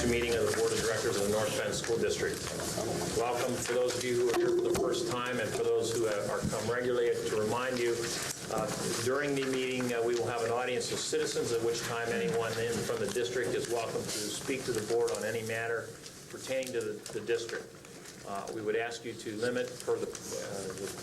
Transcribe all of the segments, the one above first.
action meeting of the Board of Directors of the North Penn School District. Welcome for those of you who are here for the first time and for those who are come regularly. To remind you, during the meeting we will have an audience of citizens, at which time anyone in from the district is welcome to speak to the board on any matter pertaining to the district. We would ask you to limit, per the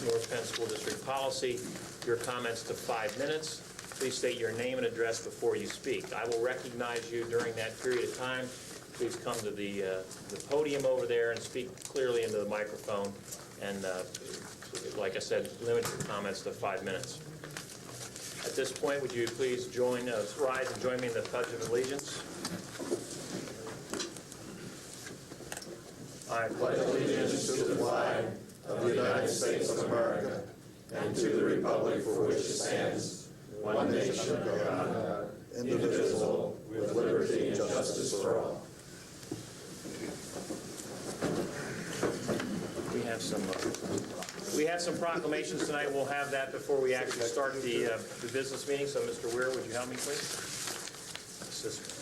North Penn School District policy, your comments to 5 minutes. Please state your name and address before you speak. I will recognize you during that period of time. Please come to the podium over there and speak clearly into the microphone. And like I said, limit your comments to 5 minutes. At this point, would you please rise and join me in the Pledge of Allegiance? I pledge allegiance to the flag of the United States of America and to the republic for which it stands, one nation under God, indivisible, with liberty and justice for all. We have some proclamations tonight. We'll have that before we actually start the business meeting. So, Mr. Weir, would you help me, please? Assist me.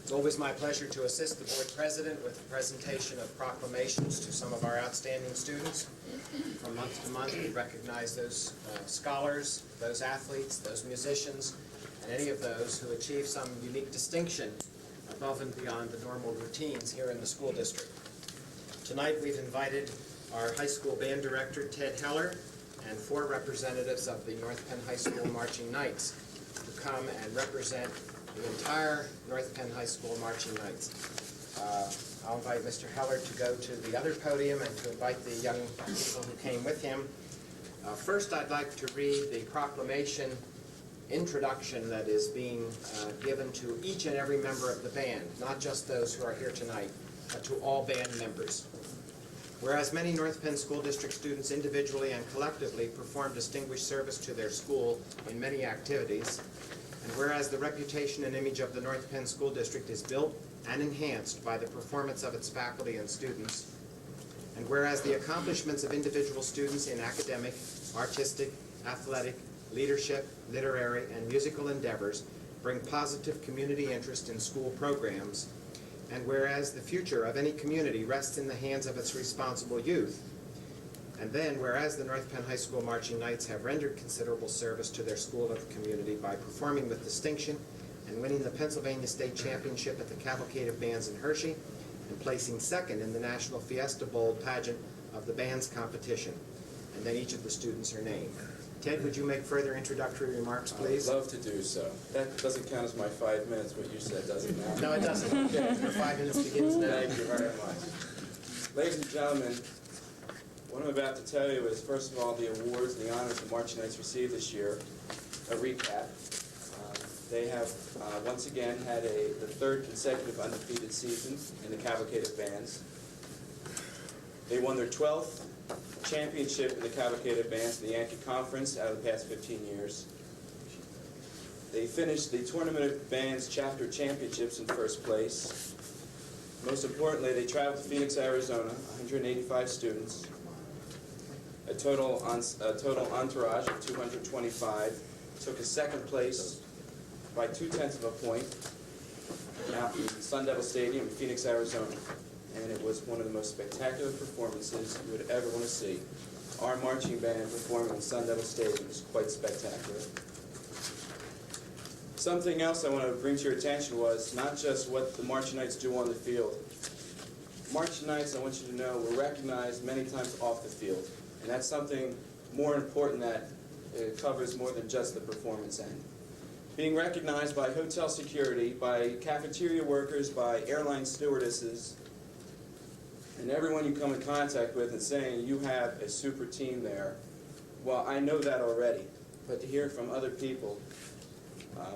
It's always my pleasure to assist the board president with the presentation of proclamations to some of our outstanding students. From month to month, we recognize those scholars, those athletes, those musicians, and any of those who achieve some unique distinction above and beyond the normal routines here in the school district. Tonight, we've invited our high school band director, Ted Heller, and 4 representatives of the North Penn High School Marching Knights to come and represent the entire North Penn High School Marching Knights. I'll invite Mr. Heller to go to the other podium and to invite the young people who came with him. First, I'd like to read the proclamation introduction that is being given to each and every member of the band, not just those who are here tonight, but to all band members. Whereas many North Penn School District students individually and collectively perform distinguished service to their school in many activities, and whereas the reputation and image of the North Penn School District is built and enhanced by the performance of its faculty and students, and whereas the accomplishments of individual students in academic, artistic, athletic, leadership, literary, and musical endeavors bring positive community interest in school programs, and whereas the future of any community rests in the hands of its responsible youth, and then, whereas the North Penn High School Marching Knights have rendered considerable service to their school and the community by performing with distinction and winning the Pennsylvania State Championship at the Cavalcade of Bands in Hershey and placing second in the National Fiesta Bowl pageant of the bands competition. And then each of the students are named. Ted, would you make further introductory remarks, please? I'd love to do so. That doesn't count as my 5 minutes, what you said, does it now? No, it doesn't. Okay. Your 5 minutes begins now. Thank you very much. Ladies and gentlemen, what I'm about to tell you is, first of all, the awards and the honors the Marching Knights received this year. A recap. They have once again had the 3rd consecutive undefeated season in the Cavalcade of Bands. They won their 12th championship in the Cavalcade of Bands in the Yankee Conference out of the past 15 years. They finished the Tournament of Bands Chapter Championships in 1st place. Most importantly, they traveled to Phoenix, Arizona, 185 students. A total entourage of 225, took a 2nd place by 0.2 of a point out in Sun Devil Stadium in Phoenix, Arizona. And it was one of the most spectacular performances you would ever want to see. Our marching band performing in Sun Devil Stadium is quite spectacular. Something else I want to bring to your attention was not just what the Marching Knights do on the field. Marching Knights, I want you to know, were recognized many times off the field. And that's something more important that it covers more than just the performance end. Being recognized by hotel security, by cafeteria workers, by airline stewardesses, and everyone you come in contact with and saying you have a super team there. Well, I know that already, but to hear from other people,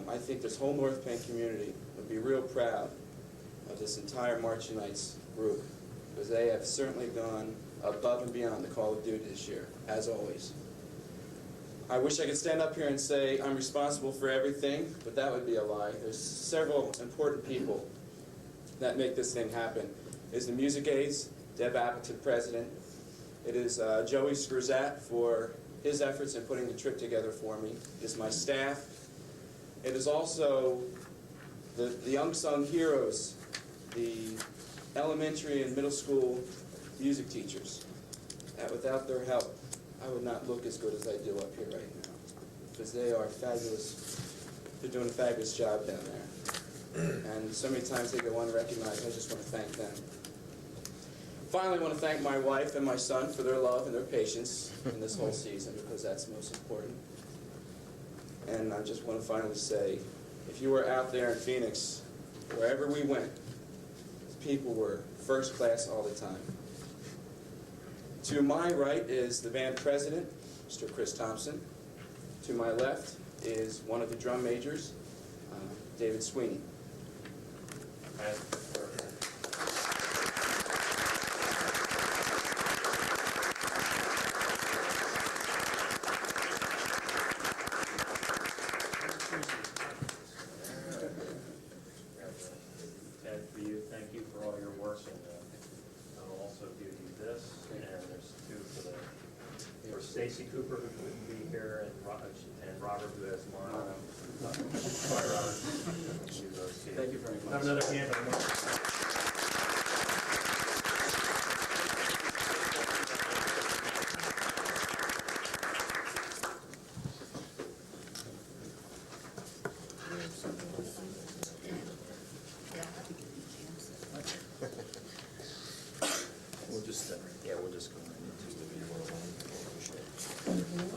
I think this whole North Penn community would be real proud of this entire Marching Knights group, because they have certainly gone above and beyond the call of duty this year, as always. I wish I could stand up here and say I'm responsible for everything, but that would be a lie. There's several important people that make this thing happen. There's the music aides, Deb Appleton, president. It is Joey Scurzat for his efforts in putting the trip together for me. It is my staff. It is also the unsung heroes, the elementary and middle school music teachers. That without their help, I would not look as good as I do up here right now, because they are fabulous. They're doing a fabulous job down there. And so many times they go unrecognized. I just want to thank them. Finally, I want to thank my wife and my son for their love and their patience in this whole season, because that's most important. And I just want to finally say, if you were out there in Phoenix, wherever we went, people were first class all the time. To my right is the band president, Mr. Chris Thompson. To my left is one of the drum majors, David Sweeney. Ted, for you, thank you for all your work, and I'll also give you this, and there's two for Stacy Cooper, who couldn't be here, and Robert, who has mine. Sorry, Robert. Thank you very much. Have another hand on Mark. We'll just go right into it.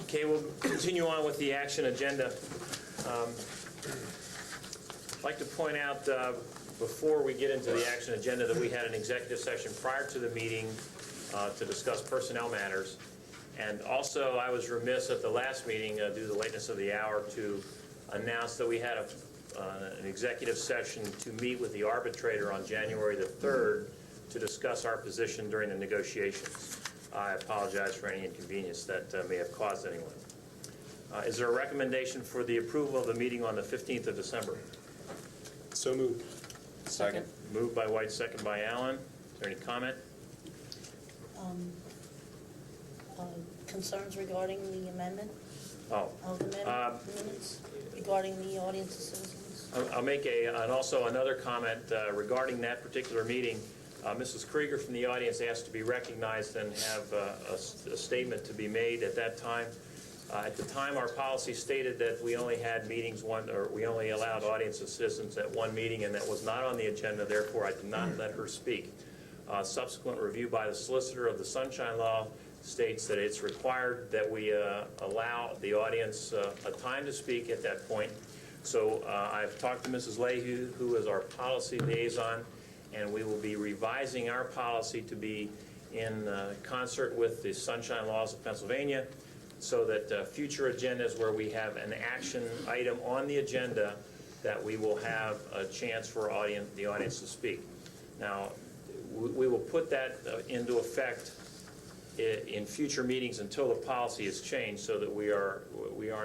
Okay, we'll continue on with the action agenda. I'd like to point out before we get into the action agenda that we had an executive session prior to the meeting to discuss personnel matters. And also, I was remiss at the last meeting, due to the lateness of the hour, to announce that we had an executive session to meet with the arbitrator on January the 3rd to discuss our position during the negotiations. I apologize for any inconvenience that may have caused anyone. Is there a recommendation for the approval of the meeting on the 15th of December? So moved. Second. Moved by White, second by Allen. Is there any comment? Concerns regarding the amendment Oh, of the minutes regarding the audience of citizens? I'll make also another comment regarding that particular meeting. Mrs. Krieger from the audience asked to be recognized and have a statement to be made at that time. At the time, our policy stated that we only had meetings we only allowed audience of citizens at one meeting, and that was not on the agenda. Therefore, I did not let her speak. Subsequent review by the solicitor of the Sunshine Law states that it's required that we allow the audience a time to speak at that point. So I've talked to Mrs. Leahy, who is our policy liaison, and we will be revising our policy to be in concert with the Sunshine Laws of Pennsylvania, so that future agendas where we have an action item on the agenda, that we will have a chance for the audience to speak. Now, we will put that into effect in future meetings until the policy is changed, so that we are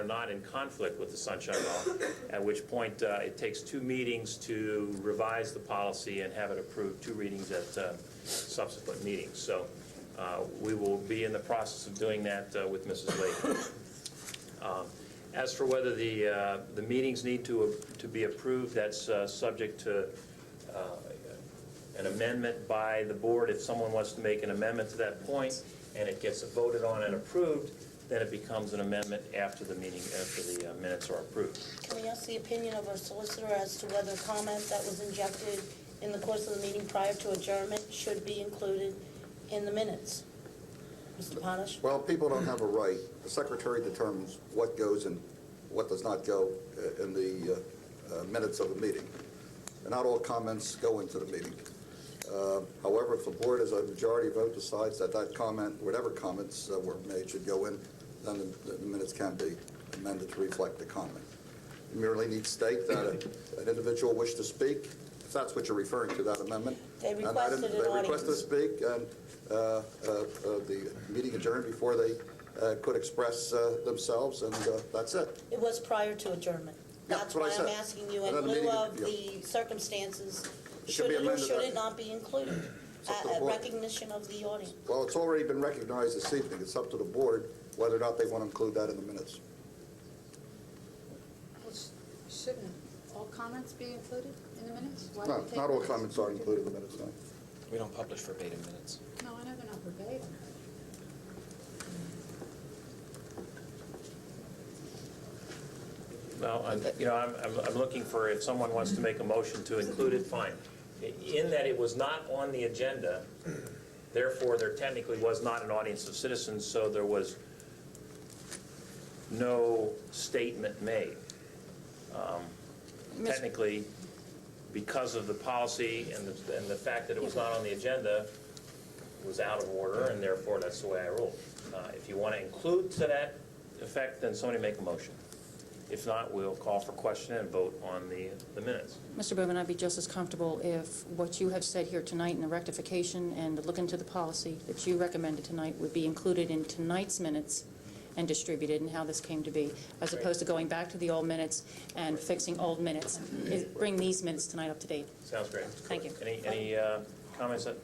not in conflict with the Sunshine Law, at which point it takes 2 meetings to revise the policy and have it approved, 2 readings at subsequent meetings. So we will be in the process of doing that with Mrs. Lake. As for whether the meetings need to be approved, that's subject to an amendment by the board. If someone wants to make an amendment to that point and it gets voted on and approved, then it becomes an amendment after the meeting, after the minutes are approved. Can we ask the opinion of our solicitor as to whether comment that was injected in the course of the meeting prior to adjournment should be included in the minutes? Mr. Ponish? Well, people don't have a right. The secretary determines what goes and what does not go in the minutes of the meeting. And not all comments go into the meeting. However, if the board as a majority vote decides that comment, whatever comments were made should go in, then the minutes can be amended to reflect the comment. You merely need to state that an individual wished to speak, if that's what you're referring to, that amendment. They requested an audience. They requested to speak, and the meeting adjourned before they could express themselves, and that's it. It was prior to adjournment. Yeah, That's what I why said. I'm asking you, in And then the lieu meeting- of yeah. the circumstances, It should should be it or amended should then. it not be included? up to the At board. recognition of the audience. Well, it's already been recognized this evening. It's up to the board whether or not they want to include that in the minutes. Shouldn't all comments be included in the minutes? Why do No, we take not all minutes? comments are included in the minutes, no. We don't publish verbatim minutes. No, I know they're not verbatim. Well, I'm looking for, if someone wants to make a motion to include it, fine. In that it was not on the agenda, therefore there technically was not an audience of citizens, so there was no statement made. Technically, because of the policy and the fact that it was not on the agenda, was out of order, and therefore that's the way I ruled. If you want to include to that effect, then somebody make a motion. If not, we'll call for question and vote on the minutes. Mr. Bowman, I'd be just as comfortable if what you have said here tonight in the rectification and the look into the policy that you recommended tonight would be included in tonight's minutes and distributed, and how this came to be, as opposed to going back to the old minutes and fixing old minutes. Bring these minutes tonight up to date. Sounds great. Thank you. Any comments at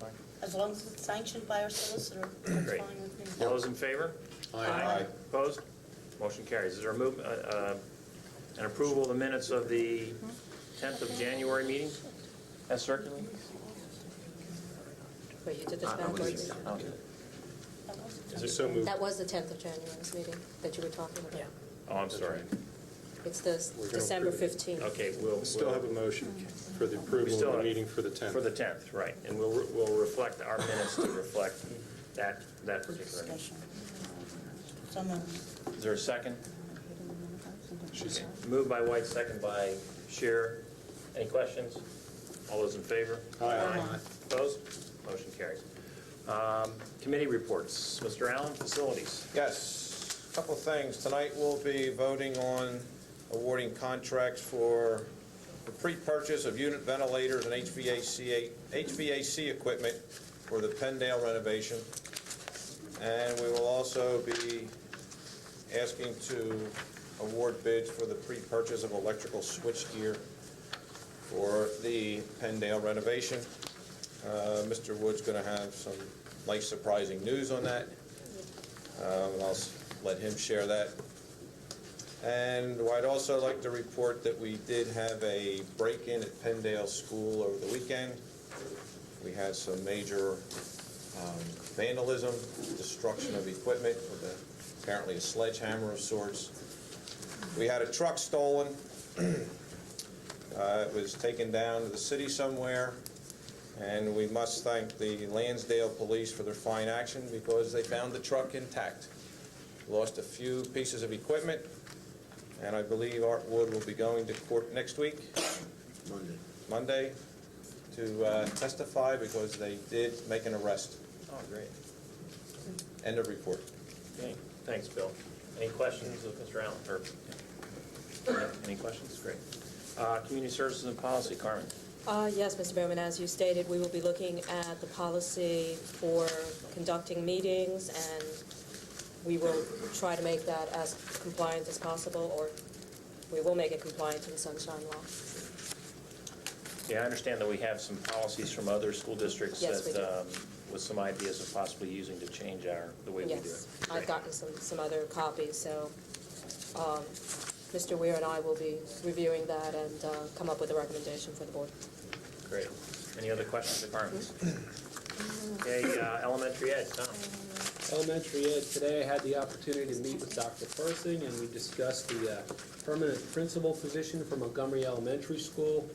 Mark? As long as it's sanctioned by our solicitor, that's Great. fine with me. All those in favor? Aye. Opposed? Motion carries. Is there an approval of the minutes of the 10th of January meeting as circulated? Wait, you did this backwards? Okay. Is it- So moved. That was the 10th of January's meeting that you were talking about. Oh, I'm sorry. It's the We're gonna December approve it. 15th. Okay, We still have a motion for the We approval still of the have- meeting for the 10th. For the 10th, right. And we'll reflect our minutes to reflect that particular meeting. Discussion. Someone, Is there a second? She's- Moved by White, second by Shear. Any questions? All those in favor? Aye. Opposed? Motion carries. Committee reports. Mr. Allen, facilities. Yes, a couple of things. Tonight we'll be voting on awarding contracts for the pre-purchase of unit ventilators and HVAC equipment for the Penndale renovation. And we will also be asking to award bids for the pre-purchase of electrical switchgear for the Penndale renovation. Mr. Wood's going to have some nice surprising news on that. And I'll let him share that. And I'd also like to report that we did have a break-in at Penndale School over the weekend. We had some major vandalism, destruction of equipment with apparently a sledgehammer of sorts. We had a truck stolen. It was taken down to the city somewhere, and we must thank the Lansdale police for their fine action because they found the truck intact. Lost a few pieces of equipment, and I believe Art Wood will be going to court next week, Monday, to testify because they did make an arrest. Oh, great. End of report. Okay, thanks, Bill. Any questions of Mr. Allen? Or, any questions? Great. Community Services and Policy, Carmen. Yes, Mr. Bowman, as you stated, we will be looking at the policy for conducting meetings, and we will try to make that as compliant as possible, or we will make it compliant to the Sunshine Law. Yeah, I understand that we have some policies from other school districts Yes, we do. that, with some ideas of possibly using to change the way we do it. Yes, Great. I've gotten some other copies, so Mr. Weir and I will be reviewing that and come up with a recommendation for the board. Great. Any other questions or comments? Okay, elementary ed, Tom. Elementary ed, today I had the opportunity to meet with Dr. Persing, and we discussed the permanent principal position for Montgomery Elementary School.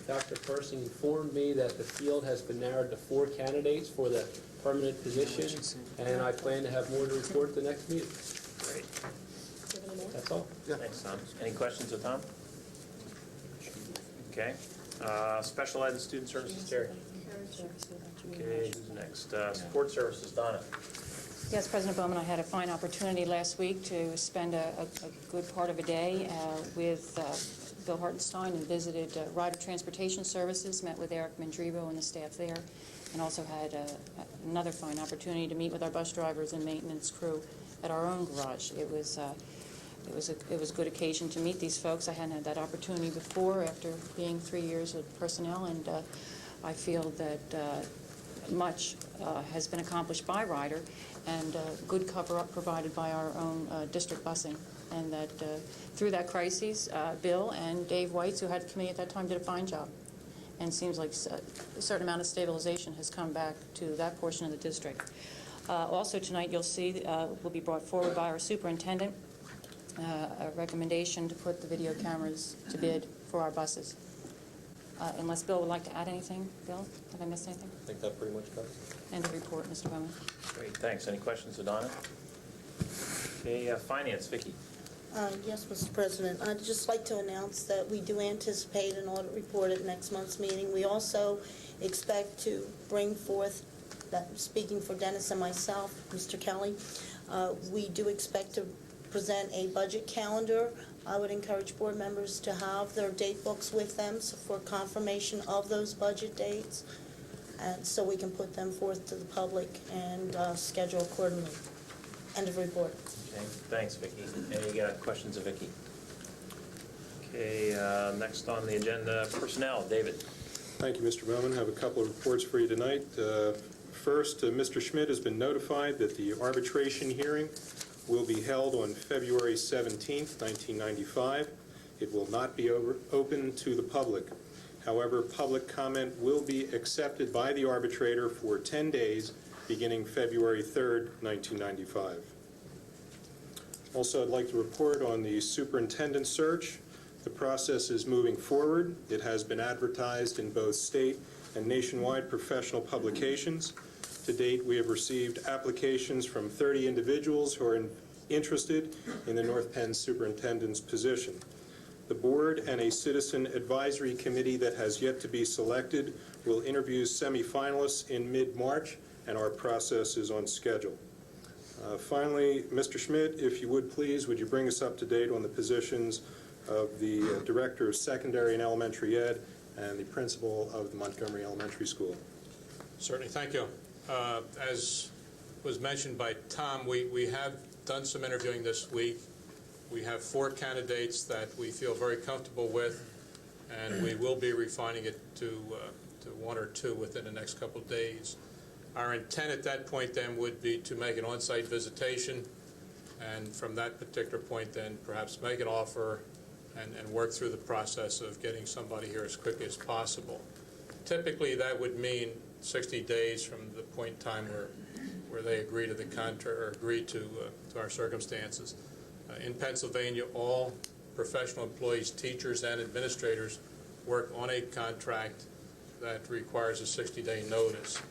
Dr. Persing informed me that the field has been narrowed to 4 candidates for the permanent position, and I plan to have more to report at the next meeting. Great. That's all. Thanks, Tom. Any questions of Tom? Okay. Special ed and student services, Terry. Okay, who's next? Support services, Donna. Yes, President Bowman, I had a fine opportunity last week to spend a good part of a day with Bill Hartenstein and visited Rider Transportation Services, met with Eric Mandrivo and the staff there, and also had another fine opportunity to meet with our bus drivers and maintenance crew at our own garage. It was a good occasion to meet these folks. I hadn't had that opportunity before after being 3 years at personnel, and I feel that much has been accomplished by Ryder, and good cover-up provided by our own district busing, and that through that crisis, Bill and Dave Whites, who had the committee at that time, did a fine job. And it seems like a certain amount of stabilization has come back to that portion of the district. Also tonight, you'll see, will be brought forward by our superintendent, a recommendation to put the video cameras to bid for our buses. Unless Bill would like to add anything. Bill, did I miss anything? I think that pretty much covers it. End of report, Mr. Bowman. Great, thanks. Any questions of Donna? Okay, Finance, Vicki. Yes, Mr. President. I'd just like to announce that we do anticipate an audit report at next month's meeting. We also expect to bring forth, speaking for Dennis and myself, Mr. Kelly, we do expect to present a budget calendar. I would encourage board members to have their date books with them for confirmation of those budget dates, and so we can put them forth to the public and schedule accordingly. End of report. Okay, thanks, Vicki. Any questions of Vicki? Okay, next on the agenda, personnel. David. Thank you, Mr. Bowman. I have a couple of reports for you tonight. First, Mr. Schmidt has been notified that the arbitration hearing will be held on February 17th, 1995. It will not be open to the public. However, public comment will be accepted by the arbitrator for 10 days beginning February 3rd, 1995. Also, I'd like to report on the superintendent search. The process is moving forward. It has been advertised in both state and nationwide professional publications. To date, we have received applications from 30 individuals who are interested in the North Penn superintendent's position. The board and a citizen advisory committee that has yet to be selected will interview semifinalists in mid-March, and our process is on schedule. Finally, Mr. Schmidt, if you would please, would you bring us up to date on the positions of the Director of Secondary and Elementary Ed and the Principal of the Montgomery Elementary School? Certainly, thank you. As was mentioned by Tom, we have done some interviewing this week. We have 4 candidates that we feel very comfortable with, and we will be refining it to 1 or 2 within the next couple of days. Our intent at that point then would be to make an on-site visitation, and from that particular point then perhaps make an offer and work through the process of getting somebody here as quickly as possible. Typically that would mean 60 days from the point in time where they agree to the contract or agree to our circumstances. In Pennsylvania, all professional employees, teachers and administrators work on a contract that requires a 60-day notice.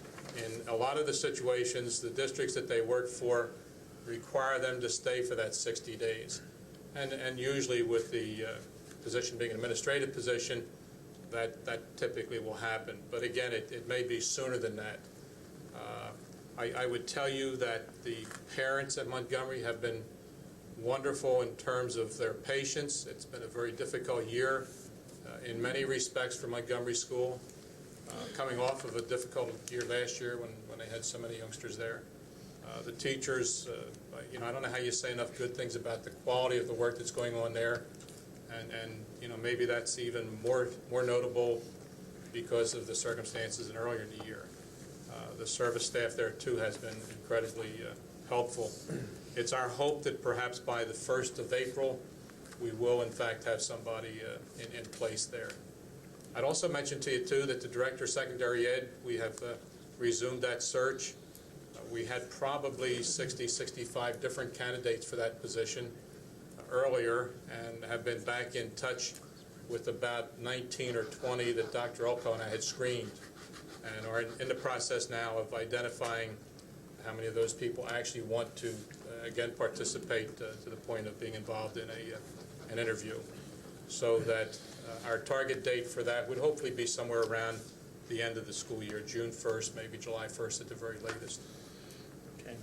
In a lot of the situations, the districts that they work for require them to stay for that 60 days. And usually with the position being an administrative position, that typically will happen. But again, it may be sooner than that. I would tell you that the parents at Montgomery have been wonderful in terms of their patience. It's been a very difficult year in many respects for Montgomery School, coming off of a difficult year last year when they had so many youngsters there. The teachers, I don't know how you say enough good things about the quality of the work that's going on there, and maybe that's even more notable because of the circumstances earlier in the year. The service staff there too has been incredibly helpful. It's our hope that perhaps by the 1st of April we will in fact have somebody in place there. I'd also mention to you too that the Director of Secondary Ed, we have resumed that search. We had probably 60, 65 different candidates for that position earlier, and have been back in touch with about 19 or 20 that Dr. Olko and I had screened, and are in the process now of identifying how many of those people actually want to, again, participate to the point of being involved in an interview. So that our target date for that would hopefully be somewhere around the end of the school year, June 1st, maybe July 1st at the very latest. Okay.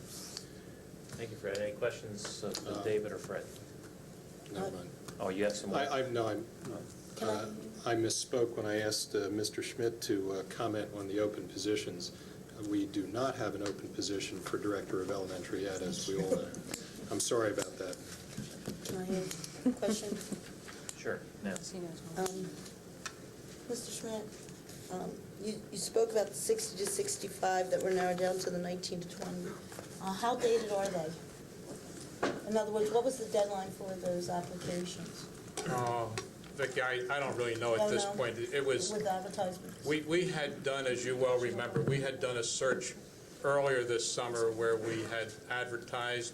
Thank you, Fred. Any questions of David or Fred? Never mind. Oh, you have some more? I misspoke when I asked Mr. Schmidt to comment on the open positions. We do not have an open position for Director of Elementary Ed, as we all know. I'm sorry about that. Can I have a question? Sure. No. Mr. Schmidt, You spoke about the 60 to 65 that were narrowed down to the 19 to 20. How dated are they? In other words, what was the deadline for those applications? Vicki, I don't really know at this point. It was, With advertisements? we had done, as you well remember, we had done a search earlier this summer where we had advertised,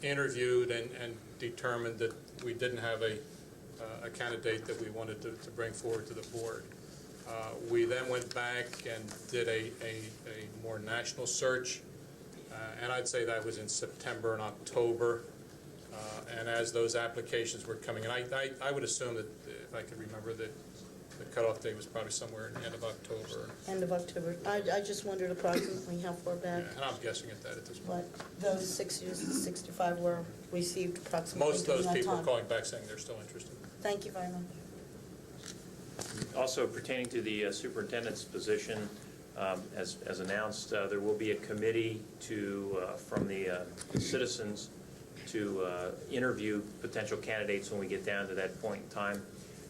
interviewed, and determined that we didn't have a candidate that we wanted to bring forward to the board. We then went back and did a more national search, and I'd say that was in September and October. And as those applications were coming in, I would assume that, if I could remember, that the cutoff date was probably somewhere in the end of October. End of October. I just wondered approximately how far back. Yeah, and I'm guessing at that at this point. But those 60 to 65 were received approximately Most of those during that people are time. calling back saying they're still interested. Thank you very much. Also pertaining to the superintendent's position, as announced, there will be a committee from the citizens to interview potential candidates when we get down to that point in time.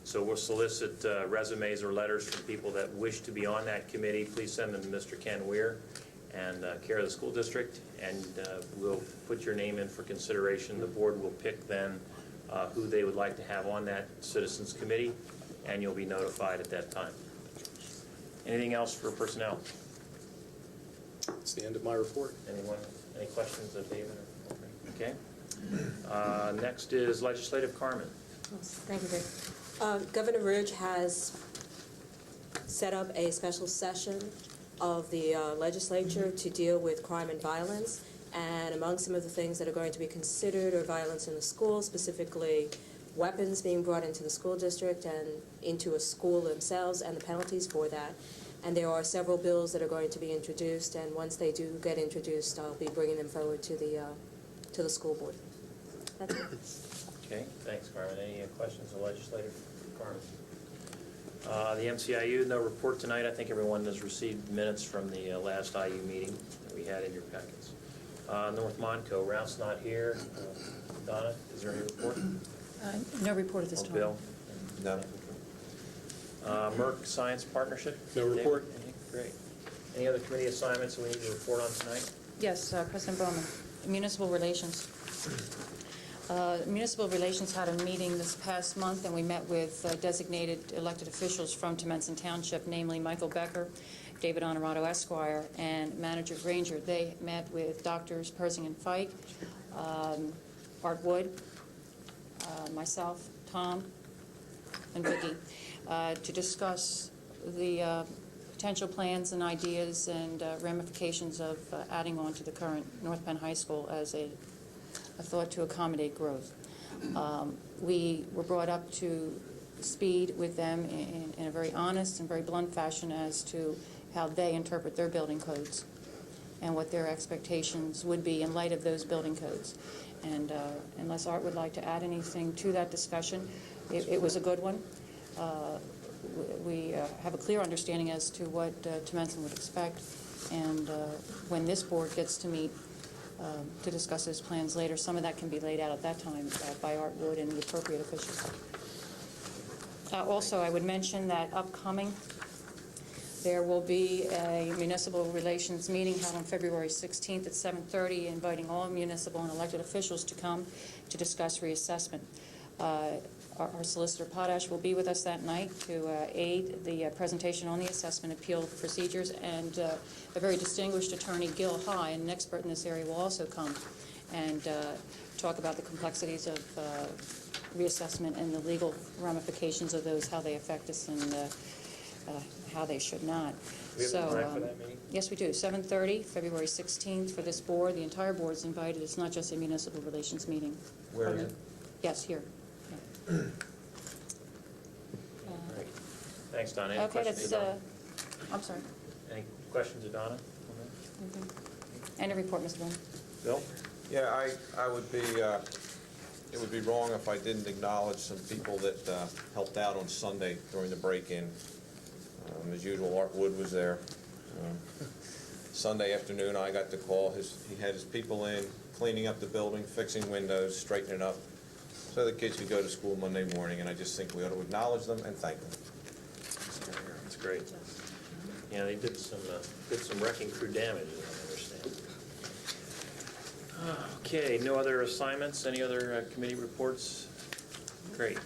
So we'll solicit resumes or letters from people that wish to be on that committee. Please send them to Mr. Ken Weir and care of the school district, and we'll put your name in for consideration. The board will pick then who they would like to have on that citizens committee, and you'll be notified at that time. Anything else for personnel? That's the end of my report. Anyone? Any questions of David? Okay. Next is legislative. Carmen. Thank you, Vic. Governor Ridge has set up a special session of the legislature to deal with crime and violence, and among some of the things that are going to be considered are violence in the school, specifically weapons being brought into the school district and into a school themselves, and the penalties for that. And there are several bills that are going to be introduced, and once they do get introduced, I'll be bringing them forward to the school board. That's it. Okay, thanks, Carmen. Any questions of legislative? Carmen. The MCIU, no report tonight. I think everyone has received minutes from the last IU meeting that we had in your packets. North Monco, Ralph's not here. Donna, is there any report? No report at this time. Bill? No. Merck Science Partnership? No report. David? Great. Any other committee assignments that we need to report on tonight? Yes, President Bowman. Municipal Relations. Municipal Relations had a meeting this past month, and we met with designated elected officials from Temenson Township, namely Michael Becker, David Honorato Esquire, and Manager Granger. They met with Doctors Persing and Fike, Art Wood, myself, Tom, and Vicki, to discuss the potential plans and ideas and ramifications of adding on to the current North Penn High School as a thought to accommodate growth. We were brought up to speed with them in a very honest and very blunt fashion as to how they interpret their building codes and what their expectations would be in light of those building codes. And unless Art would like to add anything to that discussion, it was a good one. We have a clear understanding as to what Temenson would expect, and when this board gets to meet to discuss those plans later, some of that can be laid out at that time by Art Wood and the appropriate officials. Also, I would mention that upcoming, there will be a municipal relations meeting held on February 16th at 7:30, inviting all municipal and elected officials to come to discuss reassessment. Our Solicitor Potash will be with us that night to aid the presentation on the assessment appeal procedures, and a very distinguished attorney, Gil High, an expert in this area, will also come and talk about the complexities of reassessment and the legal ramifications of those, how they affect us, and how they should not. Do we have a time for that meeting? Yes, we do. 7:30, February 16th for this board. The entire board is invited. It's not just a municipal relations meeting. Where is it? Yes, here. Great. Thanks, Donna. Any Okay, questions that's, of Donna? I'm sorry. Any questions of Donna? End of report, Mr. Bowman. Bill? Yeah, I would be, it would be wrong if I didn't acknowledge some people that helped out on Sunday during the break-in. As usual, Art Wood was there. Sunday afternoon, I got the call. He had his people in, cleaning up the building, fixing windows, straightening it up, so the kids could go to school Monday morning, and I just think we ought to acknowledge them and thank them. That's great. Yeah, they did some wrecking crew damage, as I understand. Okay, no other assignments? Any other committee reports? Great.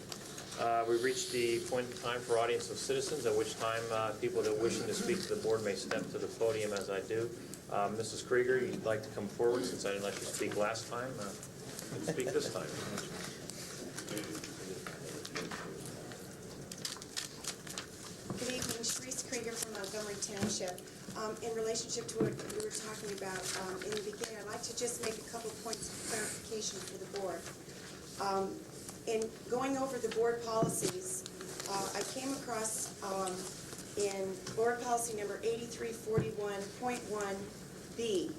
We've reached the point in time for audience of citizens, at which time people that are wishing to speak to the board may step to the podium as I do. Mrs. Krieger, you'd like to come forward since I didn't let you speak last time? You can speak this time. Good evening, Sharice Krieger from Montgomery Township. In relationship to what we were talking about in the beginning, I'd like to just make a couple points of clarification for the board. In going over the board policies, I came across in board policy number 8341.1B,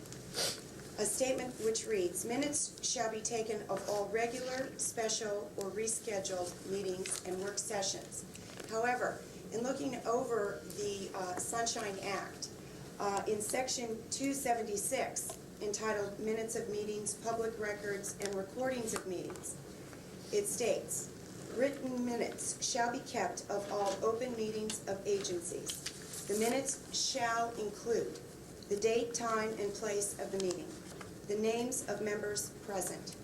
a statement which reads, "Minutes shall be taken of all regular, special, or rescheduled meetings and work sessions." However, in looking over the Sunshine Act, in section 276, entitled Minutes of Meetings, Public Records, and Recordings of Meetings, it states, "Written minutes shall be kept of all open meetings of agencies. The minutes shall include the date, time, and place of the meeting, the names of members present,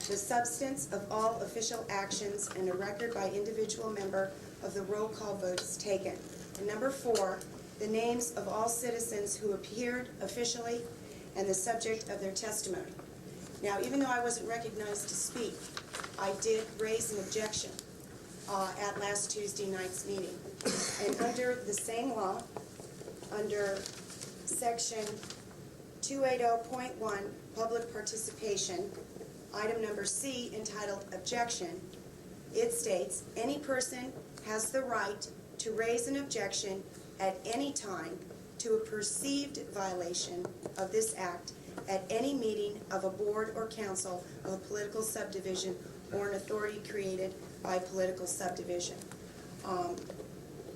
the substance of all official actions, and a record by individual member of the roll call votes taken. And number 4, the names of all citizens who appeared officially and the subject of their testimony." Now, even though I wasn't recognized to speak, I did raise an objection at last Tuesday night's meeting. And under the same law, under section 280.1, public participation, item number C, entitled Objection, it states, "Any person has the right to raise an objection at any time to a perceived violation of this act at any meeting of a board or council of a political subdivision or an authority created by political subdivision."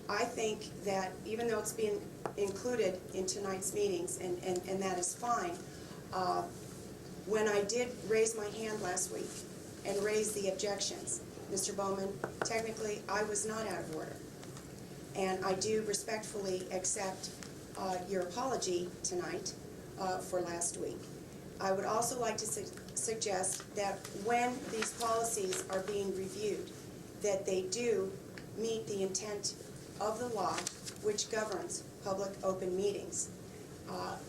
I think that even though it's being included in tonight's meetings, and that is fine, when I did raise my hand last week and raise the objections, Mr. Bowman, technically I was not out of order. And I do respectfully accept your apology tonight for last week. I would also like to suggest that when these policies are being reviewed, that they do meet the intent of the law which governs public open meetings. A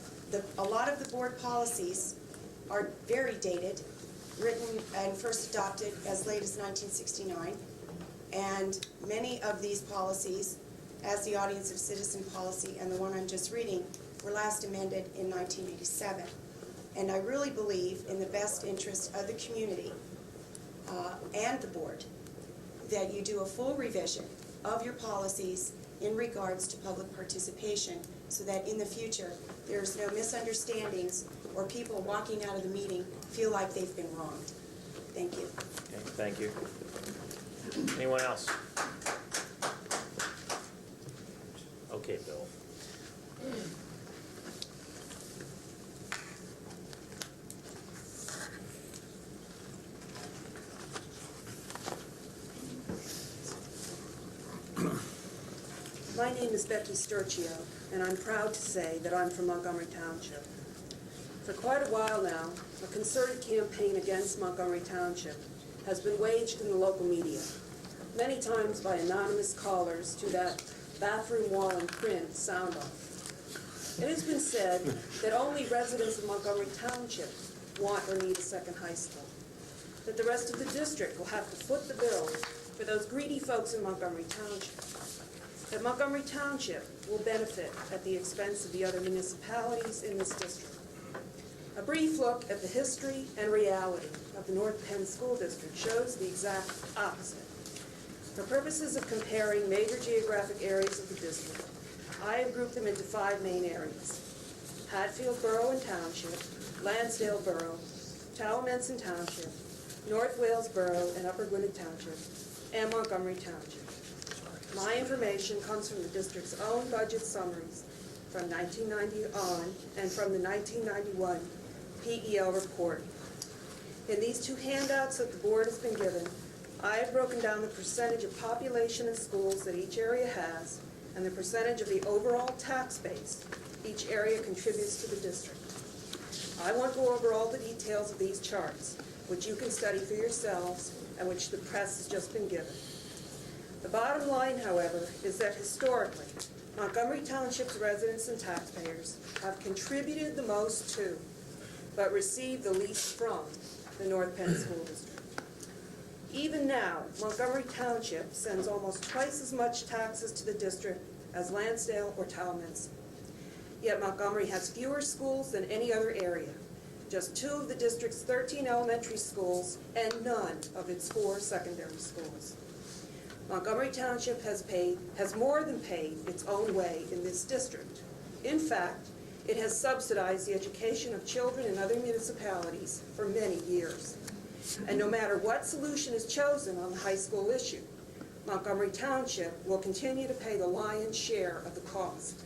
lot of the board policies are very dated, written and first adopted as late as 1969, and many of these policies, as the audience of citizen policy and the one I'm just reading, were last amended in 1987. And I really believe in the best interest of the community and the board that you do a full revision of your policies in regards to public participation so that in the future there's no misunderstandings or people walking out of the meeting feel like they've been wronged. Thank you. Okay, thank you. Anyone else? Okay, Bill. My name is Becky Sturcio, and I'm proud to say that I'm from Montgomery Township. For quite a while now, a concerted campaign against Montgomery Township has been waged in the local media, many times by anonymous callers to that bathroom wall and print sound off. It has been said that only residents of Montgomery Township want or need a second high school, that the rest of the district will have to foot the bill for those greedy folks in Montgomery Township, that Montgomery Township will benefit at the expense of the other municipalities in this district. A brief look at the history and reality of the North Penn School District shows the exact opposite. For purposes of comparing major geographic areas of the district, I have grouped them into 5 main areas: Hatfield Borough and Township, Lansdale Borough, Towamencin Township, North Wales Borough and Upper Gwinnett Township, and Montgomery Township. My information comes from the district's own budget summaries from 1990 on and from the 1991 PEO report. In these 2 handouts that the board has been given, I have broken down the percentage of population and schools that each area has and the percentage of the overall tax base each area contributes to the district. I won't go over all the details of these charts, which you can study for yourselves and which the press has just been given. The bottom line, however, is that historically, Montgomery Township's residents and taxpayers have contributed the most to, but received the least from, the North Penn School District. Even now, Montgomery Township sends almost twice as much taxes to the district as Lansdale or Talmadge. Yet Montgomery has fewer schools than any other area, just 2 of the district's 13 elementary schools and none of its 4 secondary schools. Montgomery Township has more than paid its own way in this district. In fact, it has subsidized the education of children in other municipalities for many years. And no matter what solution is chosen on the high school issue, Montgomery Township will continue to pay the lion's share of the cost.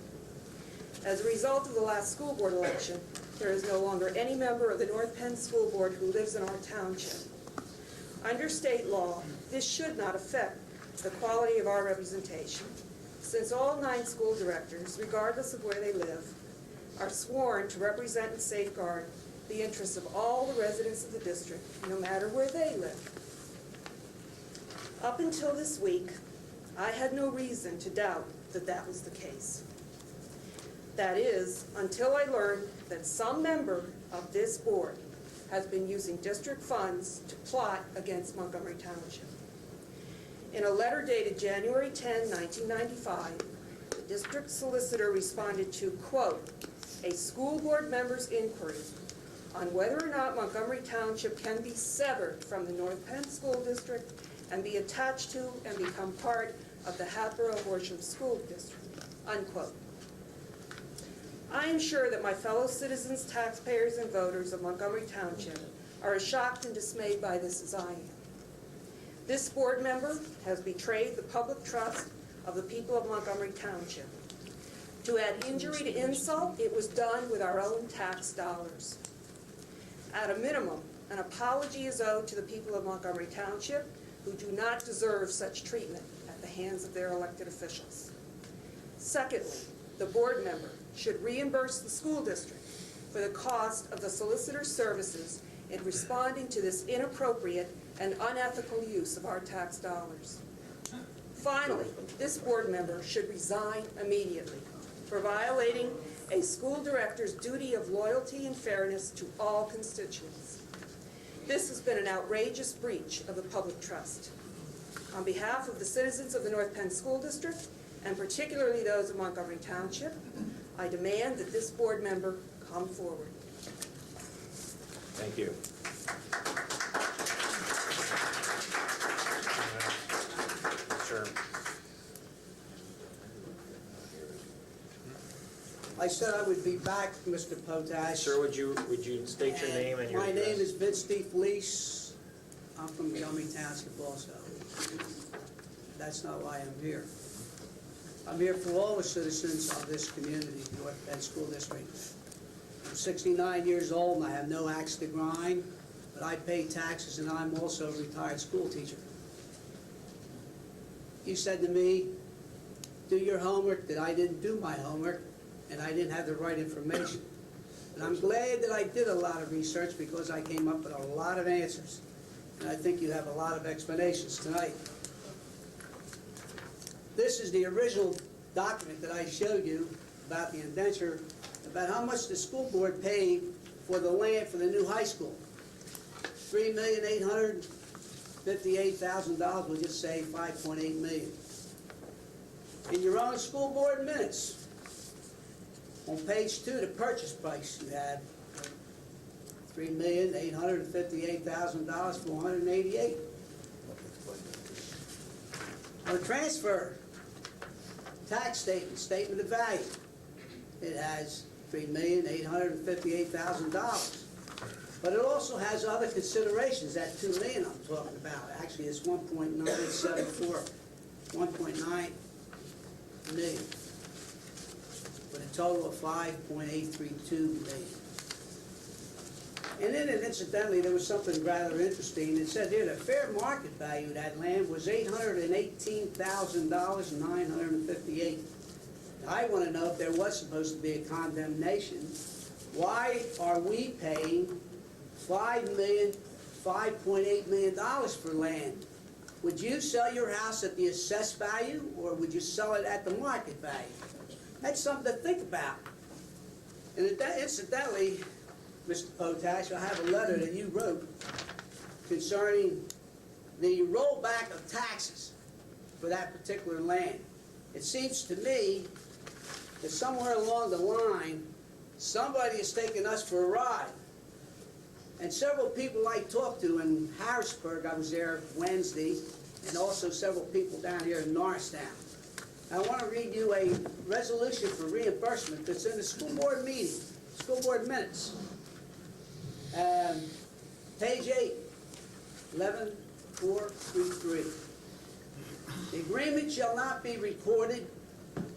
As a result of the last school board election, there is no longer any member of the North Penn School Board who lives in our township. Under state law, this should not affect the quality of our representation, since all 9 school directors, regardless of where they live, are sworn to represent and safeguard the interests of all the residents of the district, no matter where they live. Up until this week, I had no reason to doubt that that was the case. That is, until I learned that some member of this board has been using district funds to plot against Montgomery Township. In a letter dated January 10, 1995, the district solicitor responded to, quote, a school board member's inquiry on whether or not Montgomery Township can be severed from the North Penn School District and be attached to and become part of the Hatboro-Horsham School District, unquote. I am sure that my fellow citizens, taxpayers, and voters of Montgomery Township are as shocked and dismayed by this as I am. This board member has betrayed the public trust of the people of Montgomery Township. To add injury to insult, it was done with our own tax dollars. At a minimum, an apology is owed to the people of Montgomery Township who do not deserve such treatment at the hands of their elected officials. Secondly, the board member should reimburse the school district for the cost of the solicitor's services in responding to this inappropriate and unethical use of our tax dollars. Finally, this board member should resign immediately for violating a school director's duty of loyalty and fairness to all constituents. This has been an outrageous breach of the public trust. On behalf of the citizens of the North Penn School District, and particularly those of Montgomery Township, I demand that this board member come forward. Thank you. Sure. I said I would be back, Mr. Potash. Sir, would you state your name and your My address? name is Vince DeFelice. I'm from Montgomery Township also. That's not why I'm here. I'm here for all the citizens of this community, North Penn School District. I'm 69 years old and I have no axe to grind, but I pay taxes and I'm also a retired school teacher. You said to me, do your homework, that I didn't do my homework and I didn't have the right information. And I'm glad that I did a lot of research because I came up with a lot of answers. And I think you have a lot of explanations tonight. This is the original document that I showed you about the indenture, about how much the school board paid for the land for the new high school. $3,858,000, we'll just say $5.8 million. In your own school board minutes, on page 2, the purchase price you had, $3,858,000 for $188. On the transfer, tax statement, statement of value, it has $3,858,000. But it also has other considerations, that $2 million I'm talking about. Actually, it's 1.974, 1.9 million, with a total of 5.832 million. And then, incidentally, there was something rather interesting. It said here the fair market value of that land was $818,958. I want to know if there was supposed to be a condemnation. Why are we paying $5.8 million for land? Would you sell your house at the assessed value, or would you sell it at the market value? That's something to think about. And incidentally, Mr. Potash, I have a letter that you wrote concerning the rollback of taxes for that particular land. It seems to me that somewhere along the line, somebody has taken us for a ride. And several people I talked to in Harrisburg, I was there Wednesday, and also several people down here in Norristown. I want to read you a resolution for reimbursement that's in the school board meeting, school board minutes. Page 8, 11.433. The agreement shall not be recorded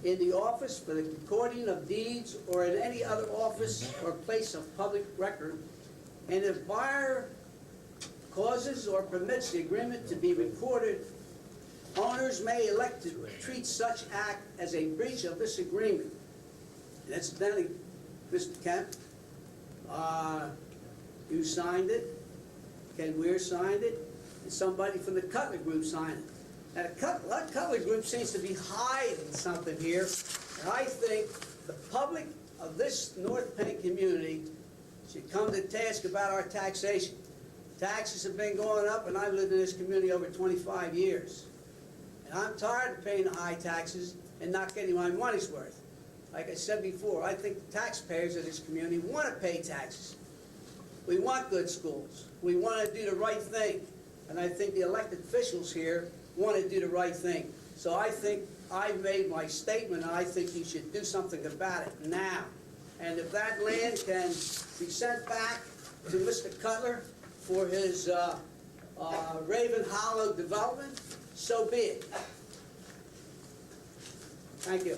in the office for the recording of deeds or in any other office or place of public record. And if buyer causes or permits the agreement to be recorded, owners may elect to treat such act as a breach of this agreement. And incidentally, Mr. Kemp, you signed it, Ken Weir signed it, and somebody from the Cutler Group signed it. Now, the Cutler Group seems to be hiding something here, and I think the public of this North Penn community should come to task about our taxation. Taxes have been going up, and I've lived in this community over 25 years. And I'm tired of paying the high taxes and not getting my money's worth. Like I said before, I think the taxpayers of this community want to pay taxes. We want good schools. We want to do the right thing. And I think the elected officials here want to do the right thing. So I think I've made my statement, and I think you should do something about it now. And if that land can be sent back to Mr. Cutler for his Raven Hollow development, so be it. Thank you.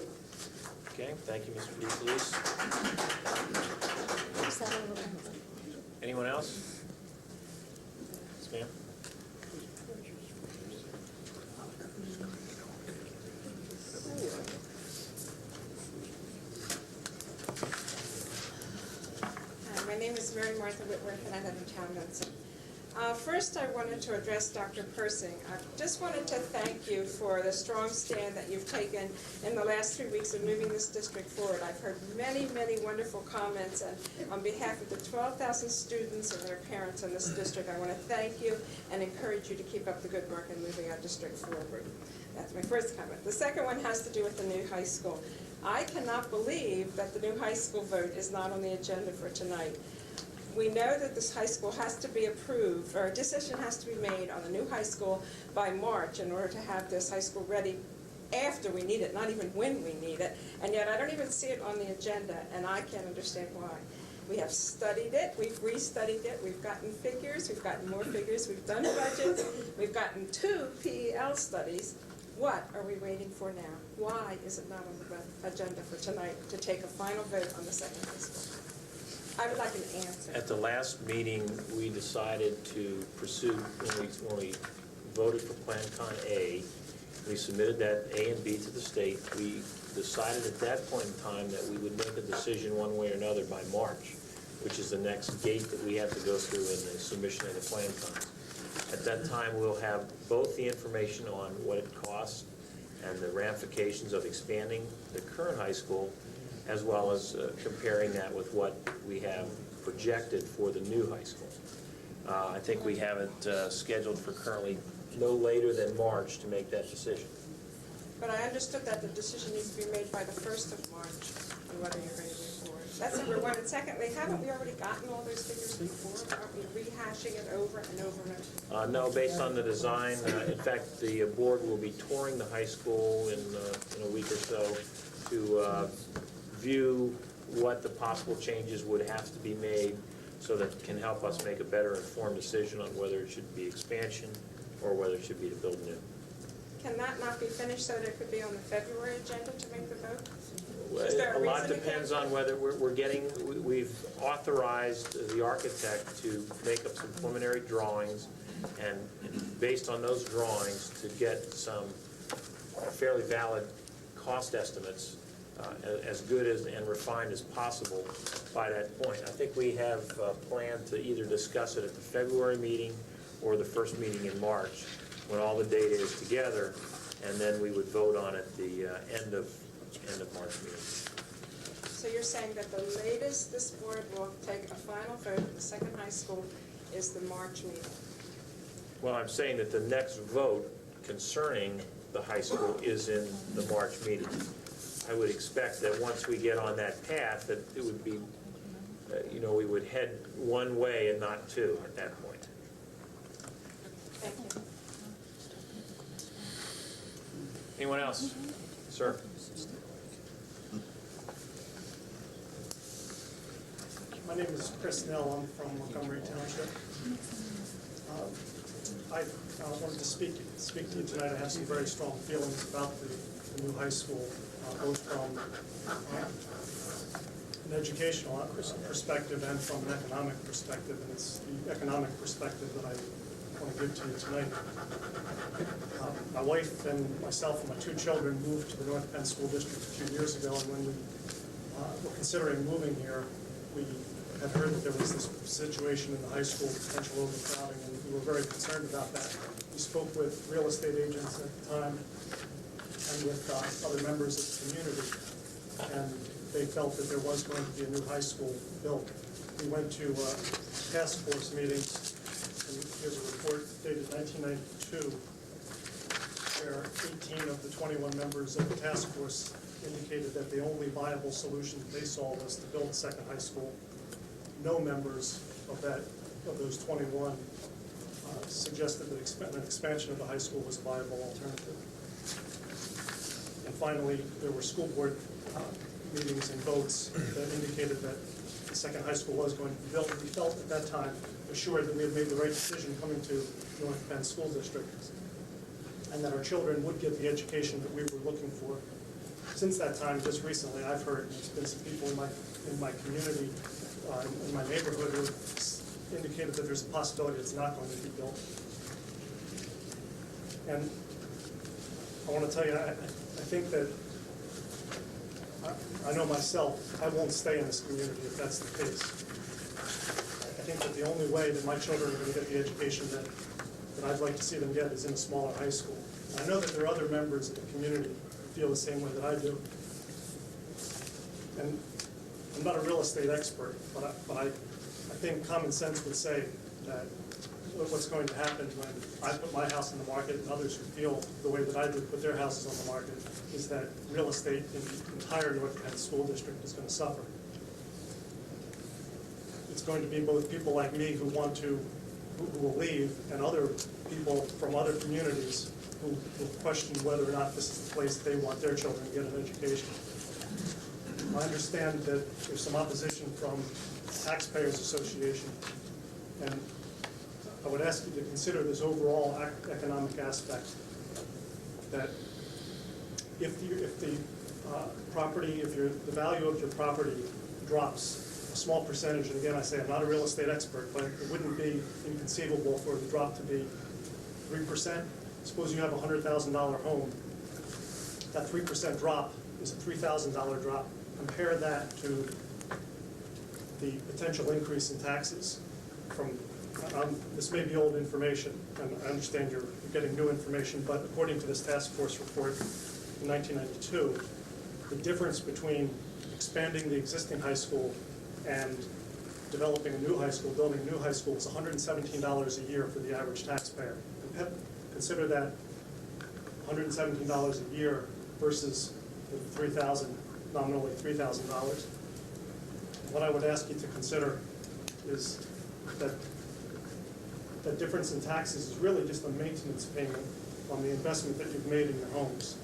Okay, thank you, Mr. DeFelice. Anyone else? Yes, ma'am. My name is Mary Martha Whitworth, and I live in Townsend. First, I wanted to address Dr. Persing. I just wanted to thank you for the strong stand that you've taken in the last 3 weeks of moving this district forward. I've heard many, many wonderful comments, and on behalf of the 12,000 students and their parents in this district, I want to thank you and encourage you to keep up the good work in moving our district forward. That's my first comment. The second one has to do with the new high school. I cannot believe that the new high school vote is not on the agenda for tonight. We know that this high school has to be approved, or a decision has to be made on the new high school by March in order to have this high school ready after we need it, not even when we need it. And yet I don't even see it on the agenda, and I can't understand why. We have studied it, we've restudied it, we've gotten figures, we've gotten more figures, we've done budgets, we've gotten 2 PEL studies. What are we waiting for now? Why is it not on the agenda for tonight to take a final vote on the second high school? I would like an answer. At the last meeting, we decided to pursue, when we voted for Plan Con A, we submitted that A and B to the state. We decided at that point in time that we would make a decision one way or another by March, which is the next gate that we have to go through in the submission of the Plan Cons. At that time, we'll have both the information on what it costs and the ramifications of expanding the current high school, as well as comparing that with what we have projected for the new high school. I think we have it scheduled for currently no later than March to make that decision. But I understood that the decision needs to be made by the 1st of March on whether you're ready to move forward. That's number one. And secondly, haven't we already gotten all those figures before? Aren't we rehashing it over and over and over? No, based on the design. In fact, the board will be touring the high school in a week or so to view what the possible changes would have to be made so that it can help us make a better informed decision on whether it should be expansion or whether it should be to build new. Can that not be finished so that it could be on the February agenda to make the vote? A lot depends on whether we've authorized the architect to make up some preliminary drawings, and based on those drawings to get some fairly valid cost estimates as good as and refined as possible by that point. I think we have planned to either discuss it at the February meeting or the first meeting in March, when all the data is together, and then we would vote on it the end of March meeting. So you're saying that the latest this board will take a final vote at the second high school is the March meeting? Well, I'm saying that the next vote concerning the high school is in the March meeting. I would expect that once we get on that path, that it would be, we would head one way and not two at that point. Thank you. Anyone else? Sir? My name is Chris Nell. I'm from Montgomery Township. I wanted to speak to you tonight. I have some very strong feelings about the new high school, both from an educational perspective and from an economic perspective. And it's the economic perspective that I want to give to you tonight. My wife and myself and my two children moved to the North Penn School District a few years ago, and when we were considering moving here, we had heard that there was this situation in the high school, potential overcrowding, and we were very concerned about that. We spoke with real estate agents at the time and with other members of the community, and they felt that there was going to be a new high school built. We went to task force meetings, and here's a report dated 1992, where 18 of the 21 members of the task force indicated that the only viable solution that they saw was to build a second high school. No members of those 21 suggested that an expansion of the high school was a viable alternative. And finally, there were school board meetings and votes that indicated that the second high school was going to be built. We felt at that time assured that we had made the right decision coming to North Penn School District, and that our children would get the education that we were looking for. Since that time, just recently, I've heard, there's been some people in my community, in my neighborhood, who indicated that there's a possibility it's not going to be built. And I want to tell you, I think that, I know myself, I won't stay in this community if that's the case. I think that the only way that my children are going to get the education that I'd like to see them get is in a smaller high school. And I know that there are other members of the community who feel the same way that I do. And I'm not a real estate expert, but I think common sense would say that what's going to happen when I put my house on the market and others who feel the way that I do put their houses on the market is that real estate in the entire North Penn School District is going to suffer. It's going to be both people like me who will leave, and other people from other communities who will question whether or not this is the place they want their children to get an education. I understand that there's some opposition from Taxpayers Association, and I would ask you to consider this overall economic aspect, that if the value of your property drops a small percentage, and again I say I'm not a real estate expert, but it wouldn't be inconceivable for the drop to be 3%. Suppose you have a $100,000 home. That 3% drop is a $3,000 drop. Compare that to the potential increase in taxes from, this may be old information, and I understand you're getting new information, but according to this task force report in 1992, the difference between expanding the existing high school and developing a new high school, building a new high school, is $117 a year for the average taxpayer. Consider that $117 a year versus the nominally $3,000. What I would ask you to consider is that that difference in taxes is really just a maintenance payment on the investment that you've made in your homes.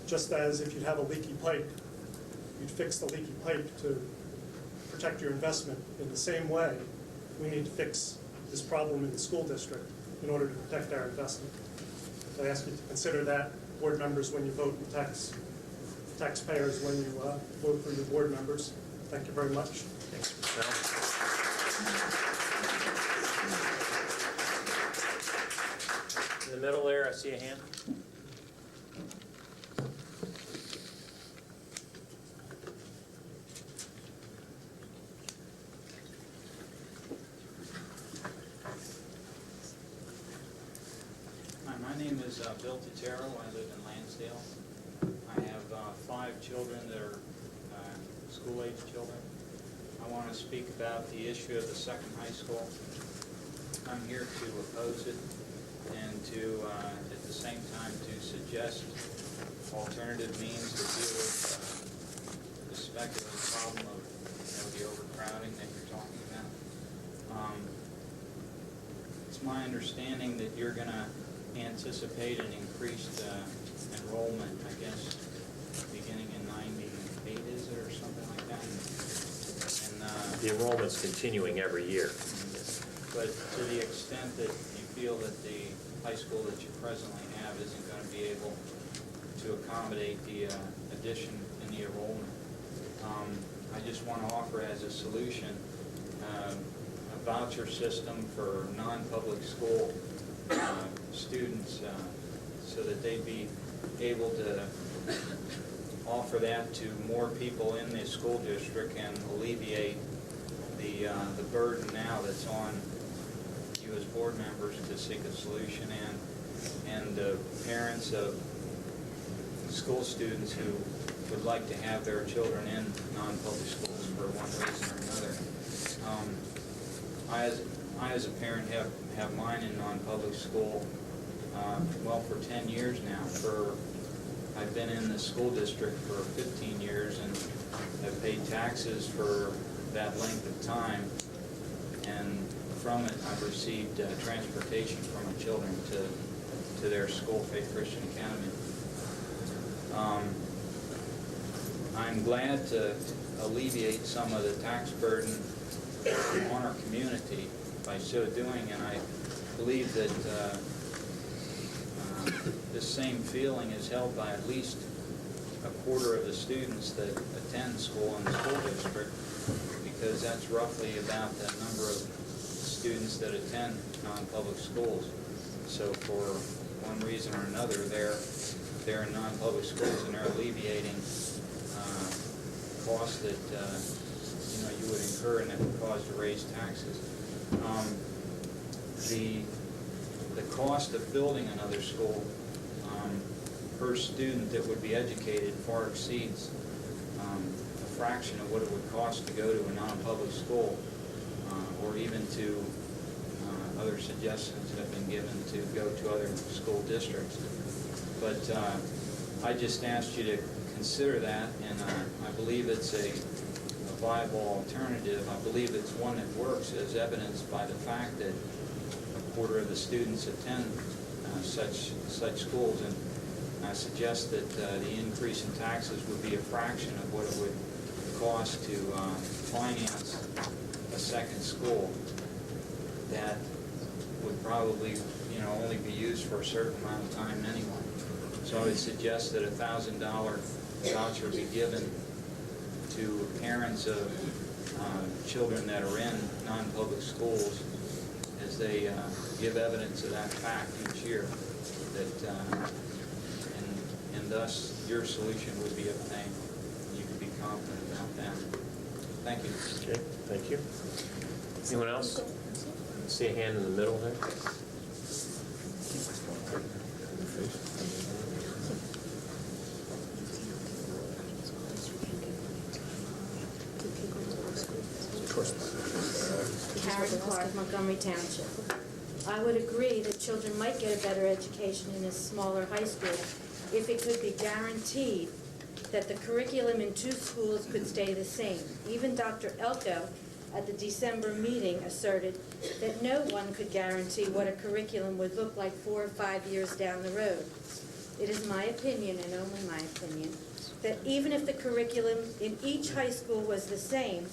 Just as if you have a leaky pipe, you'd fix the leaky pipe to protect your investment. In the same way, we need to fix this problem in the school district in order to protect our investment. So I ask you to consider that, board members, when you vote, and taxpayers when you vote for your board members. Thank you very much. Thanks, Mr. In the middle there, I see a hand. Bill Totero. I live in Lansdale. I have 5 children that are school-age children. I want to speak about the issue of the second high school. I'm here to oppose it and to, at the same time, to suggest alternative means to deal with the speculative problem of the overcrowding that you're talking about. It's my understanding that you're going to anticipate an increased enrollment, I guess, beginning in 98, is it, or something like that? And The enrollment's continuing every year. but to the extent that you feel that the high school that you presently have isn't going to be able to accommodate the addition in the enrollment, I just want to offer as a solution a voucher system for non-public school students so that they'd be able to offer that to more people in the school district and alleviate the burden now that's on you as board members to seek a solution, and parents of school students who would like to have their children in non-public schools for one reason or another. I as a parent have mine in non-public school, well, for 10 years now. I've been in the school district for 15 years and have paid taxes for that length of time, and from it I've received transportation for my children to their school, Faith Christian Academy. I'm glad to alleviate some of the tax burden on our community by so doing, and I believe that this same feeling is held by at least a quarter of the students that attend school in the school district, because that's roughly about the number of students that attend non-public schools. So for one reason or another, they're in non-public schools and they're alleviating costs that you would incur and that would cause to raise taxes. The cost of building another school per student that would be educated far exceeds a fraction of what it would cost to go to a non-public school, or even to other suggestions that have been given to go to other school districts. But I just asked you to consider that, and I believe it's a viable alternative. I believe it's one that works, as evidenced by the fact that a quarter of the students attend such schools, and I suggest that the increase in taxes would be a fraction of what it would cost to finance a second school that would probably only be used for a certain amount of time anyway. So I would suggest that a $1,000 voucher be given to parents of children that are in non-public schools as they give evidence of that fact each year, that and thus your solution would be obtained. You can be confident about that. Thank you. Okay, thank you. Anyone else? See a hand in the middle there? Karen Clark, Montgomery Township. I would agree that children might get a better education in a smaller high school if it could be guaranteed that the curriculum in 2 schools could stay the same. Even Dr. Elko at the December meeting asserted that no one could guarantee what a curriculum would look like 4 or 5 years down the road. It is my opinion, and only my opinion, that even if the curriculum in each high school was the same,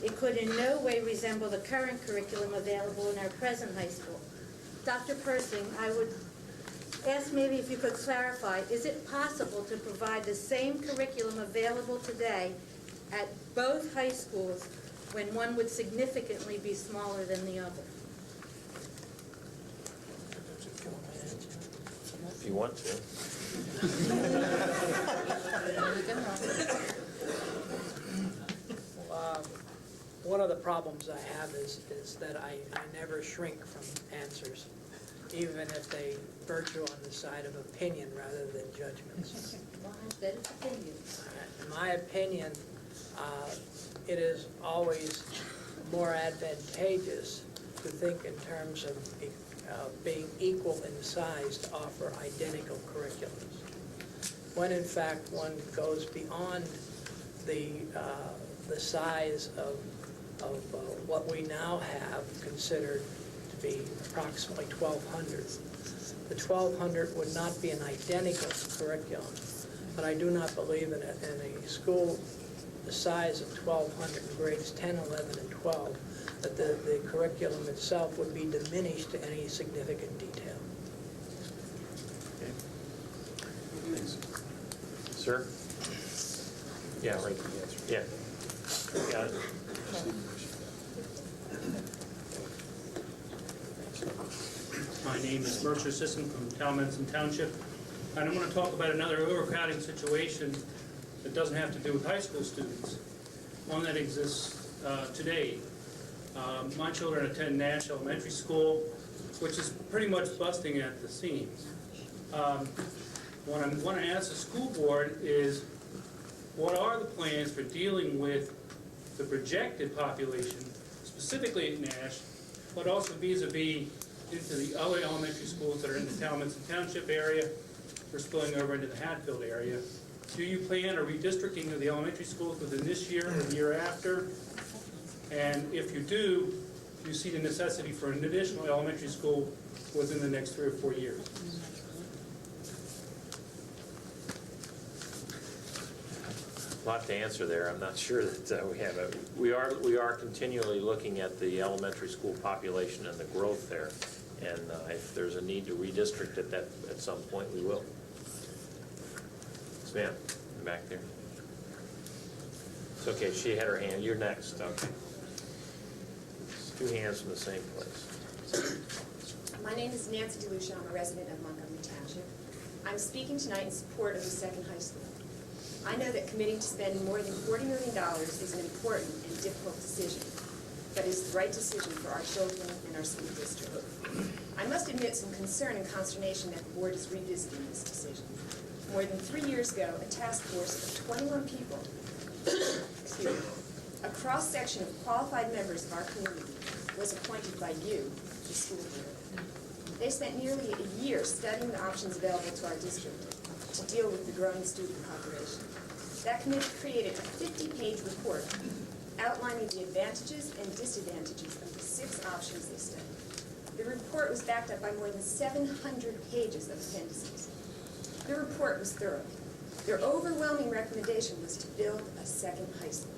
it could in no way resemble the current curriculum available in our present high school. Dr. Persing, I would ask maybe if you could clarify, is it possible to provide the same curriculum available today at both high schools when one would significantly be smaller than the other? If you want to. One of the problems I have is that I never shrink from answers. even if they virtue on the side of opinion rather than judgments. That is opinion. In my opinion, it is always more advantageous to think in terms of being equal in size to offer identical curriculums. When in fact one goes beyond the size of what we now have considered to be approximately 1,200. The 1,200 would not be an identical curriculum, but I do not believe in a school the size of 1,200 in grades 10, 11, and 12, that the curriculum itself would be diminished to any significant detail. Sir? Yeah, right. Yeah. Got it. My name is Mercer Sisson from Talmenson Township, and I'm going to talk about another overcrowding situation that doesn't have to do with high school students, one that exists today. My children attend Nash Elementary School, which is pretty much busting at the seams. What I want to ask the school board is, what are the plans for dealing with the projected population, specifically at Nash, but also vis-a-vis into the other elementary schools that are in the Talmenson Township area or spilling over into the Hatfield area? Do you plan a redistricting of the elementary schools within this year or the year after? And if you do you see the necessity for an additional elementary school within the next 3 or 4 years? A lot to answer there. I'm not sure that we have it. We are continually looking at the elementary school population and the growth there. And if there's a need to redistrict it, that at some point we will. Yes, ma'am, in the back there. It's okay, she had her hand. You're next. Okay. Two hands from the same place. My name is Nancy DeLucia. I'm a resident of Montgomery Township. I'm speaking tonight in support of the second high school. I know that committing to spend more than $40 million is an important and difficult decision, but it's the right decision for our children and our school district. I must admit some concern and consternation that the board is revisiting this decision. More than 3 years ago, a task force of 21 people, excuse me, a cross-section of qualified members of our community was appointed by you, the school board. They spent nearly a year studying the options available to our district to deal with the growing student population. That committee created a 50-page report outlining the advantages and disadvantages of the 6 options they studied. The report was backed up by more than 700 pages of appendices. The report was thorough. Their overwhelming recommendation was to build a second high school.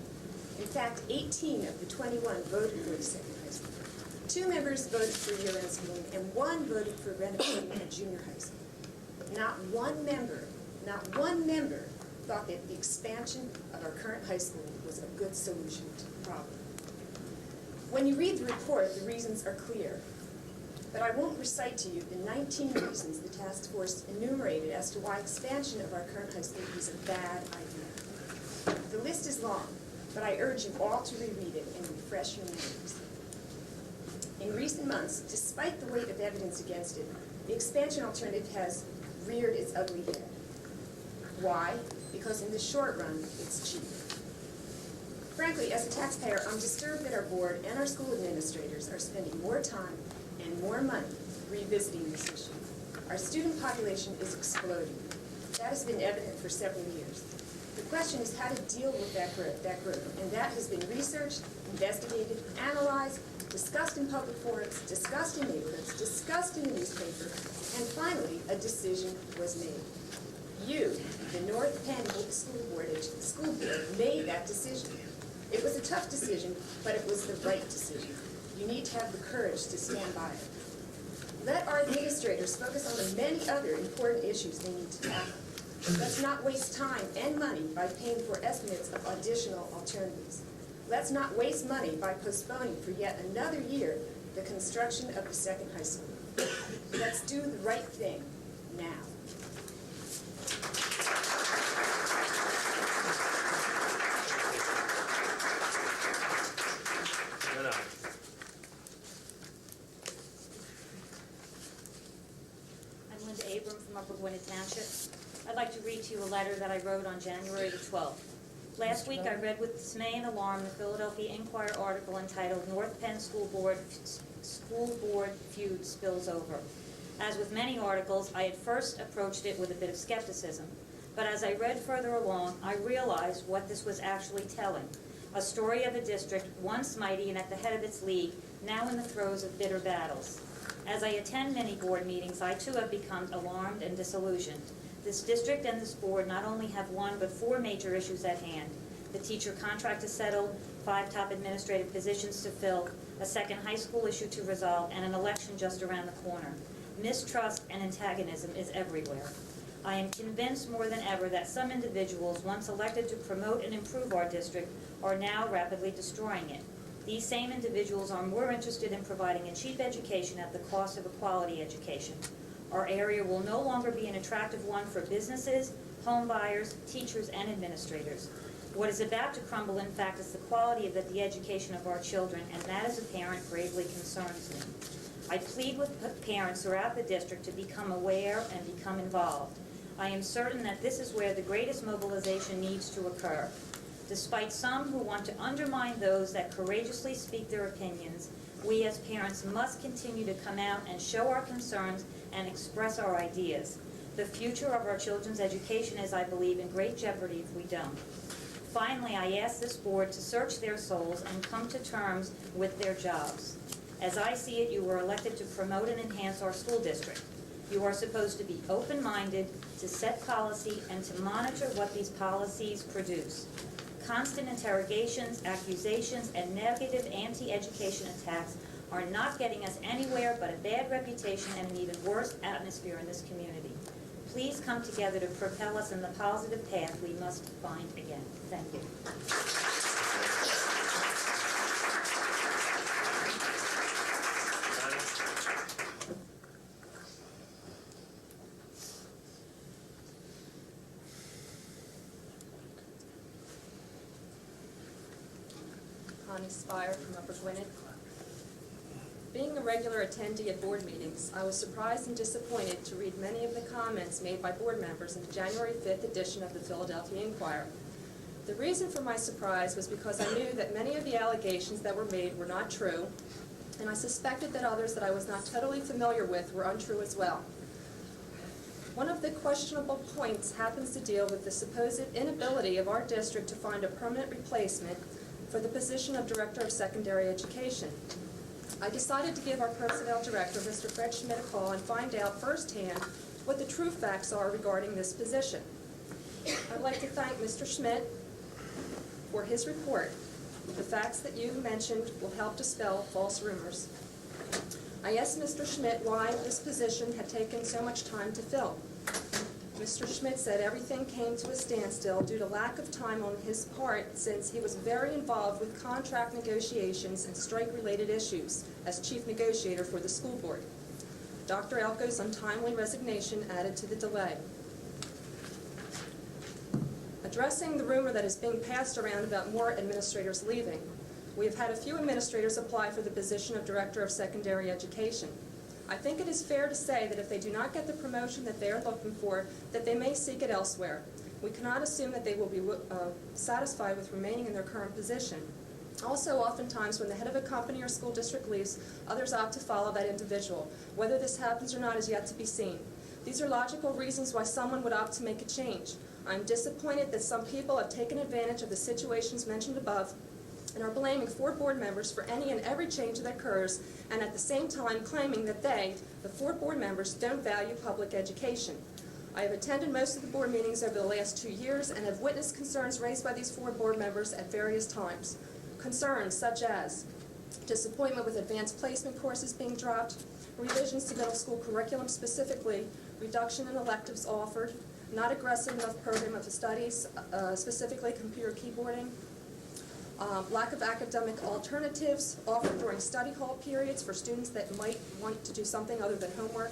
In fact, 18 of the 21 voted for the second high school. 2 members voted for year-round schooling, and 1 voted for renovating a junior high school. Not one member thought that the expansion of our current high school was a good solution to the problem. When you read the report, the reasons are clear. But I won't recite to you the 19 reasons the task force enumerated as to why expansion of our current high school is a bad idea. The list is long, but I urge you all to reread it and refresh your memories. In recent months, despite the weight of evidence against it, the expansion alternative has reared its ugly head. Why? Because in the short run, it's cheap. Frankly, as a taxpayer, I'm disturbed that our board and our school administrators are spending more time and more money revisiting this issue. Our student population is exploding. That has been evident for several years. The question is how to deal with that growth, and that has been researched, investigated, analyzed, discussed in public forums, discussed in neighborhoods, discussed in the newspaper, and finally, a decision was made. You, the North Penn School Board, made that decision. It was a tough decision, but it was the right decision. You need to have the courage to stand by it. Let our administrators focus on the many other important issues they need to tackle. Let's not waste time and money by paying for estimates of additional alternatives. Let's not waste money by postponing for yet another year the construction of the second high school. Let's do the right thing now. Upper Gwinnett Township. I'd like to read to you a letter that I wrote on January the 12th. Last week, I read with dismay and alarm the Philadelphia Inquirer article entitled North Penn School Board Feud Spills Over. As with many articles, I at first approached it with a bit of skepticism. But as I read further along, I realized what this was actually telling. A story of a district once mighty and at the head of its league, now in the throes of bitter battles. As I attend many board meetings, I too have become alarmed and disillusioned. This district and this board not only have one but four major issues at hand. The teacher contract to settle, 5 top administrative positions to fill, a second high school issue to resolve, and an election just around the corner. Mistrust and antagonism is everywhere. I am convinced more than ever that some individuals, once elected to promote and improve our district, are now rapidly destroying it. These same individuals are more interested in providing a cheap education at the cost of a quality education. Our area will no longer be an attractive one for businesses, home buyers, teachers, and administrators. What is about to crumble, in fact, is the quality of the education of our children, and that as a parent gravely concerns me. I plead with parents throughout the district to become aware and become involved. I am certain that this is where the greatest mobilization needs to occur. Despite some who want to undermine those that courageously speak their opinions, we as parents must continue to come out and show our concerns and express our ideas. The future of our children's education is, I believe, in great jeopardy if we don't. Finally, I ask this board to search their souls and come to terms with their jobs. As I see it, you were elected to promote and enhance our school district. You are supposed to be open-minded, to set policy, and to monitor what these policies produce. Constant interrogations, accusations, and negative anti-education attacks are not getting us anywhere but a bad reputation and an even worse atmosphere in this community. Please come together to propel us in the positive path we must find again. Thank you. Connie Spire from Upper Gwinnett. Being a regular attendee at board meetings, I was surprised and disappointed to read many of the comments made by board members in the January 5th edition of the Philadelphia Inquirer. The reason for my surprise was because I knew that many of the allegations that were made were not true, and I suspected that others that I was not totally familiar with were untrue as well. One of the questionable points happens to deal with the supposed inability of our district to find a permanent replacement for the position of Director of Secondary Education. I decided to give our Personnel Director, Mr. Fred Schmidt, a call and find out firsthand what the true facts are regarding this position. I'd like to thank Mr. Schmidt for his report. The facts that you mentioned will help dispel false rumors. I asked Mr. Schmidt why this position had taken so much time to fill. Mr. Schmidt said everything came to a standstill due to lack of time on his part, since he was very involved with contract negotiations and strike-related issues as chief negotiator for the school board. Dr. Elko's untimely resignation added to the delay. Addressing the rumor that is being passed around about more administrators leaving, we have had a few administrators apply for the position of Director of Secondary Education. I think it is fair to say that if they do not get the promotion that they are looking for, that they may seek it elsewhere. We cannot assume that they will be satisfied with remaining in their current position. Also, oftentimes, when the head of a company or school district leaves, others opt to follow that individual. Whether this happens or not is yet to be seen. These are logical reasons why someone would opt to make a change. I'm disappointed that some people have taken advantage of the situations mentioned above and are blaming 4 board members for any and every change that occurs, and at the same time claiming that they, the 4 board members, don't value public education. I have attended most of the board meetings over the last 2 years and have witnessed concerns raised by these 4 board members at various times. Concerns such as disappointment with advanced placement courses being dropped, revisions to middle school curriculum, specifically reduction in electives offered, not aggressive enough program of the studies, specifically computer keyboarding, lack of academic alternatives offered during study hall periods for students that might want to do something other than homework.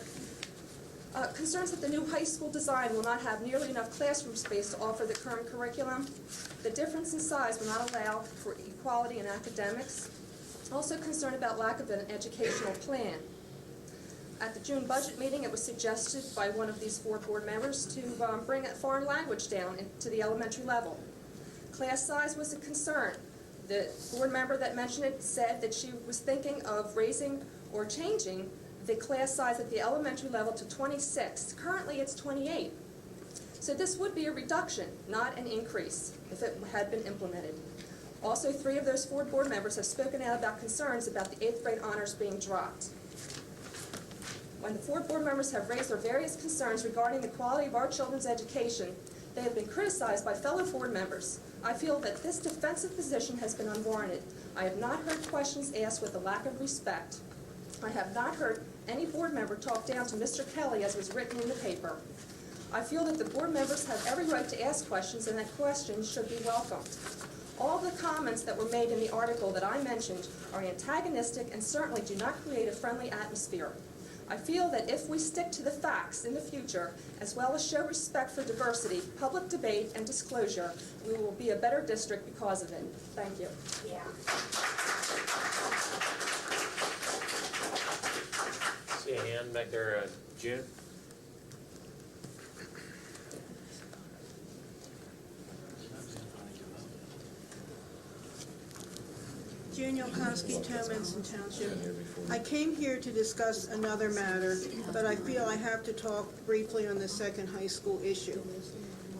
Concerns that the new high school design will not have nearly enough classroom space to offer the current curriculum. The difference in size will not allow for equality in academics. Also concerned about lack of an educational plan. At the June budget meeting, it was suggested by one of these 4 board members to bring a foreign language down to the elementary level. Class size was a concern. The board member that mentioned it said that she was thinking of raising or changing the class size at the elementary level to 26. Currently, it's 28. So this would be a reduction, not an increase, if it had been implemented. Also, 3 of those 4 board members have spoken out about concerns about the 8th grade honors being dropped. When the 4 board members have raised their various concerns regarding the quality of our children's education, they have been criticized by fellow board members. I feel that this defensive position has been unwarranted. I have not heard questions asked with a lack of respect. I have not heard any board member talk down to Mr. Kelly as was written in the paper. I feel that the board members have every right to ask questions and that questions should be welcomed. All the comments that were made in the article that I mentioned are antagonistic and certainly do not create a friendly atmosphere. I feel that if we stick to the facts in the future, as well as show respect for diversity, public debate, and disclosure, we will be a better district because of it. Thank you. See a hand back there, June? June Yolkowski, Towmenson Township. I came here to discuss another matter, but I feel I have to talk briefly on the second high school issue.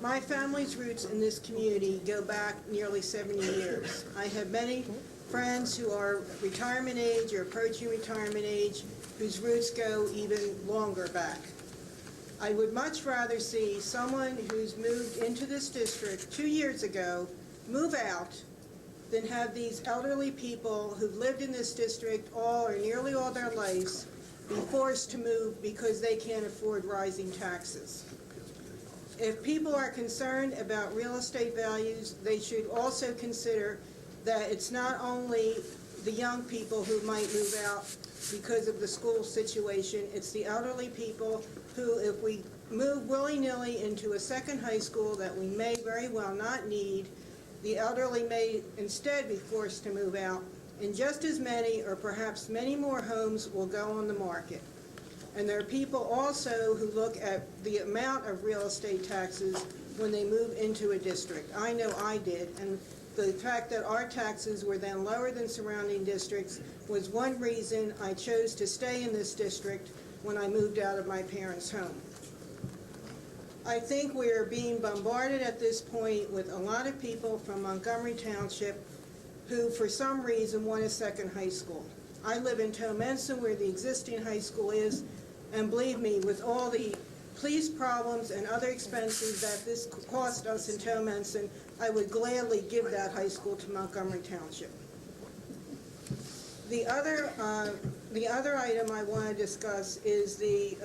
My family's roots in this community go back nearly 70 years. I have many friends who are retirement age or approaching retirement age whose roots go even longer back. I would much rather see someone who's moved into this district 2 years ago move out than have these elderly people who've lived in this district all or nearly all their lives be forced to move because they can't afford rising taxes. If people are concerned about real estate values, they should also consider that it's not only the young people who might move out because of the school situation, it's the elderly people who, if we move willy-nilly into a second high school that we may very well not need, the elderly may instead be forced to move out, and just as many or perhaps many more homes will go on the market. And there are people also who look at the amount of real estate taxes when they move into a district. I know I did, and the fact that our taxes were then lower than surrounding districts was one reason I chose to stay in this district when I moved out of my parents' home. I think we are being bombarded at this point with a lot of people from Montgomery Township who, for some reason, want a second high school. I live in Towmenson, where the existing high school is, and believe me, with all the police problems and other expenses that this cost us in Towmenson, I would gladly give that high school to Montgomery Township. The other item I want to discuss is the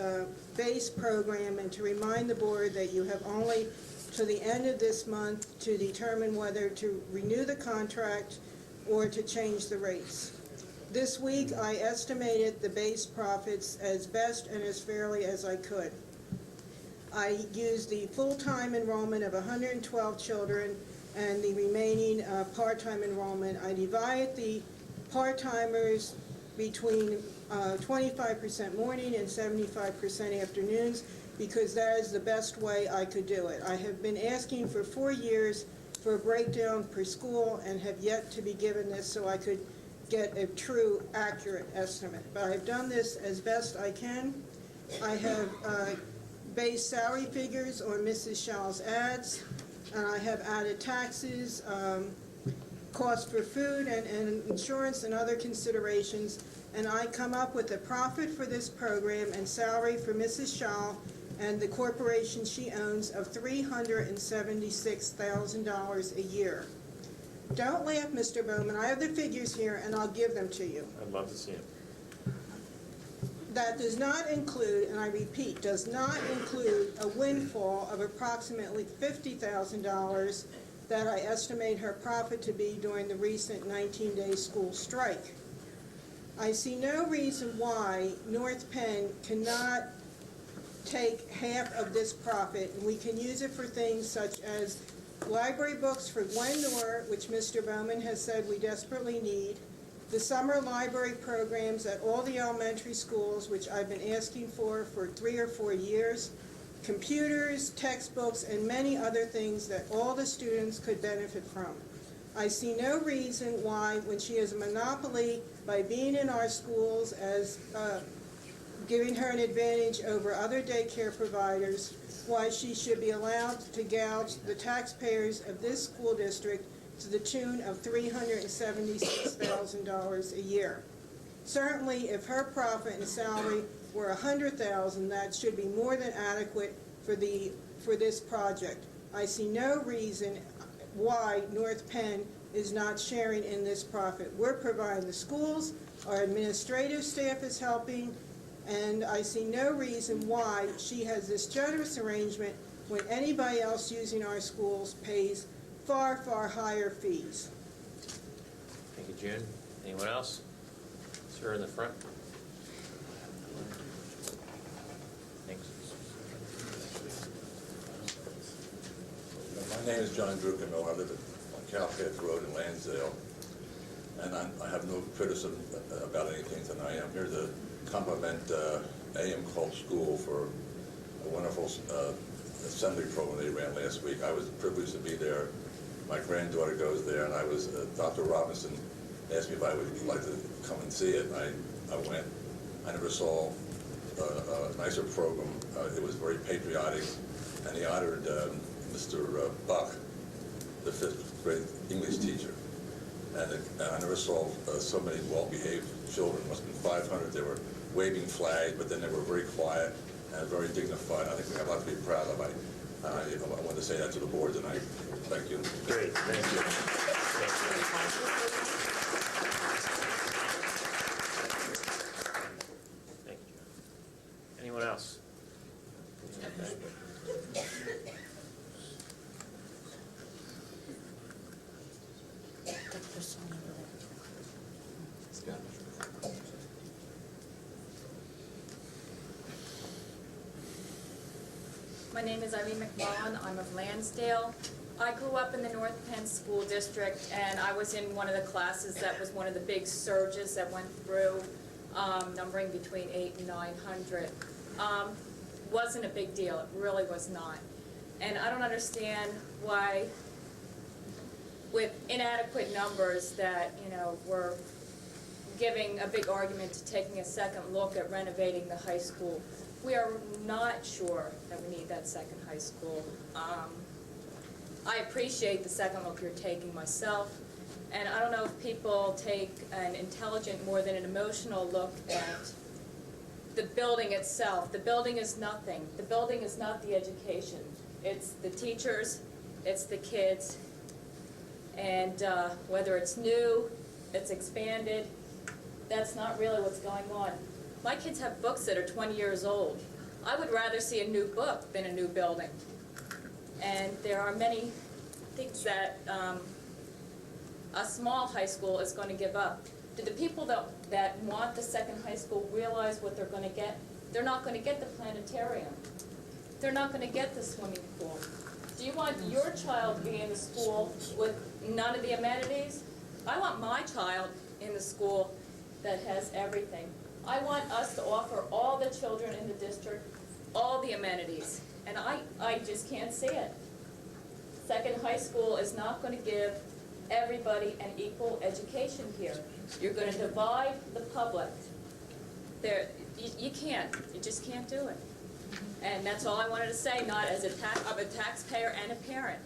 base program, and to remind the board that you have only to the end of this month to determine whether to renew the contract or to change the rates. This week, I estimated the base profits as best and as fairly as I could. I used the full-time enrollment of 112 children and the remaining part-time enrollment. I divided the part-timers between 25% morning and 75% afternoons because that is the best way I could do it. I have been asking for 4 years for a breakdown per school and have yet to be given this so I could get a true, accurate estimate. But I've done this as best I can. I have based salary figures on Mrs. Shaw's ads, and I have added taxes, cost for food and insurance and other considerations, and I come up with a profit for this program and salary for Mrs. Shaw and the corporation she owns of $376,000 a year. Don't laugh, Mr. Bowman. I have the figures here, and I'll give them to you. I'd love to see it. That does not include, and I repeat, does not include a windfall of approximately $50,000 that I estimate her profit to be during the recent 19-day school strike. I see no reason why North Penn cannot take half of this profit, and we can use it for things such as library books for Gwen Noor, which Mr. Bowman has said we desperately need, the summer library programs at all the elementary schools, which I've been asking for 3 or 4 years, computers, textbooks, and many other things that all the students could benefit from. I see no reason why, when she has a monopoly by being in our schools as giving her an advantage over other daycare providers, why she should be allowed to gouge the taxpayers of this school district to the tune of $376,000 a year. Certainly, if her profit and salary were $100,000, that should be more than adequate for this project. I see no reason why North Penn is not sharing in this profit. We're providing the schools, our administrative staff is helping, and I see no reason why she has this generous arrangement when anybody else using our schools pays far, far higher fees. Thank you, June. Anyone else? Sir in the front. Thanks. My name is John Druckenmiller. I live on Cowpath Road in Lansdale, and I have no criticism about anything tonight. I'm here to compliment AM Cult School for a wonderful assembly program they ran last week. I was privileged to be there. My granddaughter goes there, and Dr. Robinson asked me if I would like to come and see it. I went. I never saw a nicer program. It was very patriotic, and he honored Mr. Buck, the 5th grade English teacher. And I never saw so many well-behaved children. Must have been 500. They were waving flags, but then they were very quiet and very dignified. I think we have a lot to be proud of. I want to say that to the board tonight. Thank you. Great. Thank you. Thank you. Anyone else? My name is Irene McMullen. I'm of Lansdale. I grew up in the North Penn School District, and I was in one of the classes that was one of the big surges that went through, numbering between 800 and 900. Wasn't a big deal. It really was not. And I don't understand why, with inadequate numbers, that we're giving a big argument to taking a second look at renovating the high school. We are not sure that we need that second high school. I appreciate the second look you're taking myself, and I don't know if people take an intelligent more than an emotional look at the building itself. The building is nothing. The building is not the education. It's the teachers, it's the kids, and whether it's new, it's expanded, that's not really what's going on. My kids have books that are 20 years old. I would rather see a new book than a new building. And there are many things that a small high school is going to give up. Do the people that want the second high school realize what they're going to get? They're not going to get the planetarium. They're not going to get the swimming pool. Do you want your child to be in the school with none of the amenities? I want my child in the school that has everything. I want us to offer all the children in the district all the amenities, and I just can't see it. Second high school is not going to give everybody an equal education here. You're going to divide the public. You can't. You just can't do it. And that's all I wanted to say, not as a taxpayer and a parent.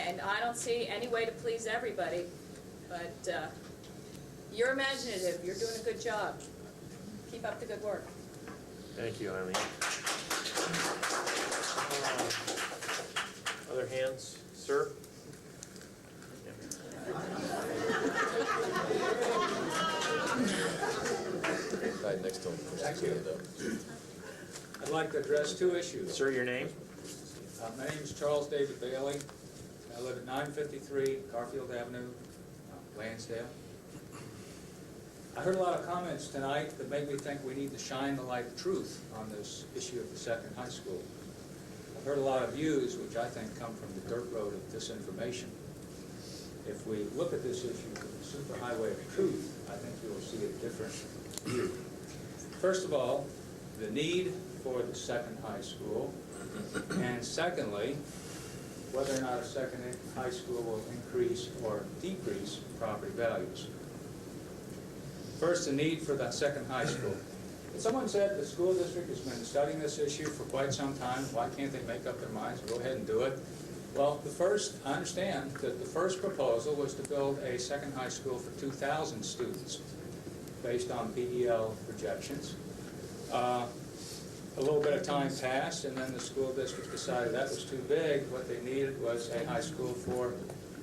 And I don't see any way to please everybody, but you're imaginative. You're doing a good job. Keep up the good work. Thank you, Eileen. Other hands? Sir? Right next to him. Thank you. I'd like to address two issues. Sir, your name? My name is Charles David Bailey. I live at 953 Garfield Avenue, Lansdale. I heard a lot of comments tonight that made me think we need to shine the light of truth on this issue of the second high school. I've heard a lot of views which I think come from the dirt road of disinformation. if we look at this issue from the superhighway of truth, I think you will see a different view. First of all, the need for the second high school, and secondly, whether or not a second high school will increase or decrease property values. First, the need for that second high school. Someone said the school district has been studying this issue for quite some time. Why can't they make up their minds and go ahead and do it? Well, I understand that the first proposal was to build a second high school for 2,000 students based on PEL projections. A little bit of time passed, and then the school district decided that was too big. What they needed was a high school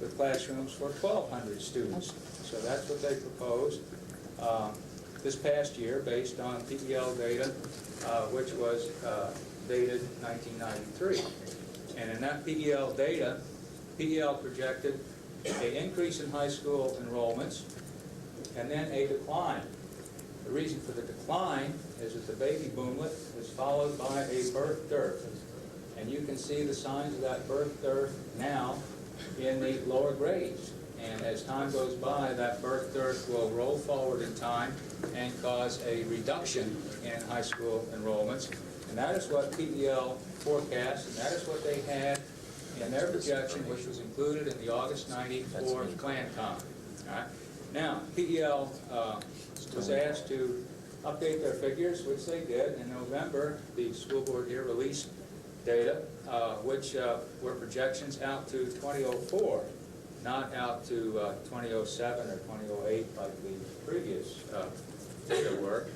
with classrooms for 1,200 students. So that's what they proposed this past year based on PEL data, which was dated 1993. And in that PEL data, PEL projected an increase in high school enrollments and then a decline. The reason for the decline is that the baby boomlet is followed by a birth dearth. And you can see the signs of that birth dearth now in the lower grades. And as time goes by, that birth dearth will roll forward in time and cause a reduction in high school enrollments. And that is what PEL forecast, and that is what they had in their projection, which was included in the August 94 plan com. All right? Now, PEL was asked to update their figures, which they did. In November, the school board here released data, which were projections out to 2004, not out to 2007 or 2008 like the previous data were.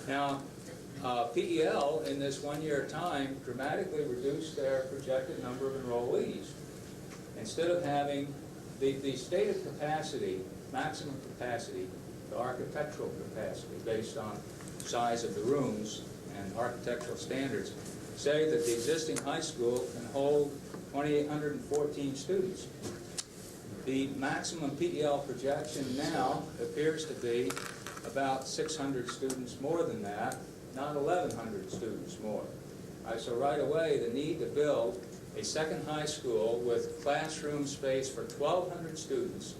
Now, PEL in this one-year time dramatically reduced their projected number of enrollees. Instead of having the stated capacity, maximum capacity, the architectural capacity based on size of the rooms and architectural standards, say that the existing high school can hold 2,814 students. The maximum PEL projection now appears to be about 600 students more than that, not 1,100 students more. All right, so right away, the need to build a second high school with classroom space for 1,200 students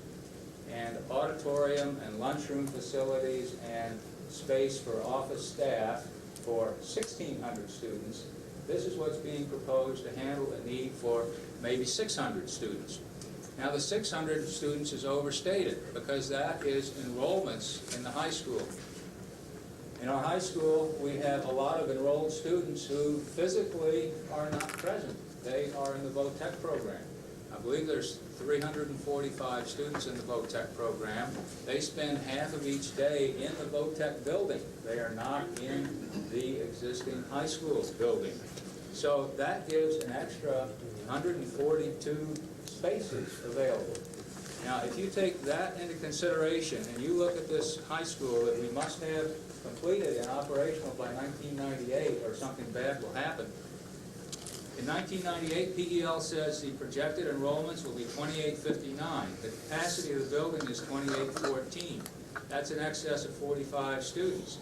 and auditorium and lunchroom facilities and space for office staff for 1,600 students. This is what's being proposed to handle a need for maybe 600 students. Now, the 600 students is overstated because that is enrollments in the high school. In our high school, we have a lot of enrolled students who physically are not present. They are in the VOTEC program. I believe there's 345 students in the VOTEC program. They spend half of each day in the VOTEC building. They are not in the existing high school building. So that gives an extra 142 spaces available. Now, if you take that into consideration and you look at this high school that we must have completed and operational by 1998 or something bad will happen. In 1998, PEL says the projected enrollments will be 2,859. The capacity of the building is 2,814. That's in excess of 45 students.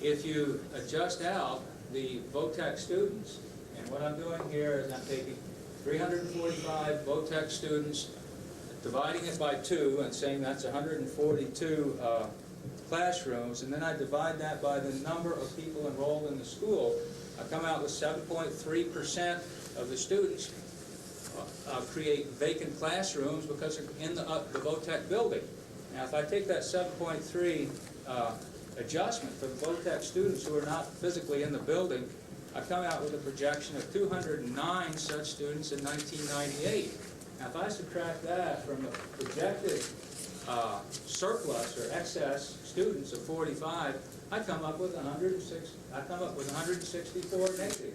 If you adjust out the VOTEC students, and what I'm doing here is I'm taking 345 VOTEC students, dividing it by 2 and saying that's 142 classrooms, and then I divide that by the number of people enrolled in the school, I come out with 7.3% of the students create vacant classrooms because they're in the VOTEC building. Now, if I take that 7.3 adjustment for the VOTEC students who are not physically in the building, I come out with a projection of 209 such students in 1998. Now, if I subtract that from the projected surplus or excess students of 45, I come up with 164 negative.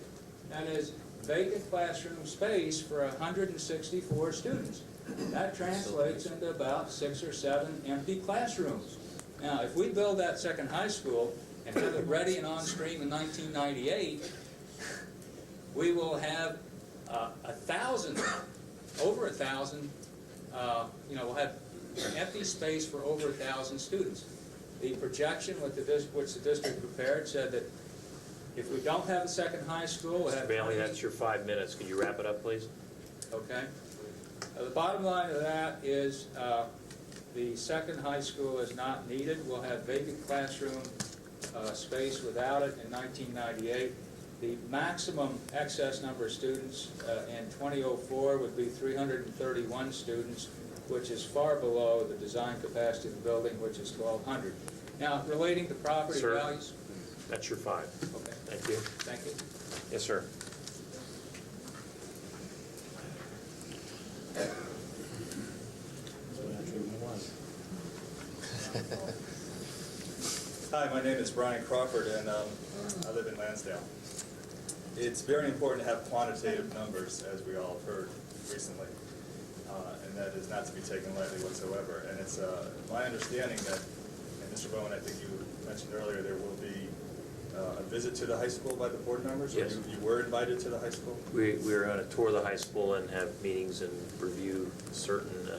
That is vacant classroom space for 164 students. That translates into about 6 or 7 empty classrooms. Now, if we build that second high school and have it ready and on stream in 1998, we will have 1,000, over 1,000, we'll have empty space for over 1,000 students. The projection which the district prepared said that if we don't have a second high school, we'll have... Mr. Bailey, that's your 5 minutes. Could you wrap it up, please? Okay. The bottom line of that is the second high school is not needed. We'll have vacant classroom space without it in 1998. The maximum excess number of students in 2004 would be 331 students, which is far below the design capacity of the building, which is 1,200. Now, relating to property values. That's your 5. Okay. Thank you. Thank you. Yes, sir. Hi, my name is Brian Crawford, and I live in Lansdale. It's very important to have quantitative numbers, as we all have heard recently, and that is not to be taken lightly whatsoever. And it's my understanding that, and Mr. Bowen, I think you mentioned earlier, there will be a visit to the high school by the board members? Yes. Or you were invited to the high school? We're going to tour the high school and have meetings and review certain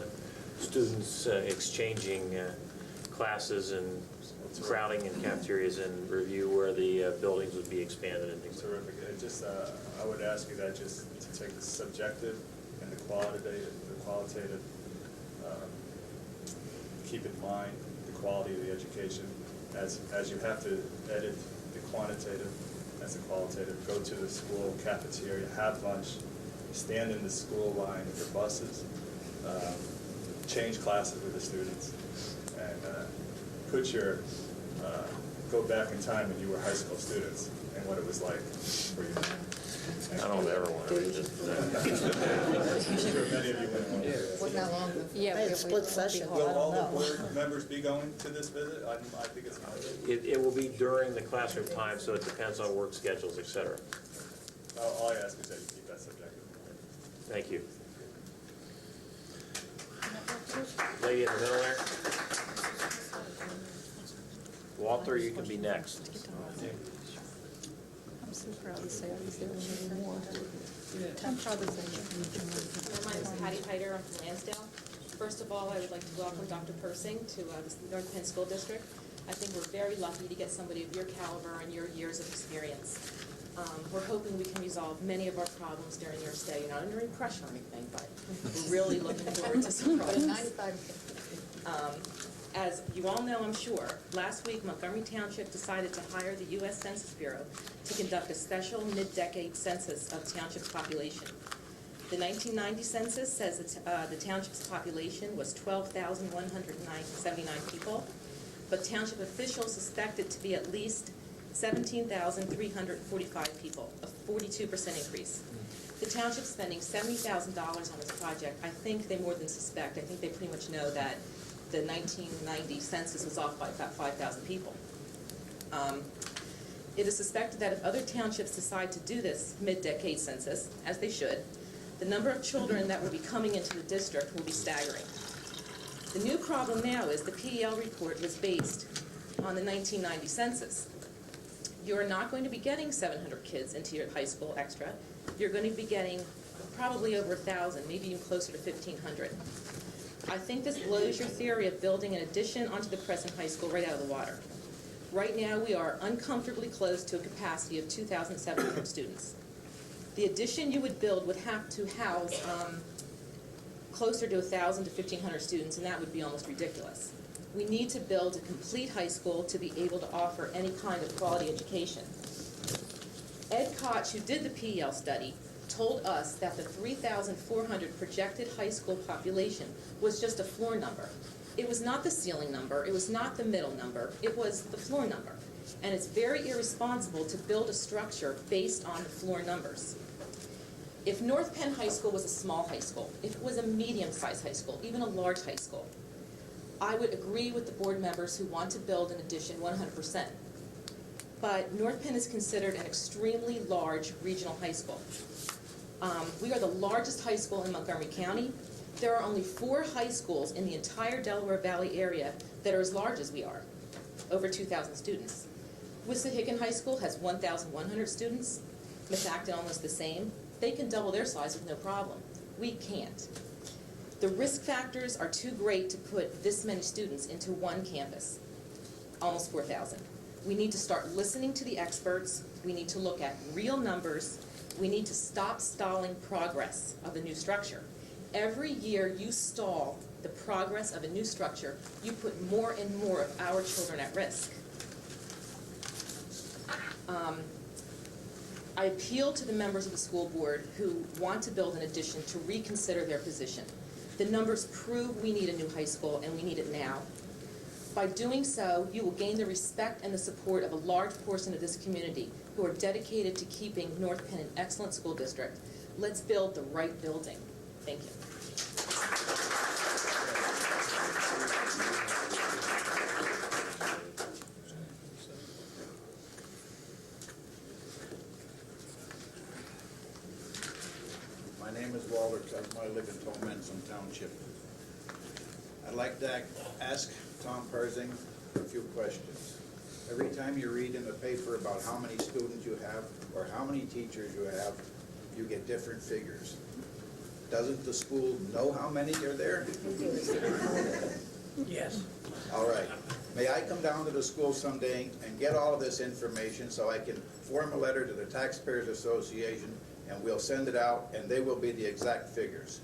students exchanging classes and crowding in cafeterias and review where the buildings would be expanded and things. Terrific. It just, I would ask you that just to take the subjective and the qualitative, keep in mind the quality of the education as you have to edit the quantitative as the qualitative. Go to the school cafeteria, have lunch, stand in the school line with your buses, change classes with the students, and put your go back in time when you were high school students and what it was like for you. I don't ever want to revisit that. I'm sure many of you wouldn't want to do that. Wasn't that long? Yeah. Split session. Will all the board members be going to this visit? I think it's going to be. It will be during the classroom time, so it depends on work schedules, et cetera. All I ask is that you keep that subjective. Thank you. Lady in the middle there. Walter, you can be next. I'm so proud to say I was there more. I'm proud to say. My name is Patty Heider. I'm from Lansdale. First of all, I would like to welcome Dr. Persing to the North Penn School District. I think we're very lucky to get somebody of your caliber and your years of experience. We're hoping we can resolve many of our problems during your stay. You're not under any pressure or anything, but we're really looking forward to some problems. As you all know, I'm sure, last week Montgomery Township decided to hire the U.S. Census Bureau to conduct a special mid-decade census of township's population. The 1990 census says that the township's population was 12,179 people, but township officials suspect it to be at least 17,345 people, a 42% increase. The township's spending $70,000 on this project. I think they more than suspect. I think they pretty much know that the 1990 census was off by about 5,000 people. It is suspected that if other townships decide to do this mid-decade census, as they should, the number of children that will be coming into the district will be staggering. The new problem now is the PEL report was based on the 1990 census. You're not going to be getting 700 kids into your high school extra. You're going to be getting probably over 1,000, maybe even closer to 1,500. I think this blows your theory of building an addition onto the present high school right out of the water. Right now, we are uncomfortably close to a capacity of 2,700 students. The addition you would build would have to house closer to 1,000 to 1,500 students, and that would be almost ridiculous. We need to build a complete high school to be able to offer any kind of quality education. Ed Koch, who did the PEL study, told us that the 3,400 projected high school population was just a floor number. It was not the ceiling number, it was not the middle number, it was the floor number. And it's very irresponsible to build a structure based on the floor numbers. If North Penn High School was a small high school, if it was a medium-sized high school, even a large high school, I would agree with the board members who want to build an addition 100%. But North Penn is considered an extremely large regional high school. We are the largest high school in Montgomery County. There are only 4 high schools in the entire Delaware Valley area that are as large as we are, over 2,000 students. Wissahickon High School has 1,100 students. Methacton almost the same. They can double their size with no problem. We can't. The risk factors are too great to put this many students into one campus, almost 4,000. We need to start listening to the experts. We need to look at real numbers. We need to stop stalling progress of the new structure. every year you stall the progress of a new structure, you put more and more of our children at risk. I appeal to the members of the school board who want to build an addition to reconsider their position. The numbers prove we need a new high school, and we need it now. By doing so, you will gain the respect and the support of a large portion of this community who are dedicated to keeping North Penn an excellent school district. Let's build the right building. Thank you. My name is Walter Kuzma. I live in Tolmanson Township. I'd like to ask Tom Persing a few questions. Every time you read in the paper about how many students you have or how many teachers you have, you get different figures. Doesn't the school know how many are there? Yes. All right. May I come down to the school someday and get all of this information so I can form a letter to the Taxpayers Association, and we'll send it out, and they will be the exact figures?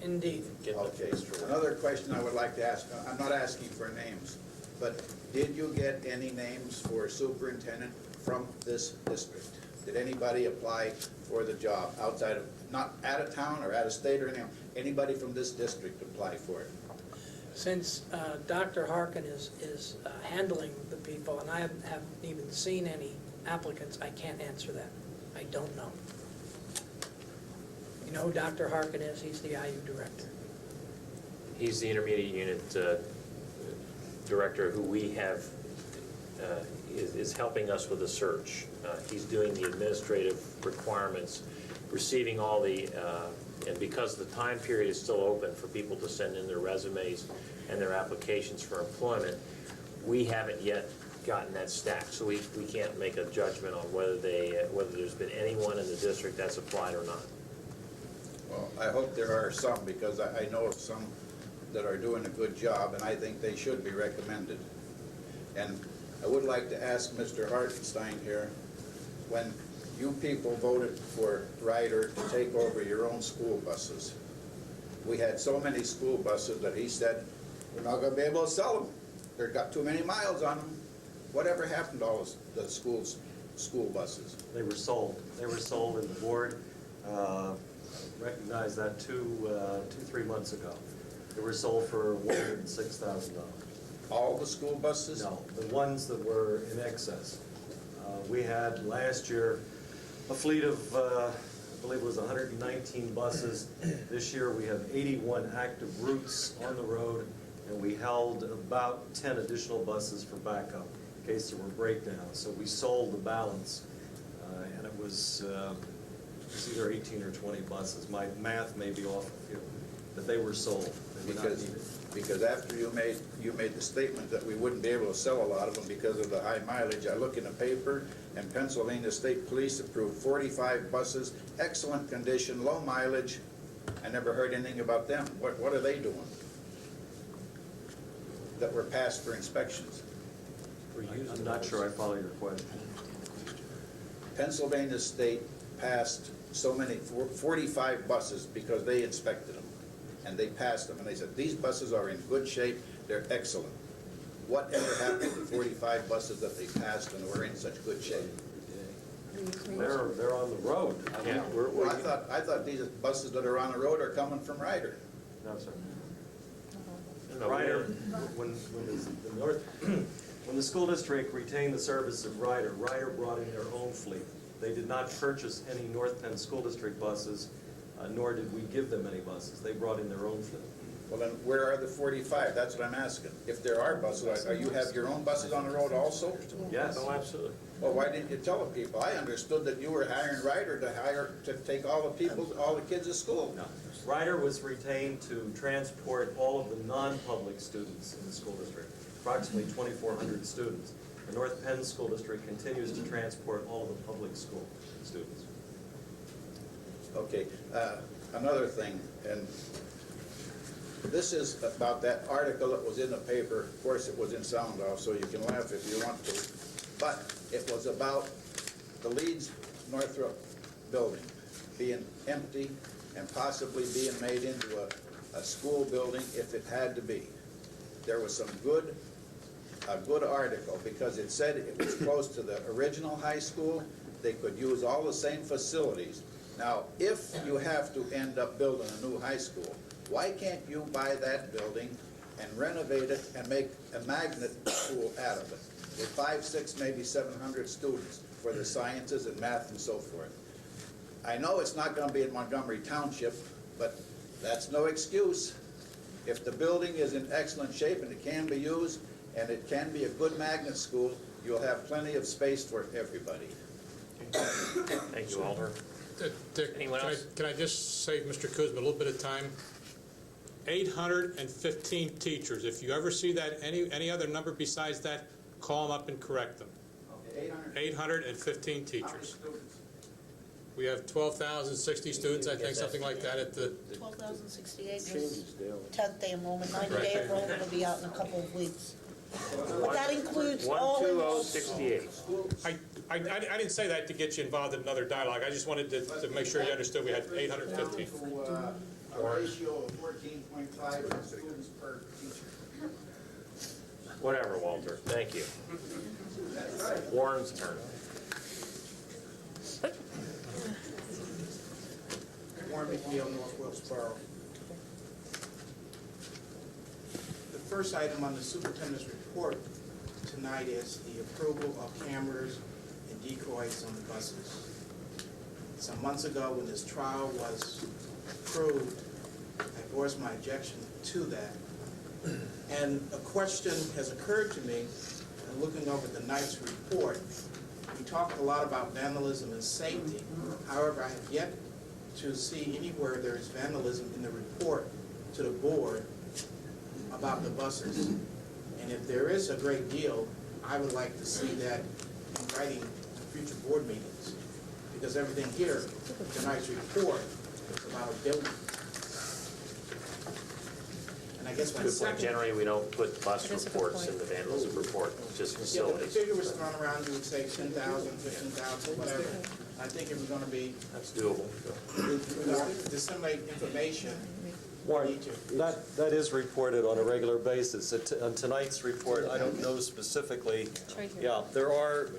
Indeed. Okay. Another question I would like to ask, I'm not asking for names, but did you get any names for superintendent from this district? Did anybody apply for the job outside of, not out of town or out of state or anything? Anybody from this district apply for it? Since Dr. Harkin is handling the people, and I haven't even seen any applicants, I can't answer that. I don't know. You know who Dr. Harkin is? He's the IU director. He's the intermediate unit director who we have, is helping us with the search. He's doing the administrative requirements, receiving all the, and because the time period is still open for people to send in their resumes and their applications for employment, we haven't yet gotten that stack, so we can't make a judgment on whether there's been anyone in the district that's applied or not. Well, I hope there are some, because I know of some that are doing a good job, and I think they should be recommended. And I would like to ask Mr. Hartenstein here, when you people voted for Ryder to take over your own school buses, we had so many school buses that he said, we're not going to be able to sell them. They've got too many miles on them. Whatever happened to all the school buses? They were sold. They were sold, and the board recognized that 2-3 months ago. They were sold for $106,000. All the school buses? No, the ones that were in excess. We had last year a fleet of, I believe it was 119 buses. This year we have 81 active routes on the road, and we held about 10 additional buses for backup in case there were breakdowns. So we sold the balance, and it was either 18 or 20 buses. My math may be off a few, but they were sold. They were not needed. Because after you made the statement that we wouldn't be able to sell a lot of them because of the high mileage, I look in the paper, and Pennsylvania State Police approved 45 buses, excellent condition, low mileage. I never heard anything about them. What are they doing that were passed for inspections? I'm not sure I follow your question. Pennsylvania State passed so many, 45 buses because they inspected them. And they passed them, and they said, these buses are in good shape, they're excellent. Whatever happened to the 45 buses that they passed and were in such good shape? They're on the road. Yeah. Well, I thought these buses that are on the road are coming from Ryder. No, sir. Ryder, when the school district retained the service of Ryder, Ryder brought in their own fleet. They did not purchase any North Penn School District buses, nor did we give them any buses. They brought in their own fleet. Well, then where are the 45? That's what I'm asking. If there are buses, you have your own buses on the road also? Yes. Oh, absolutely. Well, why didn't you tell the people? I understood that you were hiring Ryder to take all the kids to school. No. Ryder was retained to transport all of the non-public students in the school district, approximately 2,400 students. The North Penn School District continues to transport all of the public school students. Okay, another thing, and this is about that article that was in the paper. Of course, it was in sound off, so you can laugh if you want to. But it was about the Leeds Northrop building being empty and possibly being made into a school building if it had to be. There was a good article, because it said it was close to the original high school. They could use all the same facilities. Now, if you have to end up building a new high school, why can't you buy that building and renovate it and make a magnet school out of it with 500, 600, maybe 700 students for the sciences and math and so forth? I know it's not going to be in Montgomery Township, but that's no excuse. If the building is in excellent shape and it can be used and it can be a good magnet school, you'll have plenty of space for everybody. Thank you, Walter. Dick, Anyone else? can I just save Mr. Kuzma a little bit of time? 815 teachers. If you ever see that, any other number besides that, call them up and correct them. Okay, 815 teachers. We have 12,060 students, I think, something like that at the... 12,068 was 10th day enrollment, 90-day enrollment will be out in a couple of weeks. But that includes all enrolled. 12068. I didn't say that to get you involved in another dialogue. I just wanted to make sure you understood we had 815. A ratio of 14.5 students per teacher. Whatever, Walter. Thank you. Warren's turn. Warren McNeil, North Wilkesboro. The first item on the superintendent's report tonight is the approval of cameras and decoys on the buses. Some months ago, when this trial was approved, I voiced my objection to that. And a question has occurred to me, looking over the night's report. We talked a lot about vandalism and safety. However, I have yet to see anywhere there is vandalism in the report to the board about the buses. And if there is a great deal, I would like to see that in writing in future board meetings, because everything here, tonight's report, is about a building. And I guess my Good point. second... Generally, we don't put bus reports in the vandalism report, it's just Yeah, but the facilities. figure was thrown around, you would say 10,000, 15,000, whatever. I think it was going to be... That's doable. Disseminate information. Warren, that is reported on a regular basis. On tonight's report, I don't know specifically. Yeah, there are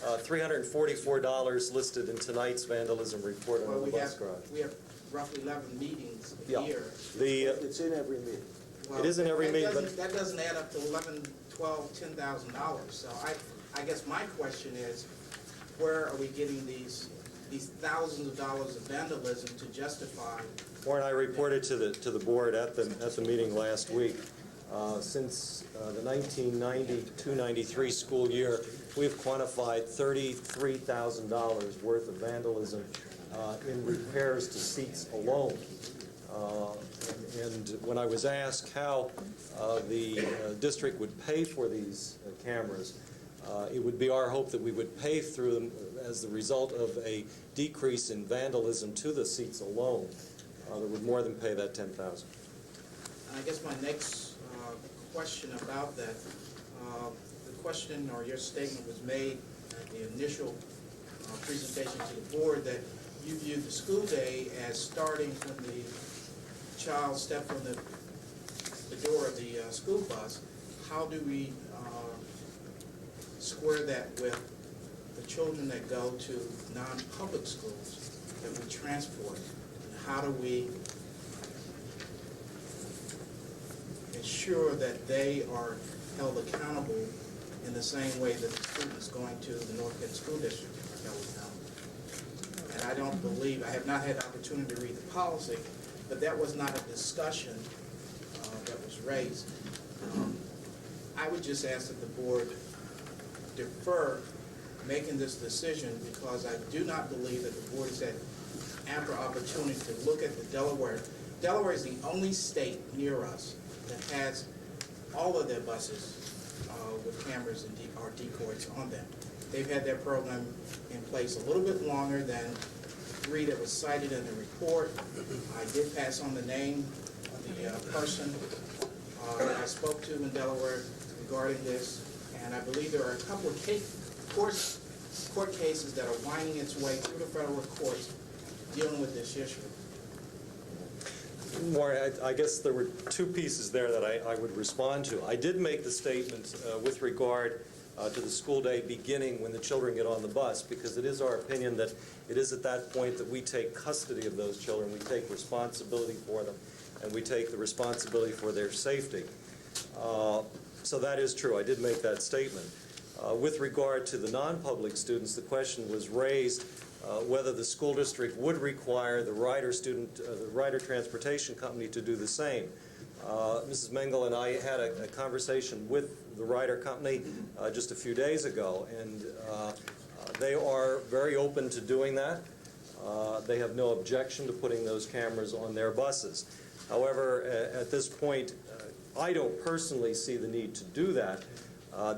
$344 listed in tonight's vandalism report on the bus garage. We have roughly 11 meetings a Yeah. year. It's in every meeting. It is in every meeting, but... That doesn't add up to $11, $12, $10,000. So I guess my question is, where are we getting these thousands of dollars of vandalism to justify? Warren, I reported to the board at the meeting last week. Since the 1992-93 school year, we've quantified $33,000 worth of vandalism in repairs to seats alone. And when I was asked how the district would pay for these cameras, it would be our hope that we would pay through them as the result of a decrease in vandalism to the seats alone. That would more than pay that $10,000. And I guess my next question about that, the question or your statement was made at the initial presentation to the board that you viewed the school day as starting when the child stepped on the door of the school bus. How do we square that with the children that go to non-public schools that we transport? And how do we ensure that they are held accountable in the same way that the students going to the North Penn School District are held accountable? And I don't believe, I have not had the opportunity to read the policy, but that was not a discussion that was raised. I would just ask that the board defer making this decision, because I do not believe that the board has had ample opportunity to look at the Delaware. Delaware is the only state near us that has all of their buses with cameras and or decoys on them. They've had their program in place a little bit longer than the 3 that was cited in the report. I did pass on the name of the person that I spoke to in Delaware regarding this, and I believe there are a couple of court cases that are winding its way through the federal courts dealing with this issue? Warren, I guess there were two pieces there that I would respond to. I did make the statement with regard to the school day beginning when the children get on the bus, because it is our opinion that it is at that point that we take custody of those children, we take responsibility for them, and we take the responsibility for their safety. So that is true. I did make that statement. With regard to the non-public students, the question was raised whether the school district would require the rider transportation company to do the same. Mrs. Mengel and I had a conversation with the rider company just a few days ago, and they are very open to doing that. They have no objection to putting those cameras on their buses. However, at this point, I don't personally see the need to do that.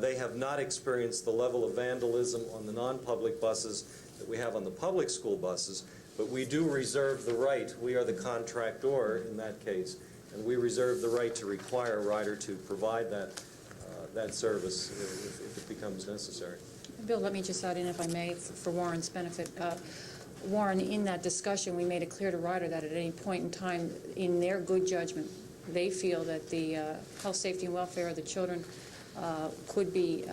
They have not experienced the level of vandalism on the non-public buses that we have on the public school buses, but we do reserve the right. We are the contractor in that case, and we reserve the right to require a rider to provide that service if it becomes necessary. Bill, let me just add in, if I may, for Warren's benefit. Warren, in that discussion, we made it clear to rider that at any point in time, in their good judgment, they feel that the health, safety, and welfare of the children could be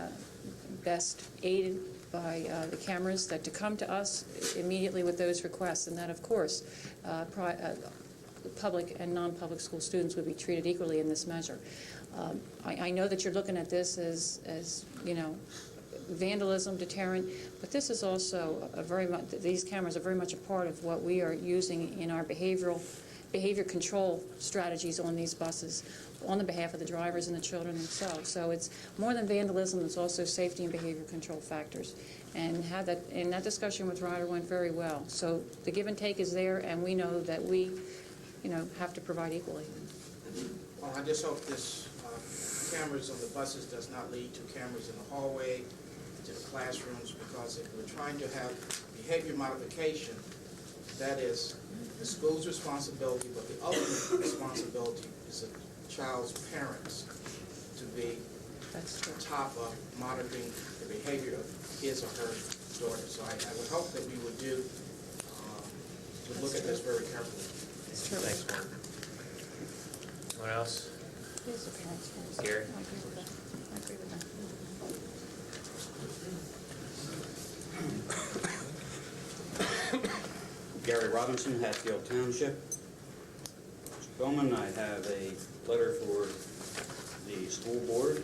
best aided by the cameras, that to come to us immediately with those requests, and that, of course, public and non-public school students would be treated equally in this measure. I know that you're looking at this as you know, vandalism, deterrent, but this is also these cameras are very much a part of what we are using in our behavior control strategies on these buses on the behalf of the drivers and the children themselves. So it's more than vandalism, it's also safety and behavior control factors. And that discussion with Ryder went very well. So the give and take is there, and we know that we, have to provide equally. Well, I just hope this cameras on the buses does not lead to cameras in the hallway, to the classrooms, because if we're trying to have behavior modification, that is the school's responsibility, but the ultimate responsibility is the child's parents to be on top of monitoring the behavior of his or her daughter. So I would hope that we would look at this very carefully. Thanks, Mark. Anyone else? Gary? I agree with that. Gary Robinson, Hatfield Township. Mr. Bowman, I have a letter for the school board.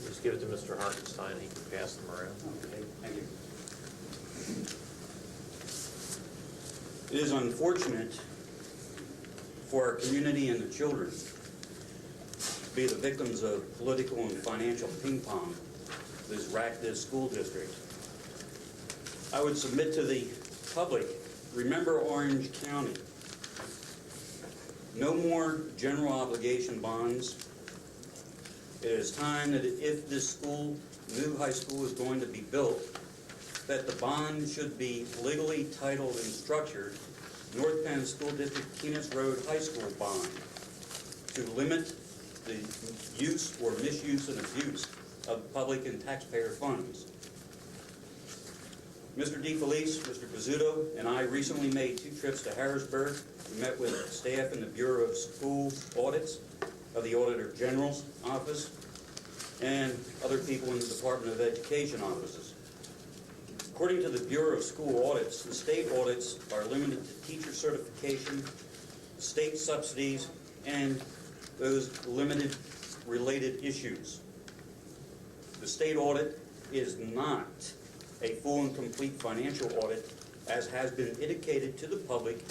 Just give it to Mr. Hartenstein, he can pass them around. Okay, thank you. It is unfortunate for our community and the children to be the victims of political and financial ping pong that has racked this school district. I would submit to the public, remember Orange County. No more general obligation bonds. It is time that if this new high school is going to be built, that the bond should be legally titled and structured North Penn School District Keenest Road High School bond to limit the use or misuse and abuse of public and taxpayer funds. Mr. DeFelice, Mr. Pizzuto, and I recently made 2 trips to Harrisburg. We met with staff in the Bureau of School Audits of the Auditor General's office and other people in the Department of Education offices. According to the Bureau of School Audits, the state audits are limited to teacher certification, state subsidies, and those limited related issues. The state audit is not a full and complete financial audit, as has been indicated to the public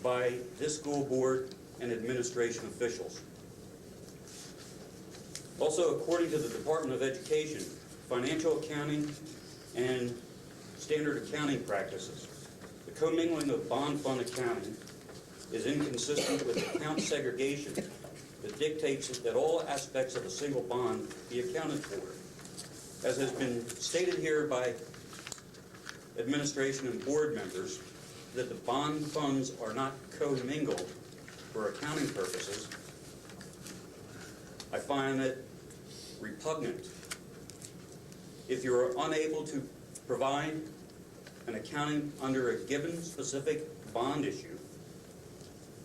by this school board and administration officials. Also, according to the Department of Education, financial accounting and standard accounting practices, the commingling of bond fund accounting is inconsistent with account segregation that dictates that all aspects of a single bond be accounted for. As has been stated here by administration and board members, that the bond funds are not commingled for accounting purposes, I find it repugnant. If you're unable to provide an accounting under a given specific bond issue,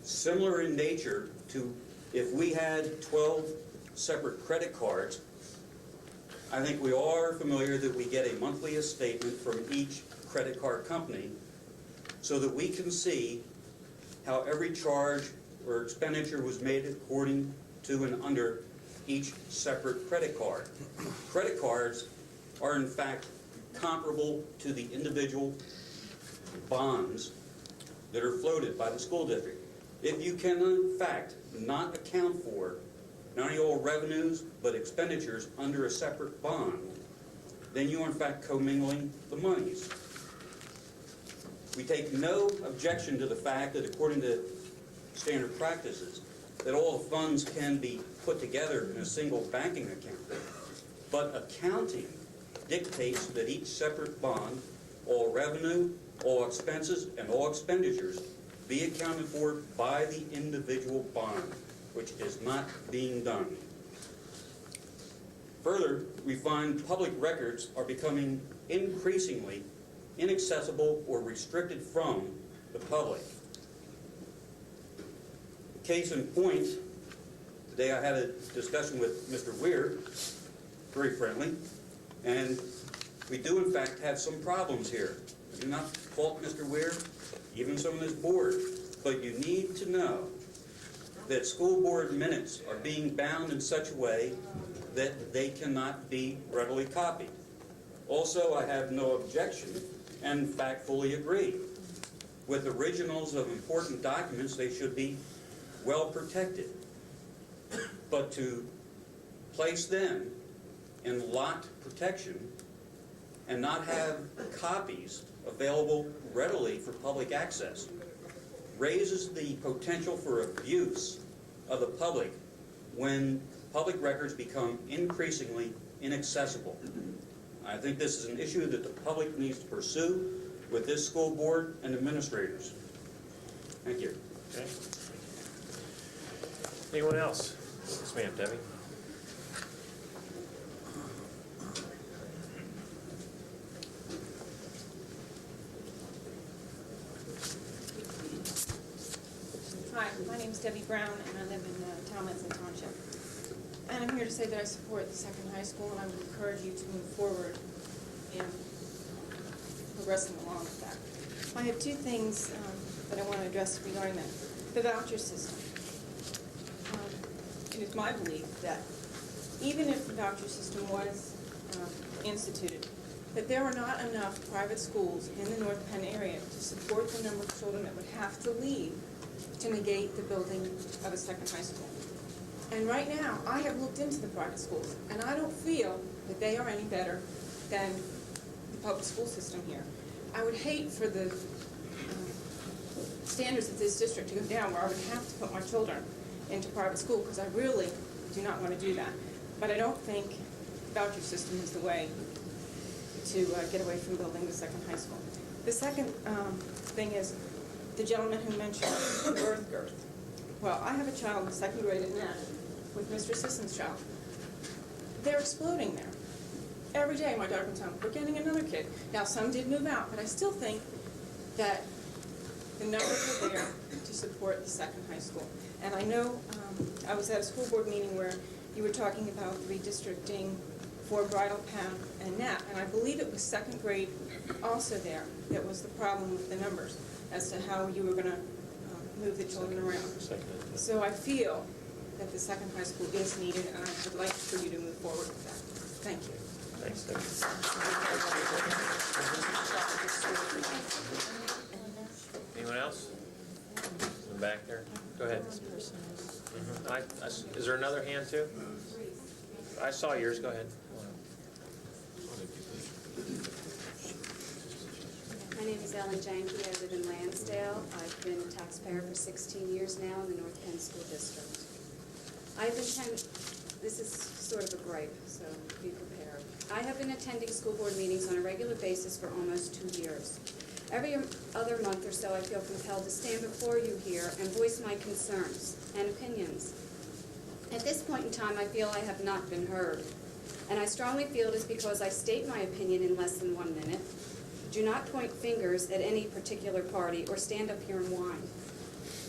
similar in nature to if we had 12 separate credit cards. I think we all are familiar that we get a monthly statement from each credit card company so that we can see how every charge or expenditure was made according to and under each separate credit card. Credit cards are in fact comparable to the individual bonds that are floated by the school district. If you can in fact not account for not only all revenues but expenditures under a separate bond, then you are in fact commingling the monies. We take no objection to the fact that according to standard practices that all the funds can be put together in a single banking account. But accounting dictates that each separate bond, all revenue, all expenses, and all expenditures be accounted for by the individual bond, which is not being done. Further, we find public records are becoming increasingly inaccessible or restricted from the public. Case in point, today I had a discussion with Mr. Weir, very friendly, and we do in fact have some problems here. I do not fault Mr. Weir, even some of this board, but you need to know that school board minutes are being bound in such a way that they cannot be readily copied. Also, I have no objection, and in fact fully agree. With originals of important documents, they should be well protected. But to place them in locked protection and not have copies available readily for public access raises the potential for abuse of the public when public records become increasingly inaccessible. I think this is an issue that the public needs to pursue with this school board and administrators. Thank you. Okay. Anyone else? Yes, ma'am, Debbie. Hi, my name is Debbie Brown, and I live in Talmadge Township. And I'm here to say that I support the second high school, and I would encourage you to move forward in progressing along with that. I have two things that I want to address regarding that. The voucher system. It is my belief that even if the voucher system was instituted, that there are not enough private schools in the North Penn area to support the number of children that would have to leave to negate the building of a second high school. And right now, I have looked into the private schools, and I don't feel that they are any better than the public school system here. I would hate for the standards of this district to go down where I would have to put my children into private school, because I really do not want to do that. But I don't think the voucher system is the way to get away from building the second high school. The second thing is the gentleman who mentioned birth girth. Well, I have a child in the second grade at Nat with Mr. Sisson's child. They're exploding there. Every day my daughter comes home, we're getting another kid. Now some did move out, but I still think that the numbers are there to support the second high school. And I know I was at a school board meeting where you were talking about redistricting for Bridle Path and Nat, and I believe it was second grade also there that was the problem with the numbers as to how you were going to move the children around. So I feel that the second high school is needed, and I would like for you to move forward with that. Thank you. Thanks, Debbie. Anyone else? In the back there? Go ahead. Is there another hand too? I saw yours. Go ahead. My name is Ellen Janke. I live in Lansdale. I've been a taxpayer for 16 years now in the North Penn School District. This is sort of a gripe, so be prepared. I have been attending school board meetings on a regular basis for almost 2 years. Every other month or so, I feel compelled to stand before you here and voice my concerns and opinions. At this point in time, I feel I have not been heard. And I strongly feel it is because I state my opinion in less than 1 minute, do not point fingers at any particular party or stand up here and whine.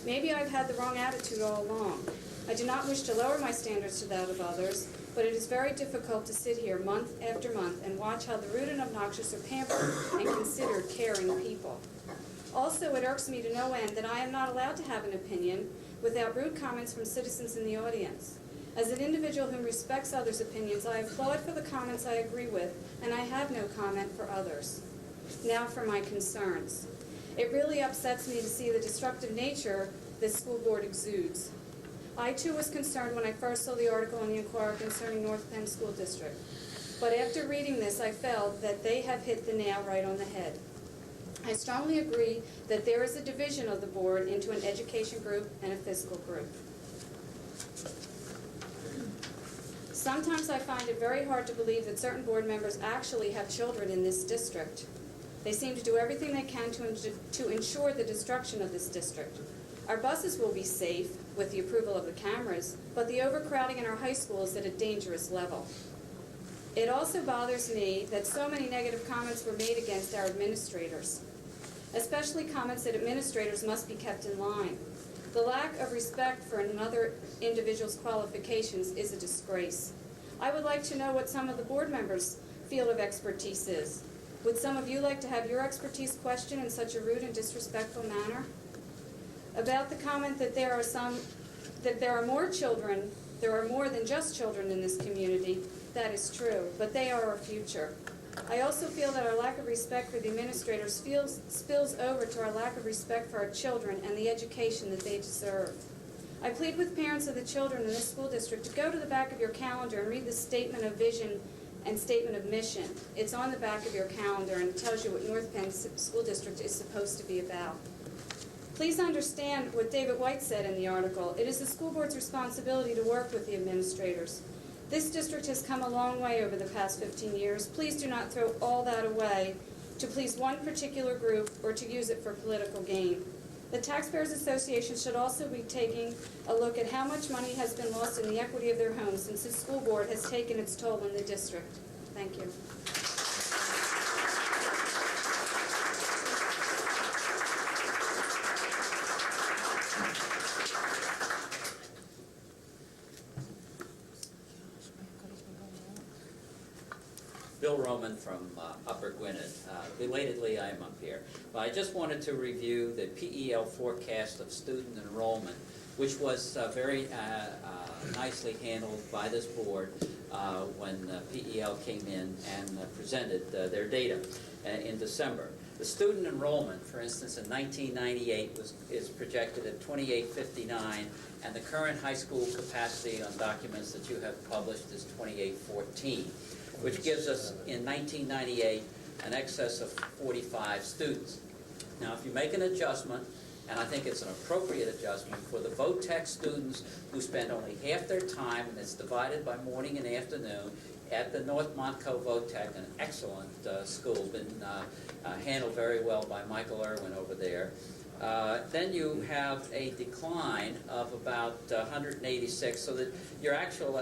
Maybe I've had the wrong attitude all along. I do not wish to lower my standards to that of others, but it is very difficult to sit here month after month and watch how the rude and obnoxious are pampered and considered caring people. Also, it irks me to no end that I am not allowed to have an opinion without rude comments from citizens in the audience. As an individual who respects others' opinions, I applaud for the comments I agree with, and I have no comment for others. Now for my concerns. It really upsets me to see the destructive nature this school board exudes. I too was concerned when I first saw the article in the Inquirer concerning North Penn School District. But after reading this, I felt that they have hit the nail right on the head. I strongly agree that there is a division of the board into an education group and a fiscal group. Sometimes I find it very hard to believe that certain board members actually have children in this district. They seem to do everything they can to ensure the destruction of this district. Our buses will be safe with the approval of the cameras, but the overcrowding in our high school is at a dangerous level. It also bothers me that so many negative comments were made against our administrators, especially comments that administrators must be kept in line. The lack of respect for another individual's qualifications is a disgrace. I would like to know what some of the board members' field of expertise is. Would some of you like to have your expertise questioned in such a rude and disrespectful manner? About the comment that there are more than just children in this community, that is true, but they are our future. I also feel that our lack of respect for the administrators spills over to our lack of respect for our children and the education that they deserve. I plead with parents of the children in this school district to go to the back of your calendar and read the statement of vision and statement of mission. It's on the back of your calendar and it tells you what North Penn School District is supposed to be about. Please understand what David White said in the article. It is the school board's responsibility to work with the administrators. This district has come a long way over the past 15 years. Please do not throw all that away to please one particular group or to use it for political gain. The Taxpayers Association should also be taking a look at how much money has been lost in the equity of their homes since the school board has taken its toll in the district. Thank you. Bill Roman from Upper Gwinnett. Belatedly, I am up here. But I just wanted to review the PEL forecast of student enrollment, which was very nicely handled by this board when PEL came in and presented their data in December. The student enrollment, for instance, in 1998 is projected at 2859, and the current high school capacity on documents that you have published is 2814. Which gives us, in 1998, an excess of 45 students. Now, if you make an adjustment, and I think it's an appropriate adjustment for the VOTEC students who spend only half their time, and it's divided by morning and afternoon, at the North Montco VOTEC, an excellent school, been handled very well by Michael Irwin over there. Then you have a decline of about 186, so that your actual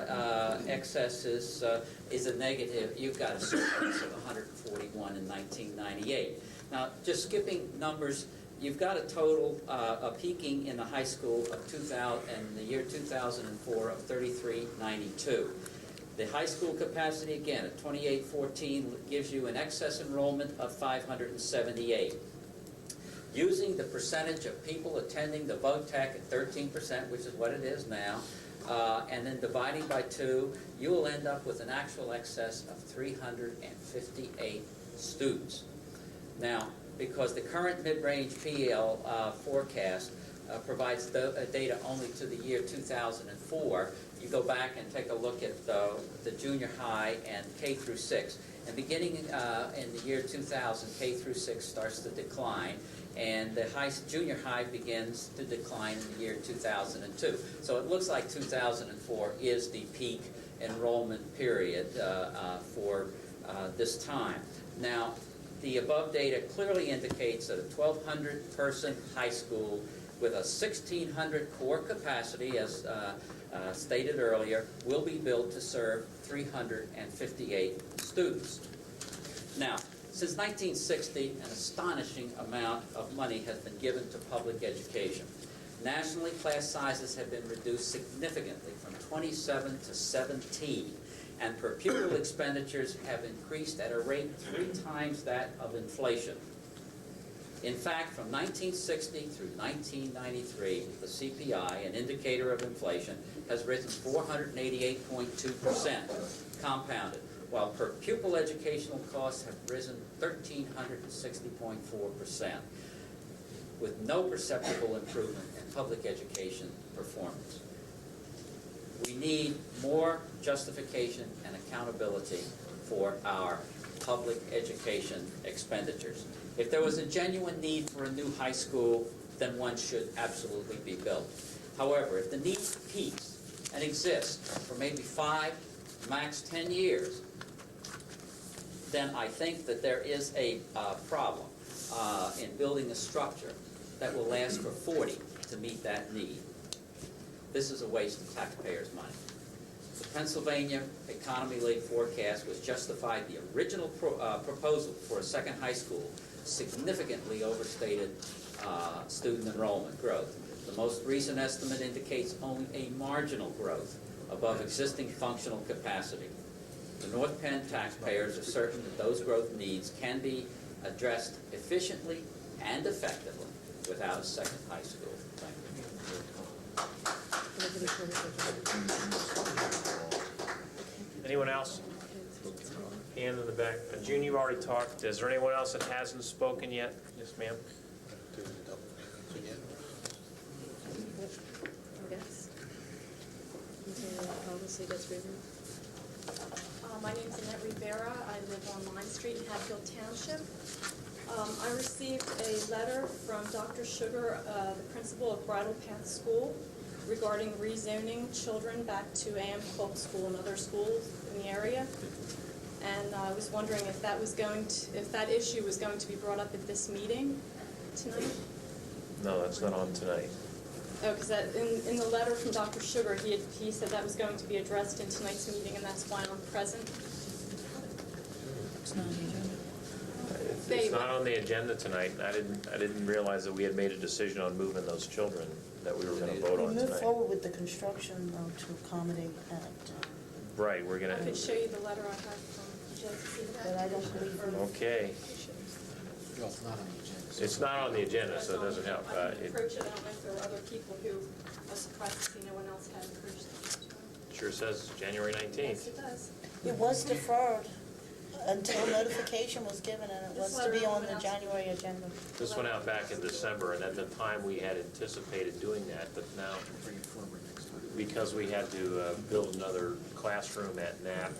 excess is a negative. You've got a surplus of 141 in 1998. Now, just skipping numbers, you've got a total peaking in the high school of in the year 2004 of 3392. The high school capacity, again, at 2814, gives you an excess enrollment of 578. Using the percentage of people attending the VOTEC at 13%, which is what it is now, and then dividing by 2, you will end up with an actual excess of 358 students. Now, because the current mid-range PEL forecast provides data only to the year 2004, you go back and take a look at the junior high and K through 6. And beginning in the year 2000, K through 6 starts to decline, and the junior high begins to decline in the year 2002. So it looks like 2004 is the peak enrollment period for this time. Now, the above data clearly indicates that a 1,200-person high school with a 1,600 core capacity, as stated earlier, will be built to serve 358 students. Now, Since 1960, an astonishing amount of money has been given to public education. Nationally, class sizes have been reduced significantly from 27 to 17, and per pupil expenditures have increased at a rate 3 times that of inflation. In fact, from 1960 through 1993, the CPI, an indicator of inflation, has risen 488.2% compounded, while per pupil educational costs have risen 1,360.4%, with no perceptible improvement in public education performance. We need more justification and accountability for our public education expenditures. If there was a genuine need for a new high school, then one should absolutely be built. However, if the need peaks and exists for maybe 5, max 10 years, then I think that there is a problem in building a structure that will last for 40 to meet that need. This is a waste of taxpayers' money. The Pennsylvania Economy League forecast, which justified the original proposal for a second high school, significantly overstated student enrollment growth. The most recent estimate indicates only a marginal growth above existing functional capacity. The North Penn taxpayers are certain that those growth needs can be addressed efficiently and effectively without a second high school. Thank you. Anyone else? Hand in the back. June, you already talked. Is there anyone else that hasn't spoken yet? Yes, ma'am. Yes. Until the policy gets reviewed. My name is Annette Rivera. I live on Line Street in Hatfield Township. I received a letter from Dr. Sugar, the principal of Bridle Path School, regarding rezoning children back to A.M. Culp School and other schools in the area. And I was wondering if that issue was going to be brought up at this meeting tonight? No, that's not on tonight. Oh, because in the letter from Dr. Sugar, he said that was going to be addressed in tonight's meeting, and that's why I'm present. It's not on the agenda. It's not on the agenda tonight. I didn't realize that we had made a decision on moving those children that we were going to vote on We move tonight. forward with the construction, though, to accommodate that. Right, we're going I could to. show you the letter I have from Jesse. But I don't believe Okay. It's not on the agenda, so it doesn't help. I can approach it. I don't know if there were other people who, I was surprised to see no one else had approached it. Sure says January 19th. Yes, it does. It was deferred until notification was given, and it was to be on the January agenda. This went out back in December, and at the time we had anticipated doing that, but now, because we had to build another classroom at NAP,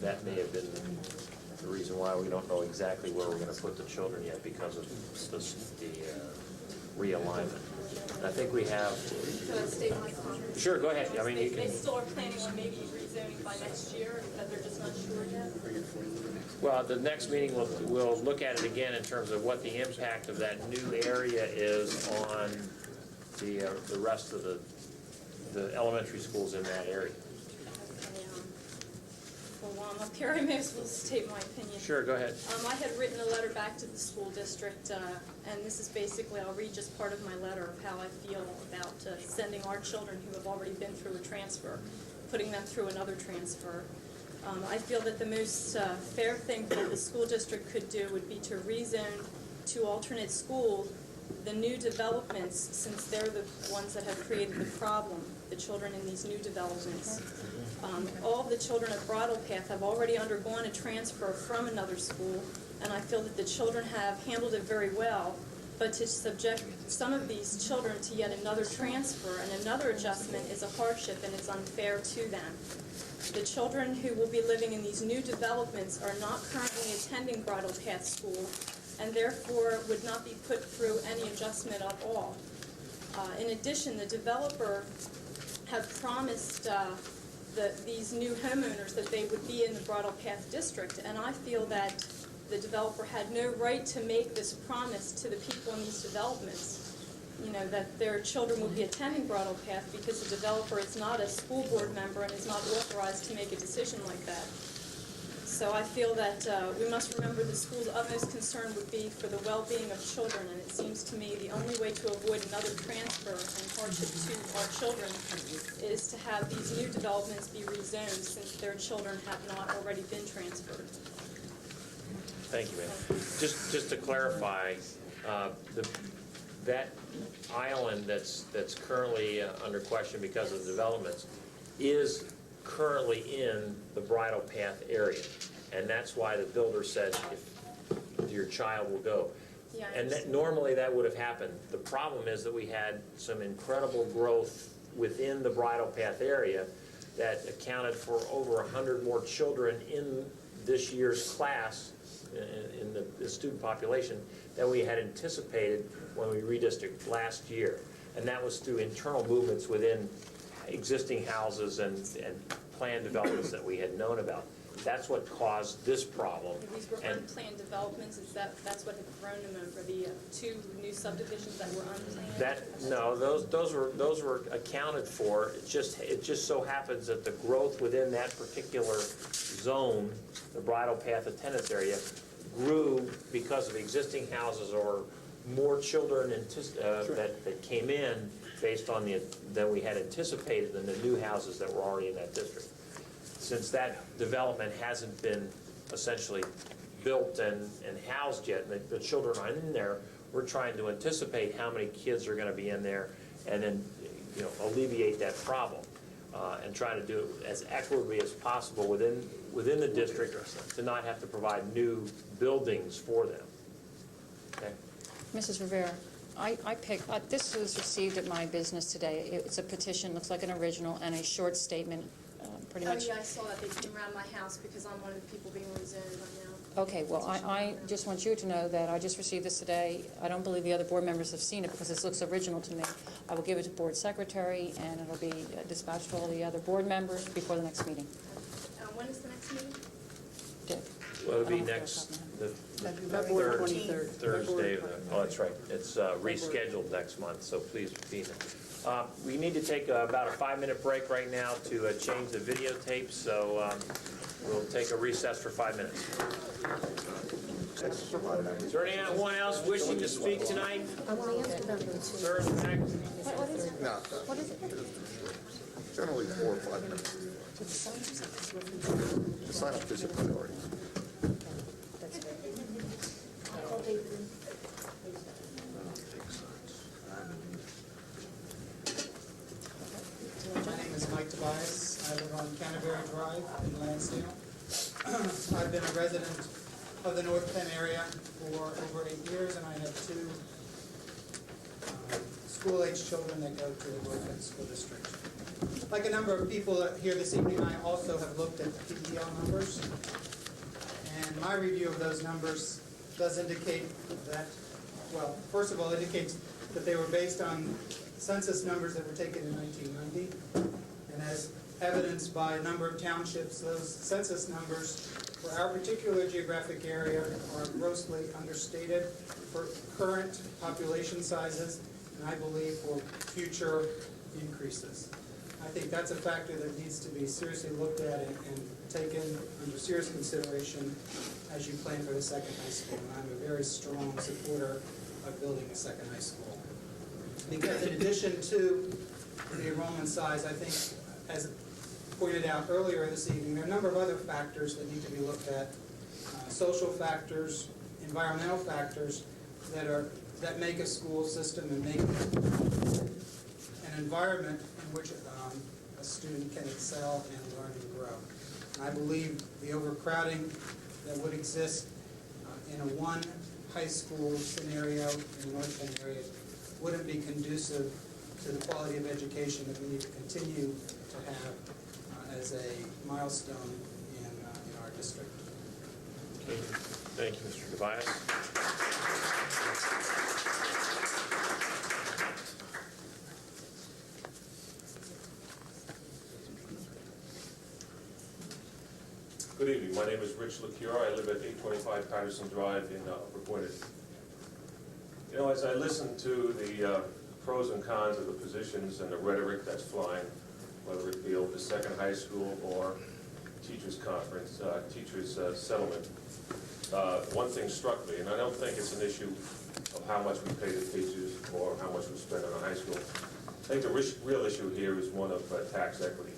that may have been the reason why we don't know exactly where we're going to put the children yet because of the realignment. I think we have. Could I state my comment? Sure, go ahead. I mean, you They can. still are planning on maybe rezoning by next year, but they're just not sure yet. Well, the next meeting, we'll look at it again in terms of what the impact of that new area is on the rest of the elementary schools in that area. Well, while I'm up here, I may as well state my opinion. Sure, go ahead. I had written a letter back to the school district, and this is basically, I'll read just part of my letter of how I feel about sending our children who have already been through a transfer, putting them through another transfer. I feel that the most fair thing that the school district could do would be to rezone to alternate schools the new developments, since they're the ones that have created the problem, the children in these new developments. All of the children at Bridle Path have already undergone a transfer from another school, and I feel that the children have handled it very well, but to subject some of these children to yet another transfer and another adjustment is a hardship, and it's unfair to them. The children who will be living in these new developments are not currently attending Bridle Path School, and therefore would not be put through any adjustment at all. In addition, the developer have promised these new homeowners that they would be in the Bridle Path district, and I feel that the developer had no right to make this promise to the people in these developments, you know, that their children will be attending Bridle Path, because the developer is not a school board member and is not authorized to make a decision like that. So I feel that we must remember the school's utmost concern would be for the well-being of children, and it seems to me the only way to avoid another transfer and hardship to our children is to have these new developments be rezoned since their children have not already been transferred. Thank you, ma'am. Just to clarify, that island that's currently under question because of the developments is currently in the bridle path area, and that's why the builder said if your child will go. Yeah, And normally that would have happened. The problem is that we had some incredible growth within the bridle path area that accounted for over 100 more children in this year's class in the student population than we had anticipated when we redistricted last year. And that was through internal movements within existing houses and planned developments that we had known about. That's what caused this problem. These were unplanned developments, that's what had thrown them over, the two new subdivisions that were unplanned? No, those were accounted for. It just so happens that the growth within that particular zone, the bridle path attendance area, grew because of existing houses or more children that came in based on than we had anticipated than the new houses that were already in that district. Since that development hasn't been essentially built and housed yet, and the children are in there, we're trying to anticipate how many kids are going to be in there and then alleviate that problem and try to do it as equitably as possible within the district to not have to provide new buildings for them. Okay. Mrs. Rivera, this was received at my business today. It's a petition, looks like an original, and a short statement, pretty much. Oh, yeah, I saw that. They came around my house because I'm one of the people being rezoned right now. Okay, well, I just want you to know that I just received this today. I don't believe the other board members have seen it because this looks original to me. I will give it to board secretary, and it'll be dispatched to all the other board members before the next meeting. When is the next meeting? Dick? Well, it'll be next, the February 23rd. Thursday. Oh, that's right. It's rescheduled next month, so please be there. We need to take about a 5-minute break right now to change the videotape, so we'll take a recess for 5 minutes. Is there anyone else wishing to speak tonight? Sir, next. No. What is it? Generally 4 or 5 minutes. The sign-up is a priority. My name is Mike Tobias. I live on Canterbury Drive in Lansdale. I've been a resident of the North Penn area for over 8 years, and I have 2 school-age children that go to the North Penn School District. Like a number of people here this evening, I also have looked at the PEL numbers, and my review of those numbers does indicate that, well, first of all, indicates that they were based on census numbers that were taken in 1990, and as evidenced by a number of townships, those census numbers for our particular geographic area are grossly understated for current population sizes, and I believe for future increases. I think that's a factor that needs to be seriously looked at and taken under serious consideration as you plan for the second high school. And I'm a very strong supporter of building a second high school. Because in addition to the enrollment size, I think, as pointed out earlier this evening, there are a number of other factors that need to be looked at. Social factors, environmental factors that make a school system and make an environment in which a student can excel and learn and grow. And I believe the overcrowding that would exist in a one high school scenario in the North Penn area wouldn't be conducive to the quality of education that we need to continue to have as a milestone in our district. Okay. Thank you, Mr. Tobias. Good evening. My name is Rich LaCure. I live at 825 Patterson Drive in Upper Gwinnett. You know, as I listen to the pros and cons of the positions and the rhetoric that's flying, whether it be over the second high school or teachers' conference, teachers' settlement, one thing struck me, and I don't think it's an issue of how much we pay the teachers or how much we spend on a high school. I think the real issue here is one of tax equity.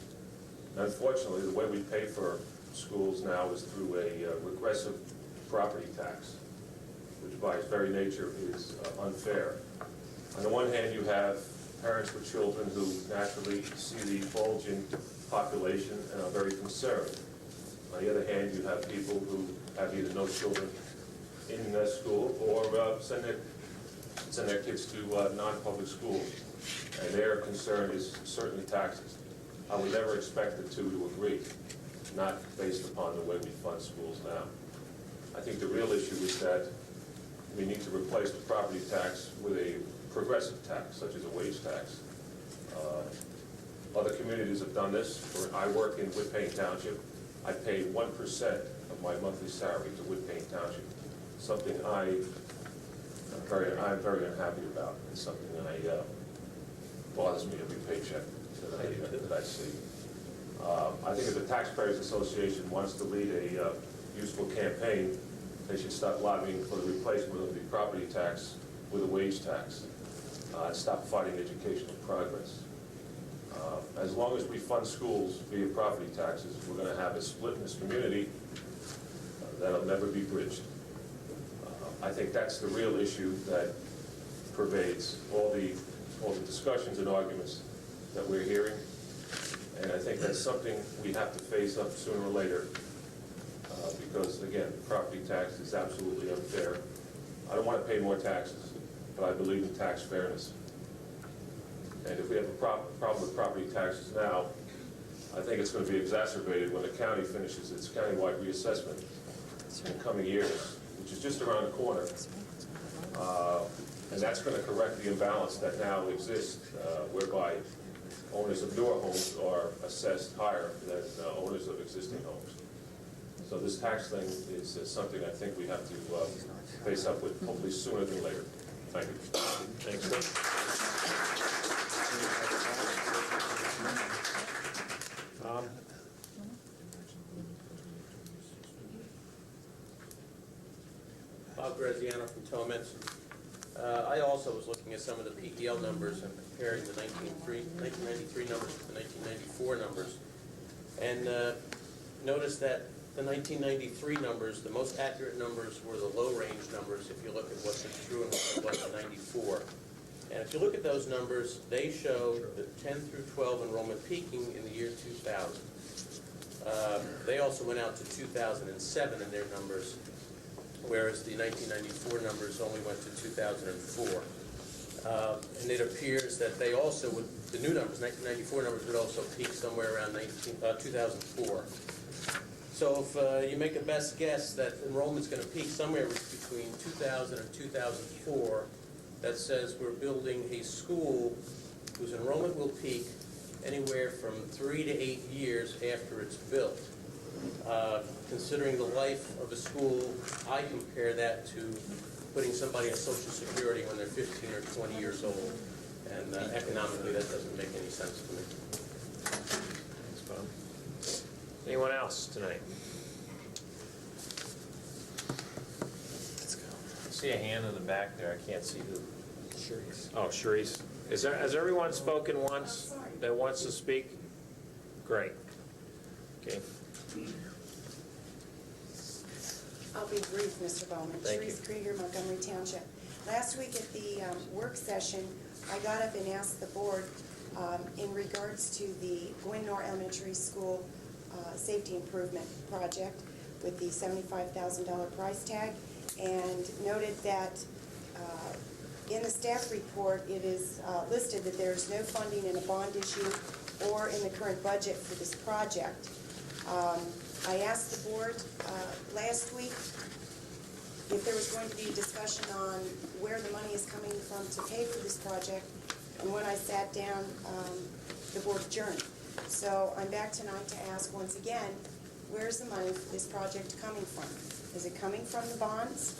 And unfortunately, the way we pay for schools now is through a regressive property tax, which by its very nature is unfair. On the one hand, you have parents with children who naturally see the bulge in population and are very concerned. On the other hand, you have people who have either no children in school or send their kids to non-public schools, and their concern is certainly taxes. I would never expect the two to agree, not based upon the way we fund schools now. I think the real issue is that we need to replace the property tax with a progressive tax, such as a wage tax. Other communities have done this. I work in Woodpain Township. I pay 1% of my monthly salary to Woodpain Township, something I'm very unhappy about. It's something that bothers me every paycheck that I see. I think if the Taxpayers Association wants to lead a useful campaign, they should start lobbying for the replacement of the property tax with a wage tax and stop fighting educational progress. As long as we fund schools via property taxes, we're going to have a split in this community that'll never be bridged. I think that's the real issue that pervades all the discussions and arguments that we're hearing, and I think that's something we have to face up sooner or later, because again, property tax is absolutely unfair. I don't want to pay more taxes, but I believe in tax fairness. And if we have a problem with property taxes now, I think it's going to be exacerbated when the county finishes its countywide reassessment in the coming years, which is just around the corner. And that's going to correct the imbalance that now exists, whereby owners of newer homes are assessed higher than owners of existing homes. So this tax thing is something I think we have to face up with, hopefully sooner than later. Thank you. Thanks. Bob Graziano from Tillmans. I also was looking at some of the PEL numbers and comparing the 1993 numbers to the 1994 numbers, and noticed that the 1993 numbers, the most accurate numbers were the low-range numbers if you look at what's true and what's in 94. And if you look at those numbers, they show the 10 through 12 enrollment peaking in the year 2000. They also went out to 2007 in their numbers, whereas the 1994 numbers only went to 2004. And it appears that they also would, the new numbers, 1994 numbers, would also peak somewhere around 2004. So if you make a best guess that enrollment's going to peak somewhere between 2000 and 2004, that says we're building a school whose enrollment will peak anywhere from 3 to 8 years after it's built. Considering the life of a school, I compare that to putting somebody on Social Security when they're 15 or 20 years old. And economically, that doesn't make any sense to me. Thanks, Bob. Anyone else tonight? Let's go. I see a hand in the back there. I can't see who. Cherise. Oh, Cherise. Has everyone spoken once that wants to speak? Great. Okay. I'll be brief, Mr. Bowman. Thank you. Cherise Krieger, Montgomery Township. Last week at the work session, I got up and asked the board in regards to the Gwynnor Elementary School safety improvement project with the $75,000 price tag, and noted that in the staff report it is listed that there is no funding in a bond issue or in the current budget for this project. I asked the board last week if there was going to be a discussion on where the money is coming from to pay for this project, and when I sat down, the board adjourned. So I'm back tonight to ask once again, where's the money for this project coming from? Is it coming from the bonds?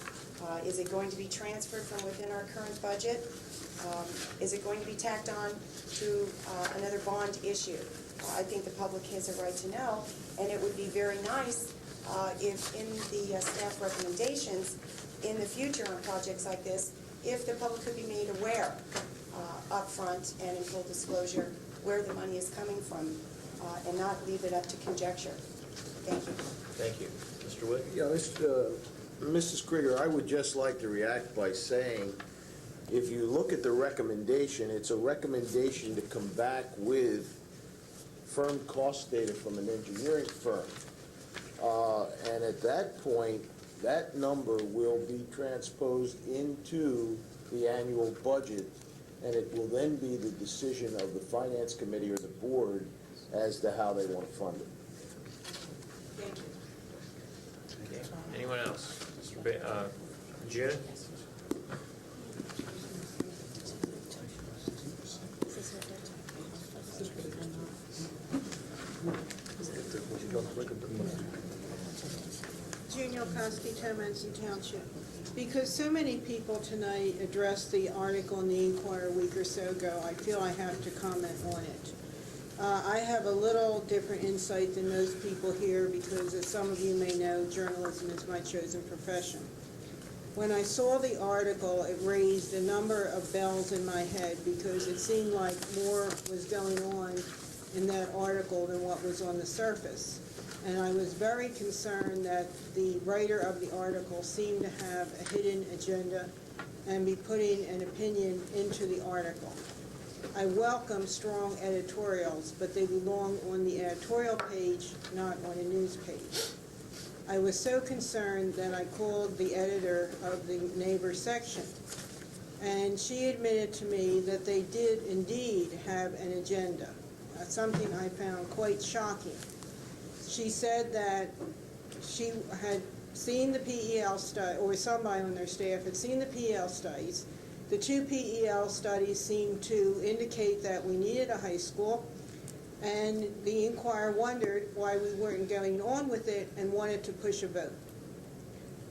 Is it going to be transferred from within our current budget? Is it going to be tacked on to another bond issue? I think the public has a right to know, and it would be very nice if in the staff recommendations in the future on projects like this, if the public could be made aware upfront and in full disclosure where the money is coming from, and not leave it up to conjecture. Thank you. Thank you. Mr. Wood? Yeah, Mrs. Krieger, I would just like to react by saying, if you look at the recommendation, it's a recommendation to come back with firm cost data from an engineering firm. And at that point, that number will be transposed into the annual budget, and it will then be the decision of the Finance Committee or the board as to how they want to fund it. Thank you. Okay. Anyone else? June? Junior Koski, Tomenson Township. Because so many people tonight addressed the article in the Inquirer a week or so ago, I feel I have to comment on it. I have a little different insight than most people here because, as some of you may know, journalism is my chosen profession. When I saw the article, it raised a number of bells in my head because it seemed like more was going on in that article than what was on the surface. And I was very concerned that the writer of the article seemed to have a hidden agenda and be putting an opinion into the article. I welcome strong editorials, but they belong on the editorial page, not on a news page. I was so concerned that I called the editor of the neighbor section, and she admitted to me that they did indeed have an agenda, something I found quite shocking. She said that she had seen the PEL study, or somebody on their staff had seen the PEL studies. The two PEL studies seemed to indicate that we needed a high school, and the Inquirer wondered why we weren't going on with it and wanted to push a vote.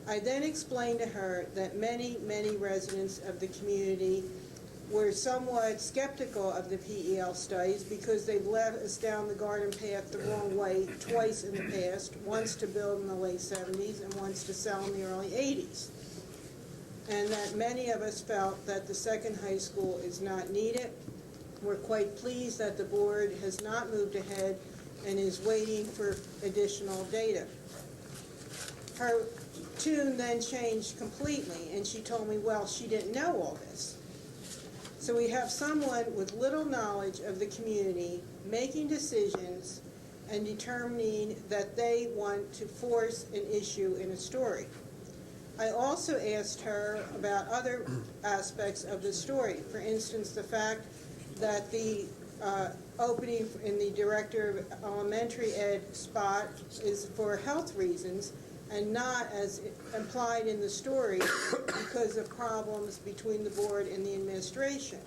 I then explained to her that many, many residents of the community were somewhat skeptical of the PEL studies because they've led us down the garden path the wrong way twice in the past, once to build in the late 70s and once to sell in the early 80s. And that many of us felt that the second high school is not needed. We're quite pleased that the board has not moved ahead and is waiting for additional data. Her tune then changed completely, and she told me, well, she didn't know all this. So we have someone with little knowledge of the community making decisions and determining that they want to force an issue in a story. I also asked her about other aspects of the story. For instance, the fact that the opening in the director of elementary ed spot is for health reasons and not as implied in the story because of problems between the board and the administration.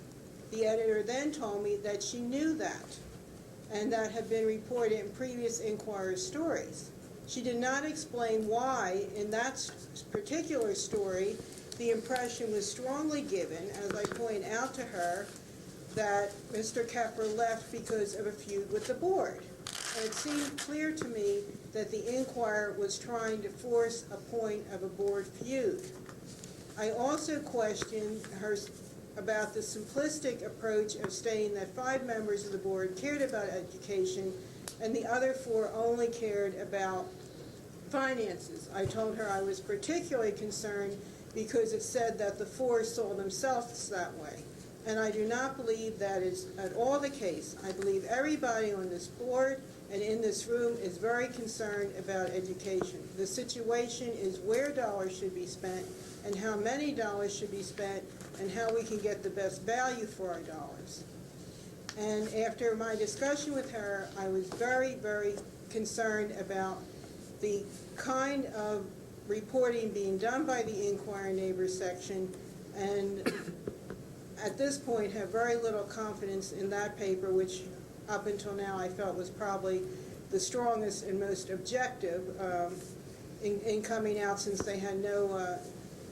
The editor then told me that she knew that, and that had been reported in previous Inquirer stories. She did not explain why, in that particular story, the impression was strongly given, as I point out to her, that Mr. Kepper left because of a feud with the board. And it seemed clear to me that the Inquirer was trying to force a point of a board feud. I also questioned her about the simplistic approach of stating that 5 members of the board cared about education and the other 4 only cared about finances. I told her I was particularly concerned because it said that the 4 saw themselves that way. And I do not believe that is at all the case. I believe everybody on this board and in this room is very concerned about education. The situation is where dollars should be spent and how many dollars should be spent and how we can get the best value for our dollars. And after my discussion with her, I was very, very concerned about the kind of reporting being done by the Inquirer Neighbors section, and at this point have very little confidence in that paper, which up until now I felt was probably the strongest and most objective in coming out, since they had no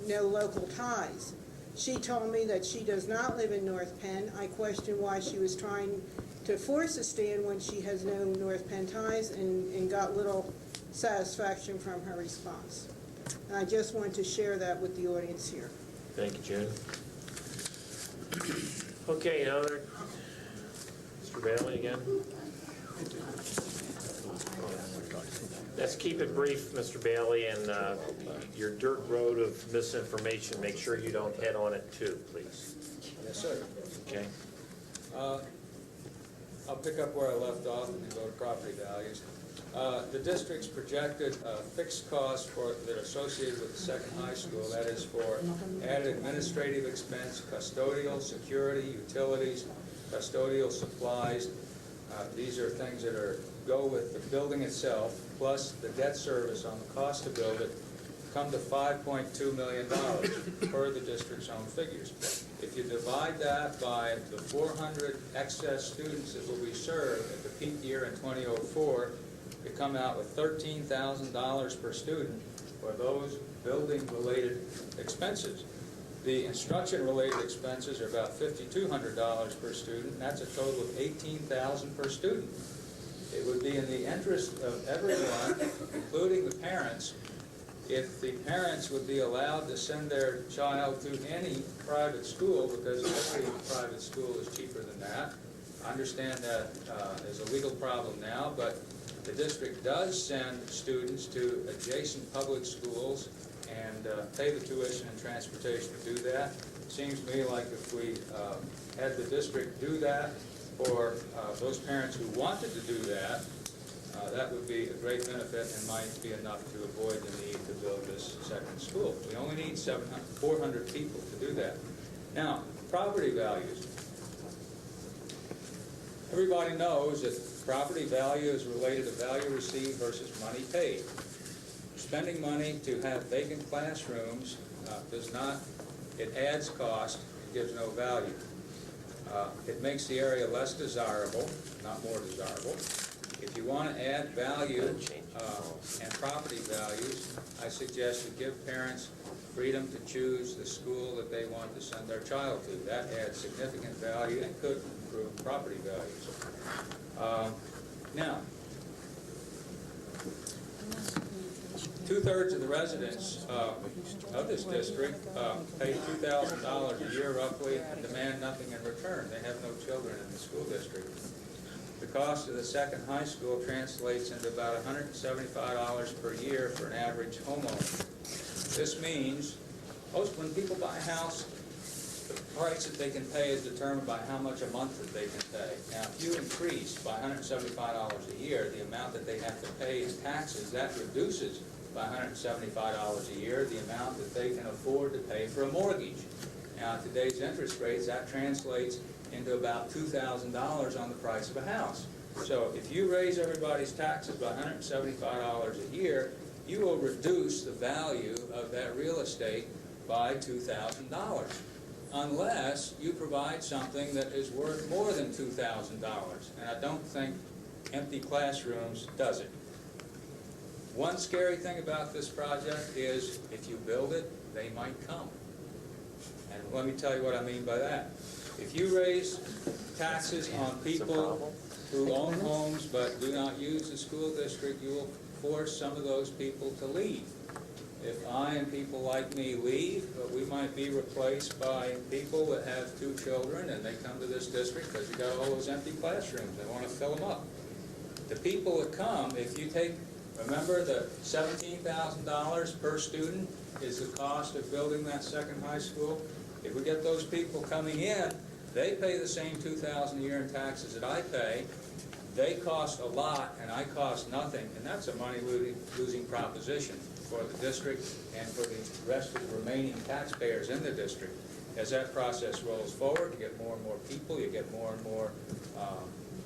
local ties. She told me that she does not live in North Penn. I questioned why she was trying to force a stand when she has no North Penn ties and got little satisfaction from her response. And I just wanted to share that with the audience here. Thank you, June. Okay, other, Mr. Bailey again. Let's keep it brief, Mr. Bailey, and your dirt road of misinformation, make sure you don't head on it too, please. Yes, sir. Okay? I'll pick up where I left off and then go to property values. The district's projected fixed costs that are associated with the second high school, that is for added administrative expense, custodial, security, utilities, custodial supplies. These are things that go with the building itself, plus the debt service on the cost to build it, come to $5.2 million per the district's own figures. If you divide that by the 400 excess students that will be served at the peak year in 2004, you come out with $13,000 per student for those building-related expenses. The instruction-related expenses are about $5,200 per student, and that's a total of $18,000 per student. It would be in the interest of everyone, including the parents, if the parents would be allowed to send their child to any private school, because every private school is cheaper than that. I understand that is a legal problem now, but the district does send students to adjacent public schools and pay the tuition and transportation to do that. It seems to me like if we had the district do that for those parents who wanted to do that, that would be a great benefit and might be enough to avoid the need to build this second school. We only need 400 people to do that. Now, property values. Everybody knows that property value is related to value received versus money paid. Spending money to have vacant classrooms it adds cost, it gives no value. It makes the area less desirable, not more desirable. If you want to add value and property values, I suggest you give parents freedom to choose the school that they want to send their child to. That adds significant value and could improve property values. Now, 2/3 of the residents of this district pay $2,000 a year roughly and demand nothing in return. They have no children in the school district. The cost of the second high school translates into about $175 per year for an average homeowner. This means when people buy a house, the price that they can pay is determined by how much a month that they can pay. Now, if you increase by $175 a year the amount that they have to pay in taxes, that reduces by $175 a year the amount that they can afford to pay for a mortgage. Now, at today's interest rates, that translates into about $2,000 on the price of a house. So if you raise everybody's taxes by $175 a year, you will reduce the value of that real estate by $2,000, unless you provide something that is worth more than $2,000. And I don't think empty classrooms does it. One scary thing about this project is if you build it, they might come. And let me tell you what I mean by that. If you raise taxes on people who own homes but do not use the school district, you will force some of those people to leave. If I and people like me leave, but we might be replaced by people that have 2 children and they come to this district because you got all those empty classrooms. They want to fill them up. The people that come, if you remember the $17,000 per student is the cost of building that second high school. If we get those people coming in, they pay the same $2,000 a year in taxes that I pay. They cost a lot and I cost nothing, and that's a money-losing proposition for the district and for the rest of the remaining taxpayers in the district. As that process rolls forward, you get more and more people, you get more and more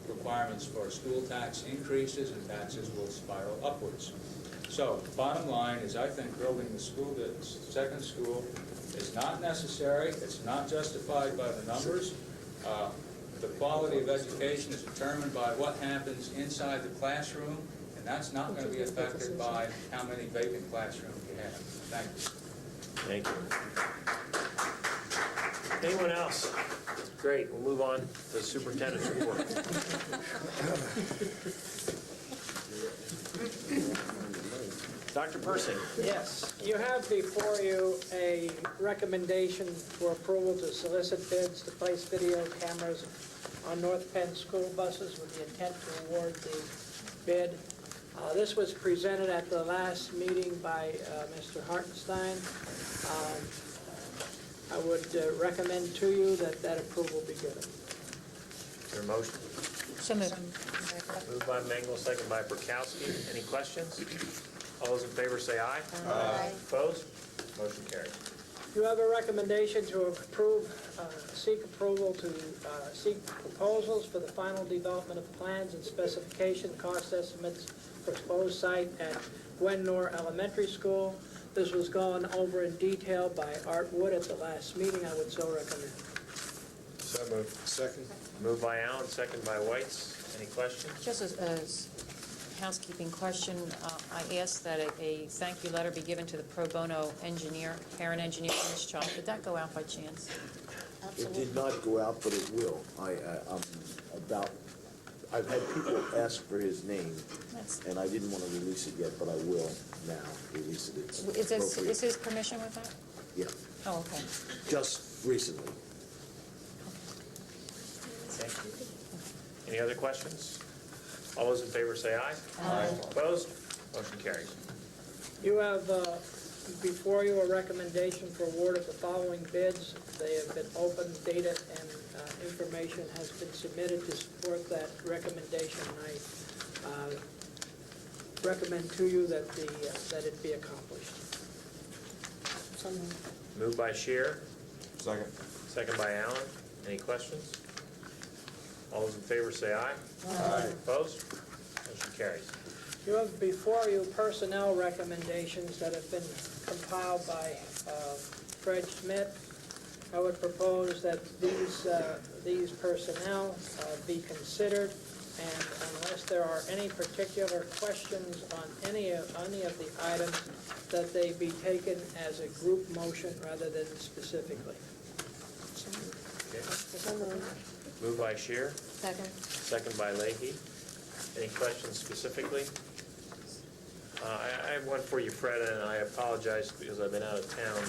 requirements for school tax increases, and taxes will spiral upwards. So, bottom line is I think building the second school is not necessary, it's not justified by the numbers. The quality of education is determined by what happens inside the classroom, and that's not going to be affected by how many vacant classrooms you have. Thank you. Thank you. Anyone else? Great, we'll move on to the superintendent's report. Dr. Persing. Yes, you have before you a recommendation for approval to solicit bids to place video cameras on North Penn school buses with the intent to award the bid. This was presented at the last meeting by Mr. Hartenstein. I would recommend to you that that approval be given. Is there a motion? So moved. Moved by Mengel, second by Burkowski. Any questions? All those in favor say aye. Aye. Opposed? Motion carries. You have a recommendation to approve, seek approval to seek proposals for the final development of plans and specification cost estimates for proposed site at Gwen-Nor Elementary School. This was gone over in detail by Art Wood at the last meeting. I would so recommend. So moved. Second. Moved by Allen, second by Whites. Any questions? Just as housekeeping question, I asked that a thank you letter be given to the pro bono engineer, parent engineer for this child. Did that go out by chance? It did not go out, but it will. I've had people ask for his name, and I didn't want to release it yet, but I will now release it. It's appropriate. Is his permission with that? Yeah, Oh, okay. just recently. Any other questions? All those in favor say aye. Aye. Opposed? Motion carries. You have before you a recommendation for award of the following bids. They have been opened, data and information has been submitted to support that recommendation. I recommend to you that that it be accomplished. Moved by Shear. Second. Second by Allen. Any questions? All those in favor say aye. Aye. Opposed? Motion carries. You have before you personnel recommendations that have been compiled by Fred Schmidt. I would propose that these personnel be considered, and unless there are any particular questions on any of the items, that they be taken as a group motion rather than specifically. Okay. Moved by Shear. Second. Second by Leahy. Any questions specifically? I have one for you, Fred, and I apologize because I've been out of town.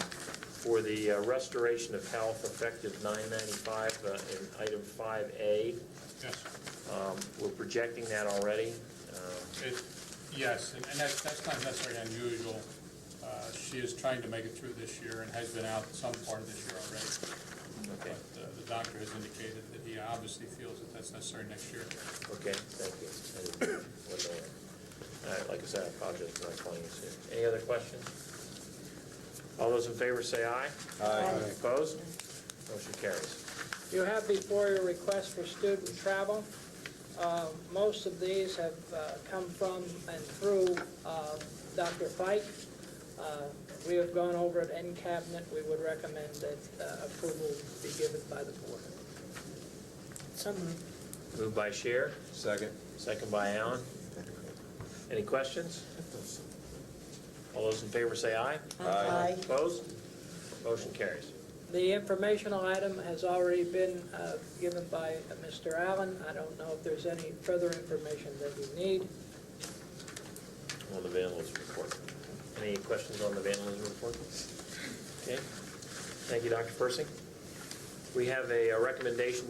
For the restoration of health effective 9/95 in item 5A. Yes. We're projecting that already. Yes, and that's not necessarily unusual. She is trying to make it through this year and has been out some part of this year already. Okay. But the doctor has indicated that he obviously feels that that's necessary next year. Okay, thank you. Like I said, I apologize for not calling you soon. Any other questions? All those in favor say aye. Aye. Opposed? Motion carries. You have before you a request for student travel. Most of these have come from and through Dr. Fike. We have gone over it in cabinet. We would recommend that approval be given by the board. Moved by Shear. Second. Second by Allen. Any questions? All those in favor say aye. Aye. Opposed? Motion carries. The informational item has already been given by Mr. Allen. I don't know if there's any further information that you need. On the vandalism report. Any questions on the vandalism report? Okay. Thank you, Dr. Persing. We have a recommendation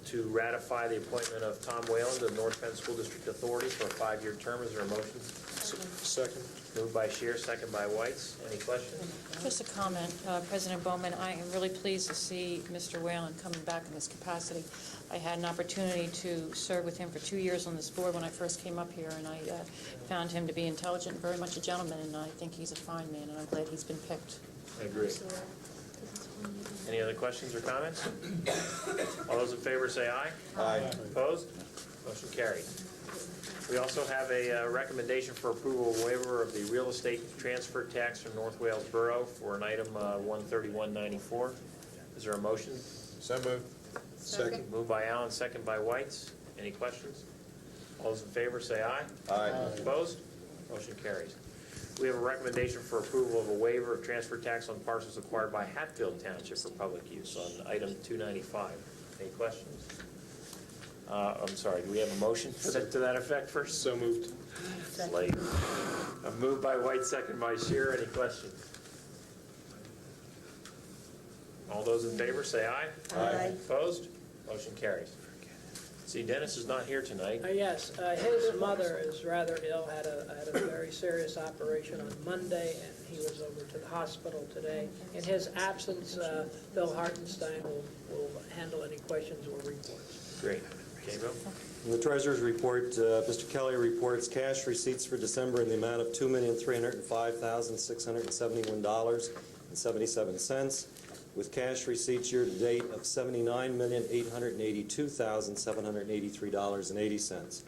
to ratify the appointment of Tom Whalen to the North Penn School District Authority for a 5-year term. Is there a motion? Second. Moved by Shear, second by Whites. Any questions? Just a comment, President Bowman, I am really pleased to see Mr. Whalen coming back in this capacity. I had an opportunity to serve with him for 2 years on this board when I first came up here, and I found him to be intelligent and very much a gentleman, and I think he's a fine man, and I'm glad he's been picked. I agree. Any other questions or comments? All those in favor say aye. Aye. Opposed? Motion carried. We also have a recommendation for approval of waiver of the real estate transfer tax from North Wales Borough for an item 13194. Is there a motion? So moved. Second. Moved by Allen, second by Whites. Any questions? All those in favor say aye. Aye. Opposed? Motion carries. We have a recommendation for approval of a waiver of transfer tax on parcels acquired by Hatfield Township for public use on item 295. Any questions? I'm sorry, do we have a motion to that effect first? So moved. Slate. Moved by White, second by Shearer. Any questions? All those in favor say aye. Aye. Opposed? Motion carries. See, Dennis is not here tonight. Yes, his mother is rather ill, had a very serious operation on Monday, and he was over to the hospital today. In his absence, Bill Hartenstein will handle any questions or reports. Great. Okay, Bill? In the Treasurer's report, Mr. Kelly reports cash receipts for December in the amount of $2,305,671.77, with cash receipts year-to-date of $79,882,783.80.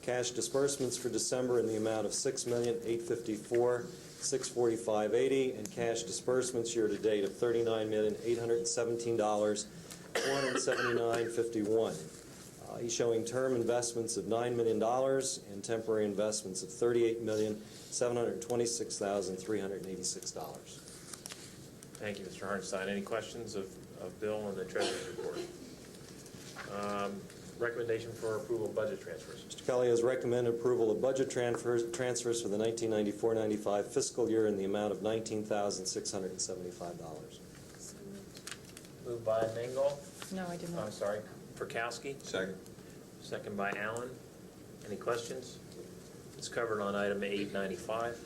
Cash disbursements for December in the amount of $6,854,645.80, and cash disbursements year-to-date of $39,817,479.51. He's showing term investments of $9 million and temporary investments of $38,726,386. Thank you, Mr. Hartenstein. Any questions of Bill on the Treasurer's report? Recommendation for approval of budget transfers. Mr. Kelly has recommended approval of budget transfers for the 1994-95 fiscal year in the amount of $19,675. Moved by Mangal. No, I did not. I'm sorry, Perkowski. Second. Second by Allen. Any questions? It's covered on item 895.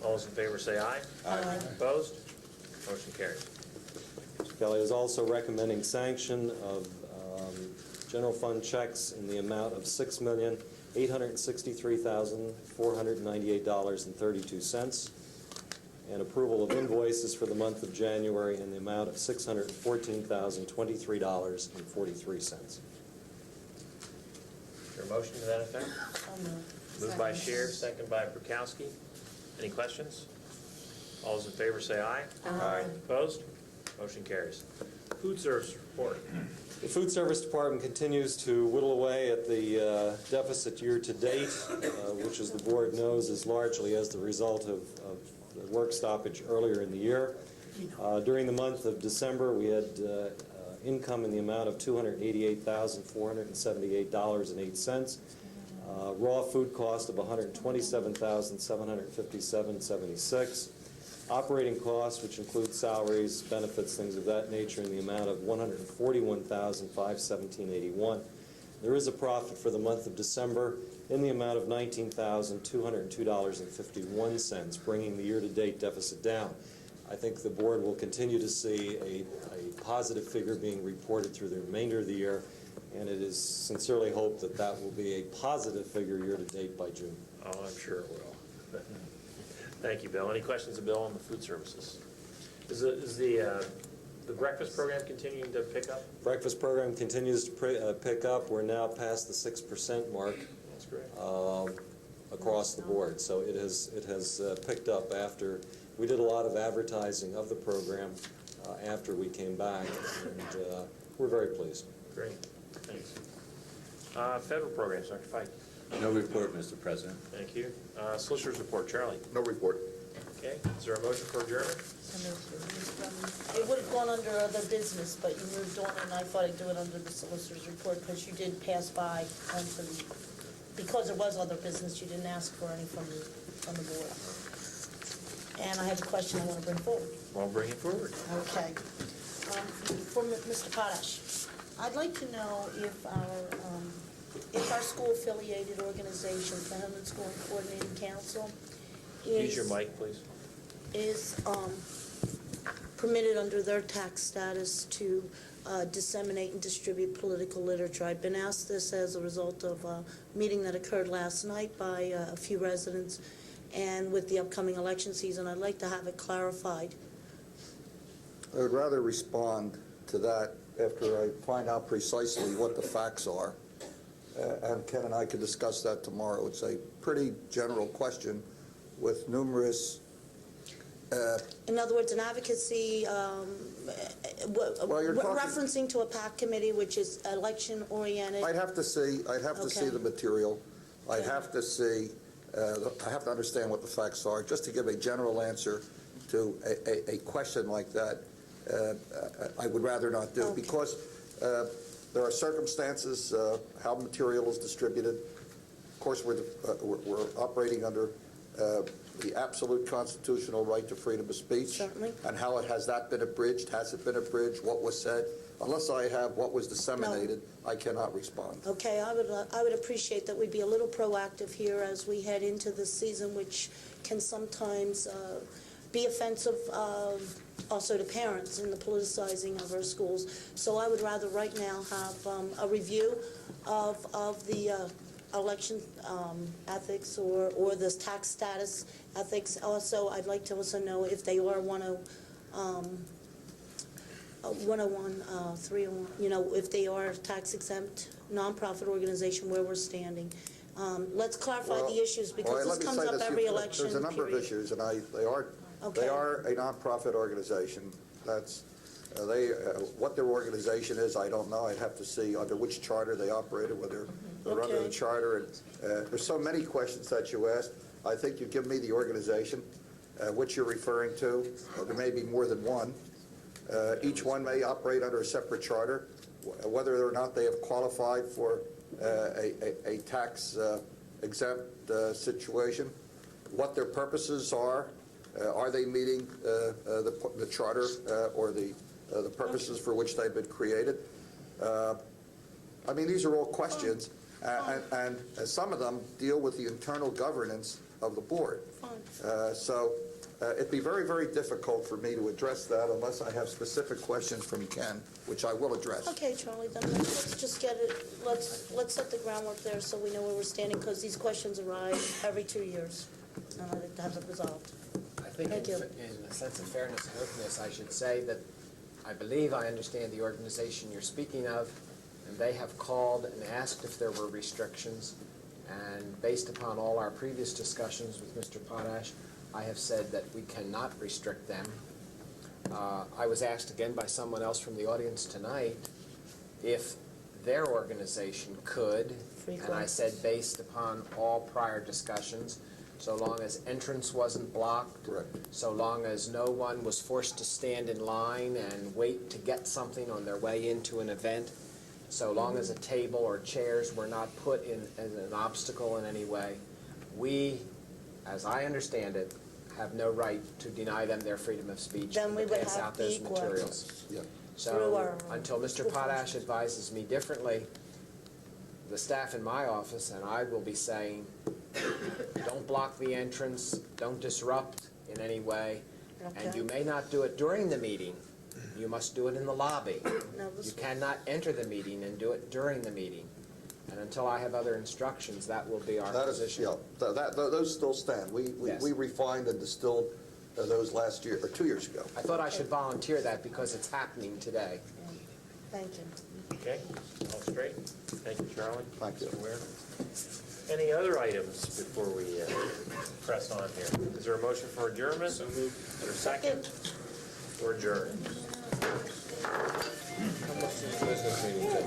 All those in favor say aye. Aye. Opposed? Motion carries. Mr. Kelly is also recommending sanction of general fund checks in the amount of $6,863,498.32, and approval of invoices for the month of January in the amount of $614,023.43. Is there a motion to that effect? Moved by Shear, second by Perkowski. Any questions? All those in favor say aye. Aye. Opposed? Motion carries. Food service report. The Food Service Department continues to whittle away at the deficit year-to-date, which, as the board knows, is largely as the result of the work stoppage earlier in the year. During the month of December, we had income in the amount of $288,478.08, raw food cost of $127,757.76, operating costs, which include salaries, benefits, things of that nature, in the amount of $141,517.81. There is a profit for the month of December in the amount of $19,202.51, bringing the year-to-date deficit down. I think the board will continue to see a positive figure being reported through the remainder of the year, and it is sincerely hoped that that will be a positive figure year-to-date by June. Oh, I'm sure it will. Thank you, Bill. Any questions of Bill on the food services? Is the breakfast program continuing to pick up? Breakfast program continues to pick up. We're now past the 6% mark. That's great. Across the board. So it has picked up after we did a lot of advertising of the program after we came back, and we're very pleased. Great. Thanks. Federal programs, Dr. Fike. No report, Mr. President. Thank you. Solicitor's report, Charlie. No report. Okay. Is there a motion for adjournment? It would have gone under other business, but you moved on, and I thought I'd do it under the solicitor's report, because you did pass by onto the, because it was other business, you didn't ask for any from the board. And I have a question I want to bring forward. Well, bring it forward. Okay. For Mr. Potash, I'd like to know if our school-affiliated organization, the Hamlin School Coordinating Council, Use your mic, please. is permitted under their tax status to disseminate and distribute political literature. I've been asked this as a result of a meeting that occurred last night by a few residents, and with the upcoming election season, I'd like to have it clarified. I would rather respond to that after I find out precisely what the facts are. And Ken and I could discuss that tomorrow. It's a pretty general question with numerous... in other words, an advocacy referencing to a PAC committee, which is election-oriented. I'd have to see the material. I'd have to see, I have to understand what the facts are. Just to give a general answer to a question like that, I would rather not do, because There are circumstances, how material is distributed. Of course, we're operating under the absolute constitutional right to freedom of speech. Certainly. And how has that been abridged? Has it been abridged? What was said? Unless I have what was disseminated, I cannot respond. Okay, I would appreciate that we be a little proactive here as we head into this season, which can sometimes be offensive also to parents in the politicizing of our schools. So I would rather right now have a review of the election ethics or the tax status ethics. Also, I'd like to also know if they are 101, 301, you know, if they are tax exempt nonprofit organization, where we're standing. Let's clarify the issues, because this comes up every election There's a number of issues, and they are a nonprofit organization. That's what their organization is, I don't know. I'd have to see under which charter they operated, whether they're under the charter. And there's so many questions that you asked. I think you give me the organization, which you're referring to. There may be more than one. Each one may operate under a separate charter. Whether or not they have qualified for a tax exempt situation, what their purposes are they meeting the charter or the purposes for which they've been created? I mean, these are all questions, and some of them deal with the internal governance of the board. So it'd be very, very difficult for me to address that unless I have specific questions from Ken, which I will address. Okay, Charlie, then let's just get it, let's set the groundwork there so we know where we're standing, because these questions arise every 2 years, and I'd like to have it resolved. I think in a sense of fairness and openness, I should say that I believe I understand the organization you're speaking of, and they have called and asked if there were restrictions, and based upon all our previous discussions with Mr. Potash, I have said that we cannot restrict them. I was asked again by someone else from the audience tonight if their organization could, and I said based upon all prior discussions, so long as entrance wasn't blocked, so long as no one was forced to stand in line and wait to get something on their way into an event, so long as a table or chairs were not put in as an obstacle in any way, we, as I understand it, have no right to deny them their freedom of speech Then we and would pass have out those equal materials. through So our until Mr. Potash advises me differently, the staff in my office and I will be saying, don't block the entrance, don't disrupt in any way, and you may not do it during the meeting. You must do it in the lobby. You cannot enter the meeting and do it during the meeting. And until I have other instructions, that will be our position. Those still stand. We refined and distilled those last year, or 2 years ago. I thought I should volunteer that because it's happening today. Thank you. Okay, all straight. Thank you, Charlie. Thank you. Mr. Ware. Any other items before we press on here? Is there a motion for adjournment? So moved. Is there a second? Or adjourned? How much does the business meeting take?